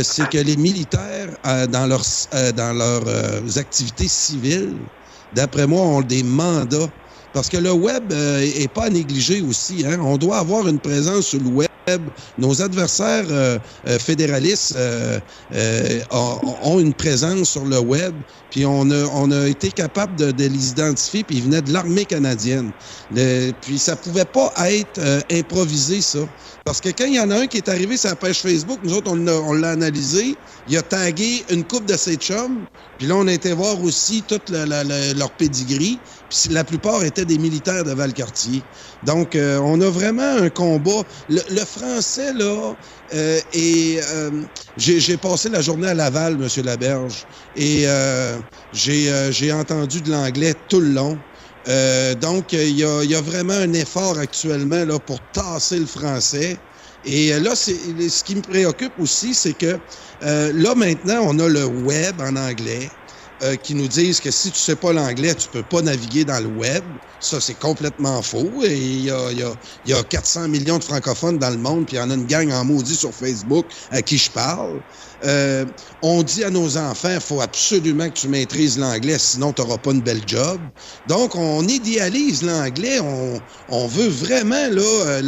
c'est que les militaires, dans leurs activités civiles, d'après moi, ont des mandats. Parce que le web est pas à négliger aussi. Hein? On doit avoir une présence sur le web. Nos adversaires fédéralistes ont une présence sur le web. Puis on a été capable de les identifier. Puis ils venaient de l'armée canadienne. Puis ça pouvait pas être improvisé, ça. Parce que quand il y en a un qui est arrivé sur la page Facebook, nous autres, on l'a analysé. Il a tagué une couple de ses chums. Puis là, on a été voir aussi toute leur pedigree. Puis la plupart étaient des militaires de Valcartier. Donc, on a vraiment un combat. Le français, là, j'ai passé la journée à Laval, M. Laberge, et j'ai entendu de l'anglais tout le long. Donc, il y a vraiment un effort actuellement là, pour tasser le français. Et là, ce qui me préoccupe aussi, c'est que là, maintenant, on a le web en anglais qui nous disent que si tu sais pas l'anglais, tu peux pas naviguer dans le web. Ça, c'est complètement faux. Et il y a 400 millions de francophones dans le monde, puis il y en a une gang en maudit sur Facebook à qui je parle. On dit à nos enfants, il faut absolument que tu maîtrises l'anglais, sinon tu n'auras pas une belle job. Donc, on idéalise l'anglais. On veut vraiment, là,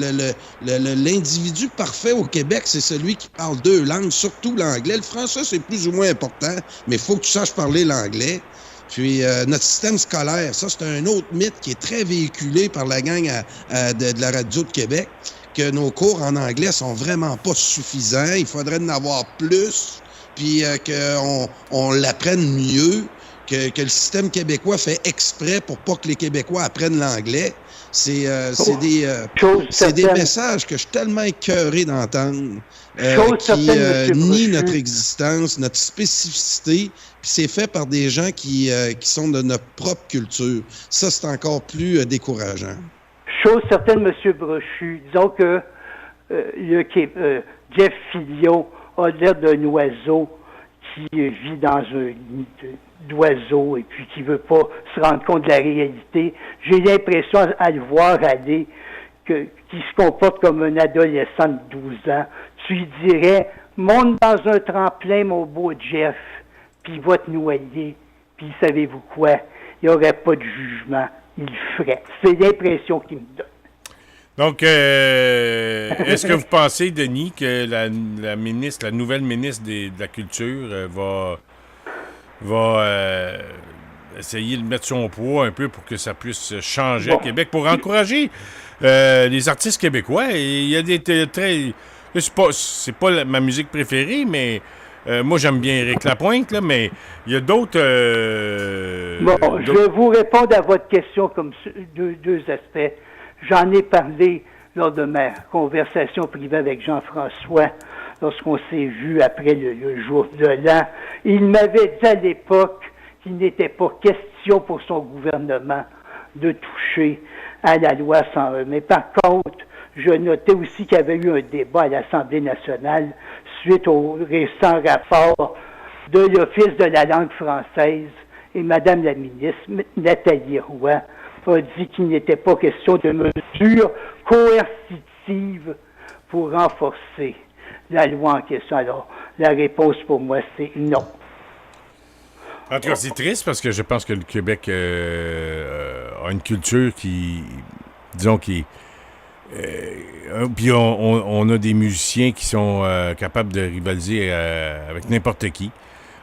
l'individu parfait au Québec, c'est celui qui parle 2 langues, surtout l'anglais. Le français, c'est plus ou moins important, mais il faut que tu saches parler l'anglais. Puis, notre système scolaire, ça, c'est un autre mythe qui est très véhiculé par la gang de la Radio de Québec, que nos cours en anglais sont vraiment pas suffisants. Il faudrait en avoir plus, puis qu'on l'apprenne mieux, que le système québécois fait exprès pour pas que les Québécois apprennent l'anglais. C'est Chose c'est des certaine. messages que je suis tellement écœuré d'entendre, Chose qui certaine, M. nient Brochu. notre existence, notre spécificité, puis c'est fait par des gens qui sont de notre propre culture. Ça, c'est encore plus décourageant. Chose certaine, M. Brochu. Disons que Jeff Fillion a l'air d'un oiseau qui vit dans un nid d'oiseau et puis qui veut pas se rendre compte de la réalité. J'ai l'impression à le voir aller qu'il se comporte comme un adolescent de 12 ans. Tu lui dirais, monte dans un tremplin, mon beau Jeff, puis il va te noyer. Puis savez-vous quoi? Il n'y aurait pas de jugement. Il le ferait. C'est l'impression qu'il me donne. Donc, est-ce que vous pensez, Denis, que la nouvelle ministre de la Culture va essayer de mettre son poids un peu pour que ça puisse changer à Québec, pour encourager les artistes québécois? Et il y a des très... C'est pas ma musique préférée, mais moi, j'aime bien Éric Lapointe, là, mais il y a d'autres... Je vais vous répondre à votre question comme deux aspects. J'en ai parlé lors de ma conversation privée avec Jean-François lorsqu'on s'est vu après le jour de l'an. Il m'avait dit à l'époque qu'il n'était pas question pour son gouvernement de toucher à la loi 101. Mais par contre, je notais aussi qu'il y avait eu un débat à l'Assemblée nationale suite au récent rapport de l'Office de la langue française et Mme la ministre, Nathalie Roy, a dit qu'il n'était pas question de mesures coercitives pour renforcer la loi en question. Alors, la réponse pour moi, c'est non. En tout cas, c'est triste parce que je pense que le Québec a une culture qui, disons, puis on a des musiciens qui sont capables de rivaliser avec n'importe qui.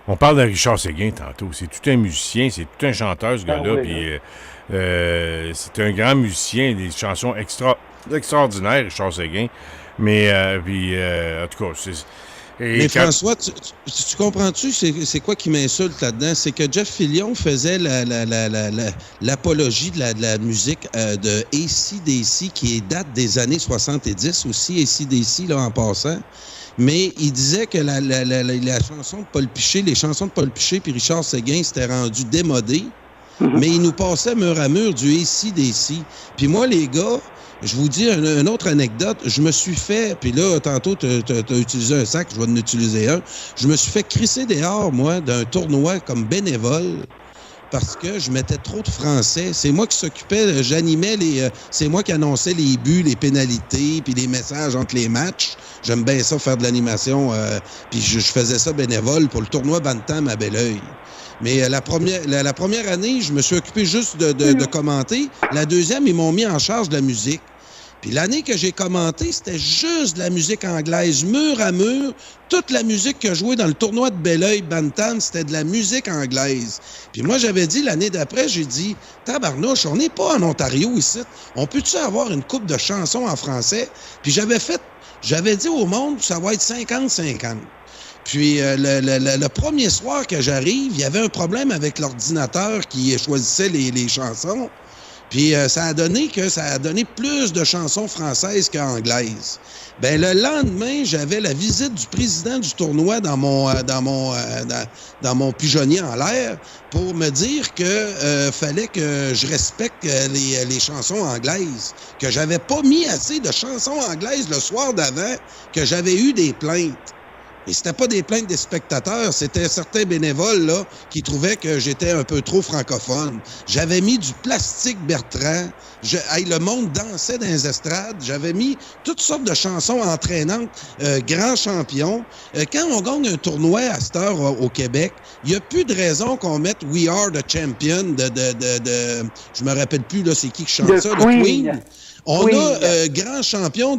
On parle de Richard Séguin tantôt. C'est tout un musicien, c'est tout un chanteur, ce gars-là. Oui, puis c'est un grand musicien, des chansons extraordinaires, Richard Séguin. Mais, en tout cas, c'est... Mais François, tu comprends-tu, c'est quoi qui m'insulte là-dedans? C'est que Jeff Fillion faisait l'apologie de la musique de AC/DC, qui date des années 70 aussi, AC/DC, là, en passant. Mais il disait que la chanson de Paul Piché, les chansons de Paul Piché puis Richard Séguin s'étaient rendues démodées, mais il nous passait mur à mur du AC/DC. Puis moi, les gars, je vous dis une autre anecdote. Je me suis fait, puis là, tantôt, tu as utilisé un sac, je vais en utiliser un. Je me suis fait crisser dehors, moi, d'un tournoi comme bénévole parce que je mettais trop de français. C'est moi qui s'occupais, j'animais c'est moi qui annonçais les buts, les pénalités, puis les messages entre les matchs. J'aime bien ça, faire de l'animation, puis je faisais ça bénévole pour le tournoi Bantam à Belleuil. Mais la première année, je me suis occupé juste de commenter. La deuxième, ils m'ont mis en charge de la musique. Puis l'année que j'ai commenté, c'était juste de la musique anglaise, mur à mur. Toute la musique que je jouais dans le tournoi de Belleuil, Bantam, c'était de la musique anglaise. Puis moi, j'avais dit, l'année d'après, j'ai dit, tabarnouche, on n'est pas en Ontario ici. On peut-tu avoir une couple de chansons en français? Puis j'avais dit au monde, ça va être 50-50. Puis le premier soir que j'arrive, il y avait un problème avec l'ordinateur qui choisissait les chansons. Puis ça a donné plus de chansons françaises qu'anglaises. Ben le lendemain, j'avais la visite du président du tournoi dans mon pigeonnier en l'air pour me dire que fallait que je respecte les chansons anglaises, que j'avais pas mis assez de chansons anglaises le soir d'avant, que j'avais eu des plaintes. Et c'était pas des plaintes des spectateurs, c'était certains bénévoles là qui trouvaient que j'étais un peu trop francophone. J'avais mis du Plastique Bertrand, le monde dansait dans les estrades, j'avais mis toutes sortes de chansons entraînantes, Grand Champion. Quand on gagne un tournoi à cette heure au Québec, il n'y a plus de raison qu'on mette We Are the Champion je me rappelle plus là, c'est qui chante ça, le Queen. On a Grand Champion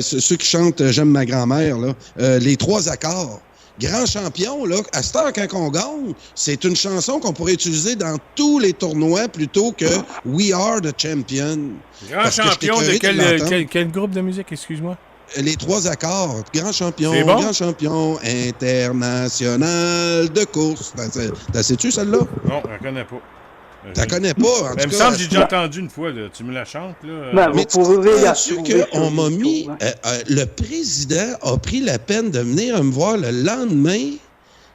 ceux qui chantent J'aime ma grand-mère, là, les 3 accords. Grand Champion, là, à cette heure, quand on gagne, c'est une chanson qu'on pourrait utiliser dans tous les tournois plutôt que We Are the Champion. Grand Champion de quel groupe de musique, excuse-moi? Les 3 accords. Grand Champion, c'est bon? Grand Champion international de course. T'as sais-tu celle-là? Non, je la connais pas. T'en connais pas, en Il tout me cas. semble que j'ai déjà entendu une fois. Là. Tu me la chantes, là? Ben, Mais vous tu pouvez la comprends-tu retrouver qu'on sur m'a mis... YouTube, hein. le président a pris la peine de venir me voir le lendemain,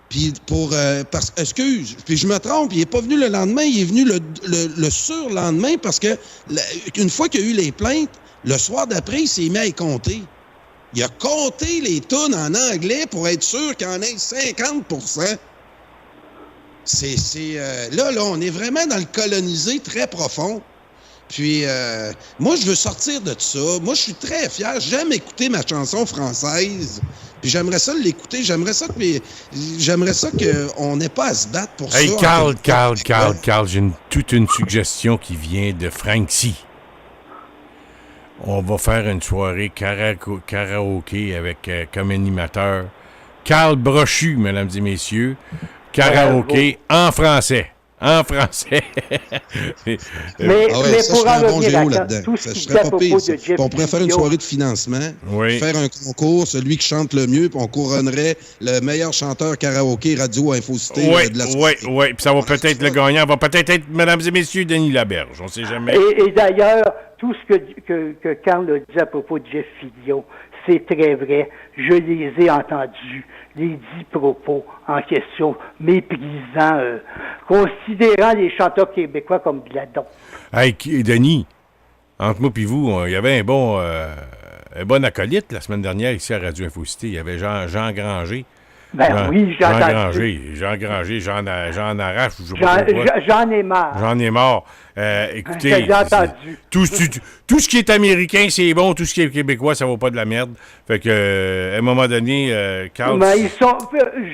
puis excuse, puis je me trompe, il est pas venu le lendemain, il est venu le surlendemain, parce que une fois qu'il y a eu les plaintes, le soir d'après, il s'est mis à y compter. Il a compté les tunes en anglais pour être sûr qu'il y en ait 50%. Là, on est vraiment dans le colonisé très profond. Puis, moi, je veux sortir de tout ça. Moi, je suis très fier. J'aime écouter ma chanson française. Puis, j'aimerais ça l'écouter. J'aimerais ça qu'on n'ait pas à se battre pour Hey, ça. Carl, j'ai toute une suggestion qui vient de Frank C. On va faire une soirée karaoké avec comme animateur Carl Brochu, mesdames et messieurs. Karaoké en français. En français. Mais Ça, pour je serais en un bon revenir géo à là-dedans. tout ce Ça, je qui serais dit à pas propos pire, de ça. Jeff On pourrait faire une Fillion, soirée de financement, Oui. faire un concours, celui qui chante le mieux, puis on couronnerait le meilleur chanteur karaoké radio Infocité de la société. Oui. Puis ça va peut-être, le gagnant va peut-être être, mesdames et messieurs, Denis Laberge. On ne sait jamais. Et d'ailleurs, tout ce que Carl a dit à propos de Jeff Fillion, c'est très vrai. Je les ai entendus, les 10 propos en question, méprisants, considérant les chanteurs québécois comme de la don. Hey, Denis, entre moi et vous, il y avait un bon acolyte la semaine dernière ici à Radio Infocité. Il y avait Jean Granger. Oui, j'ai entendu. Jean Granger, Jean Arrache. J'en ai marre. J'en ai marre. Écoutez, J'ai entendu. tout ce qui est américain, c'est bon. Tout ce qui est québécois, ça vaut pas de la merde. Fait que, à un moment donné, Carl... Mais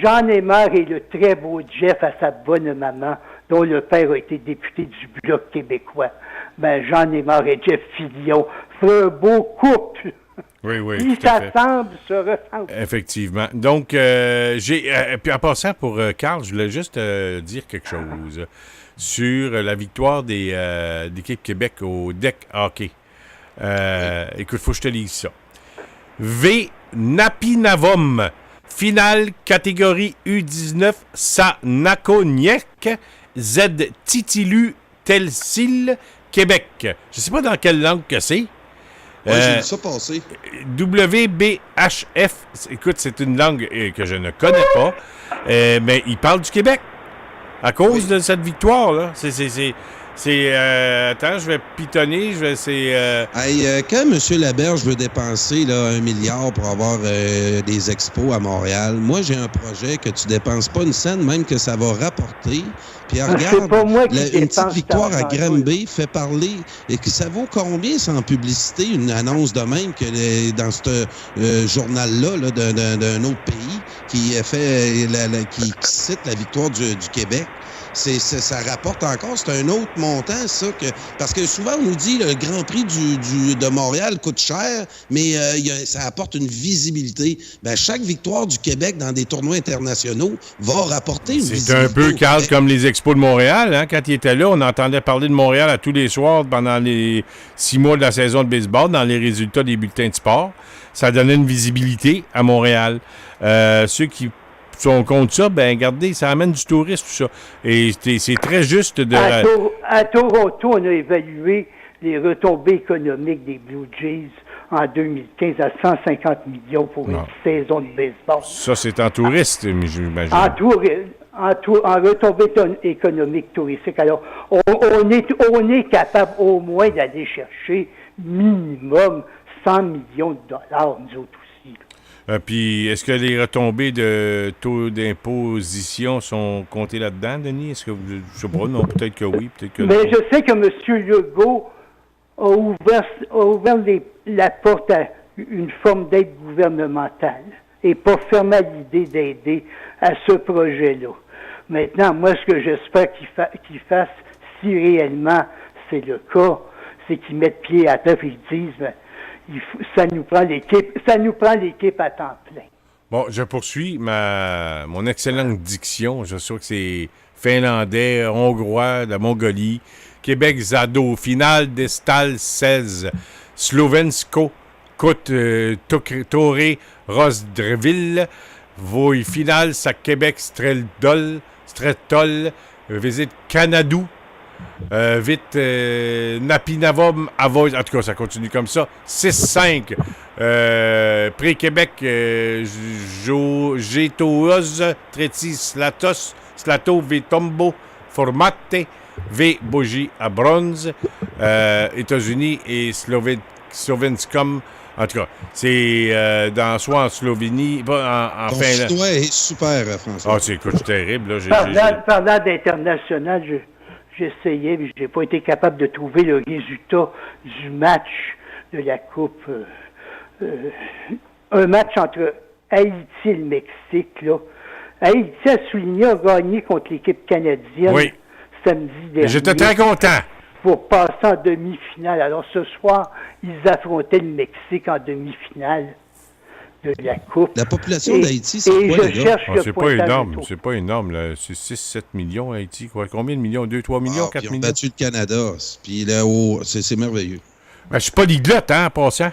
Jean Aymar et le très beau Jeff à sa bonne maman, dont le père a été député du Bloc québécois. Jean Aymar et Jeff Fillion font un beau couple. Oui, Ils tout à fait. s'assemblent, se ressemblent. Effectivement. Donc, puis en passant pour Carl, je voulais juste dire quelque chose sur la victoire d'équipe Québec au deck hockey. Écoute, faut que je te lise ça. V. Napinavom, finale catégorie U19 Sanakoniec, Z. Titilu Telsil, Québec. Je sais pas dans quelle langue que c'est. J'ai vu ça passer. WBHF, écoute, c'est une langue que je ne connais pas, mais il parle du Québec à cause de cette victoire-là. Attends, je vais pitonner, Quand M. Laberge veut dépenser là, 1 milliard pour avoir des expos à Montréal, moi, j'ai un projet que tu dépenses pas une scène, même que ça va rapporter. Puis regarde, pas moi qui une petite dépense victoire à cet argent-là. Granby fait parler. Et que ça vaut combien, sans publicité, une annonce de même que dans ce journal-là là, d'un autre pays qui cite la victoire du Québec? Ça rapporte encore, c'est un autre montant, ça, parce que souvent, on nous dit le Grand Prix de Montréal coûte cher, mais ça apporte une visibilité. Chaque victoire du Québec dans des tournois internationaux va rapporter une visibilité. C'est un peu, Carl, comme les Expos de Montréal. Hein? Quand il était là, on entendait parler de Montréal à tous les soirs pendant les 6 mois de la saison de baseball, dans les résultats des bulletins de sport. Ça donnait une visibilité à Montréal. Ceux qui sont contre ça, regardez, ça amène du tourisme, tout ça. Et c'est très juste de... À Toronto, on a évalué les retombées économiques des Blue Jays en 2015 à 150 millions pour une saison de baseball. Ça, c'est en touriste, j'imagine. En retombées économiques touristiques. Alors, on est capable au moins d'aller chercher minimum 100 millions de dollars, nous autres aussi. Puis, est-ce que les retombées de taux d'imposition sont comptées là-dedans, Denis? Est-ce que vous... Je sais pas, non, peut-être que oui, peut-être que non. Mais je sais que M. Legault a ouvert la porte à une forme d'aide gouvernementale et pas fermé à l'idée d'aider à ce projet-là. Maintenant, moi, ce que j'espère qu'il fasse, si réellement c'est le cas, c'est qu'ils mettent pied à terre et ils disent... ça nous prend l'équipe à temps plein. Bon, je poursuis mon excellente diction. Je suis sûr que c'est finlandais, hongrois, de la Mongolie. Québec, Zado, finale d'Estal 16. Slovensko, Tore, Rozdreville. Voi finale, sa Québec, Stretol, visite Canadou. Vite, Napinavom, Avoy. En tout cas, ça continue comme ça. 6-5. Pré-Québec, Gétoaz, Treti, Slato, Vitombo, Formate, V. Boji à bronze. États-Unis et Slovenskom. En tout cas, c'est soit en Slovénie, en Ton Finlande. toi est super, François. Ah, c'est terrible. Là. Parlant d'international, j'essayais, mais je n'ai pas été capable de trouver le résultat du match de la Coupe. Un match entre Haïti et le Mexique. Là. Haïti a gagné contre l'équipe canadienne samedi dernier. J'étais très content. Pour passer en demi-finale. Alors ce soir, ils affrontaient le Mexique en demi-finale de la Coupe. La population d'Haïti, c'est quoi, les gars? C'est pas énorme. C'est pas énorme. Là. C'est 6-7 millions, Haïti. Quoi. Combien de millions? 2-3 millions? 4 millions? Ils ont battu le Canada. Puis là, c'est merveilleux. Ben, je suis pas liglote, en passant.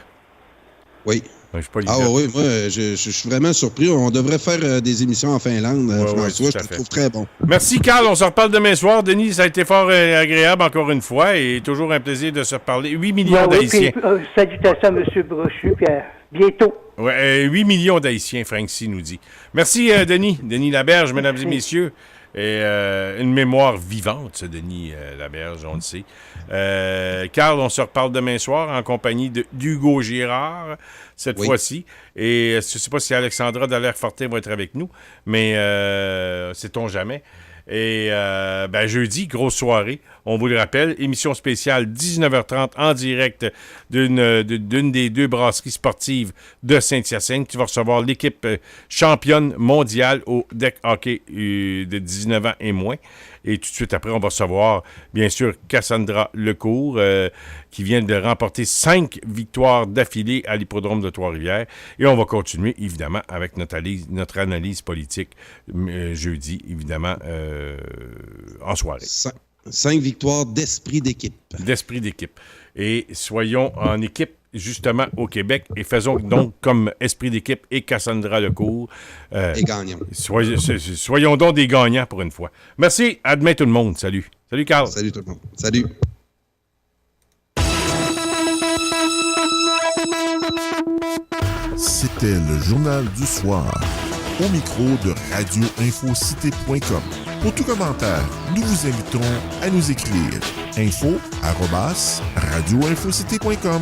Oui. Ben, je suis pas oui, moi, je suis vraiment surpris. On devrait faire des émissions en Finlande, François. Je te trouve très bon. Merci, Carl. On se reparle demain soir. Denis, ça a été fort agréable encore une fois et toujours un plaisir de se reparler. 8 millions d'Haïtiens. Puis, salutations à M. Brochu, puis à bientôt. 8 millions d'Haïtiens, Frank-C nous dit. Merci, Denis. Denis Laberge, mesdames et messieurs. Et une mémoire vivante, ce Denis Laberge, on le sait. Carl, on se reparle demain soir en compagnie d'Hugo Girard, cette fois-ci. Et je ne sais pas si Alexandra Dallaire-Fortin va être avec nous, mais sait-on jamais. Et jeudi, grosse soirée, on vous le rappelle, émission spéciale 19h30 en direct d'une des deux brasseries sportives de Saint-Hyacinthe qui va recevoir l'équipe championne mondiale au deck hockey de 19 ans et moins. Et tout de suite après, on va recevoir, bien sûr, Cassandra Lecourt, qui vient de remporter 5 victoires d'affilée à l'hippodrome de Trois-Rivières. Et on va continuer, évidemment, avec notre analyse politique jeudi, évidemment, en soirée. 5 victoires d'esprit d'équipe. D'esprit d'équipe. Et soyons en équipe, justement, au Québec, et faisons donc comme esprit d'équipe et Cassandra Lecourt. Et gagnants. Soyons donc des gagnants pour une fois. Merci. À demain, tout le monde. Salut. Salut, Carl. Salut, tout le monde. Salut. C'était le journal du soir. Au micro de radioinfocité.com. Pour tout commentaire, nous vous invitons à nous écrire info@radioinfocité.com.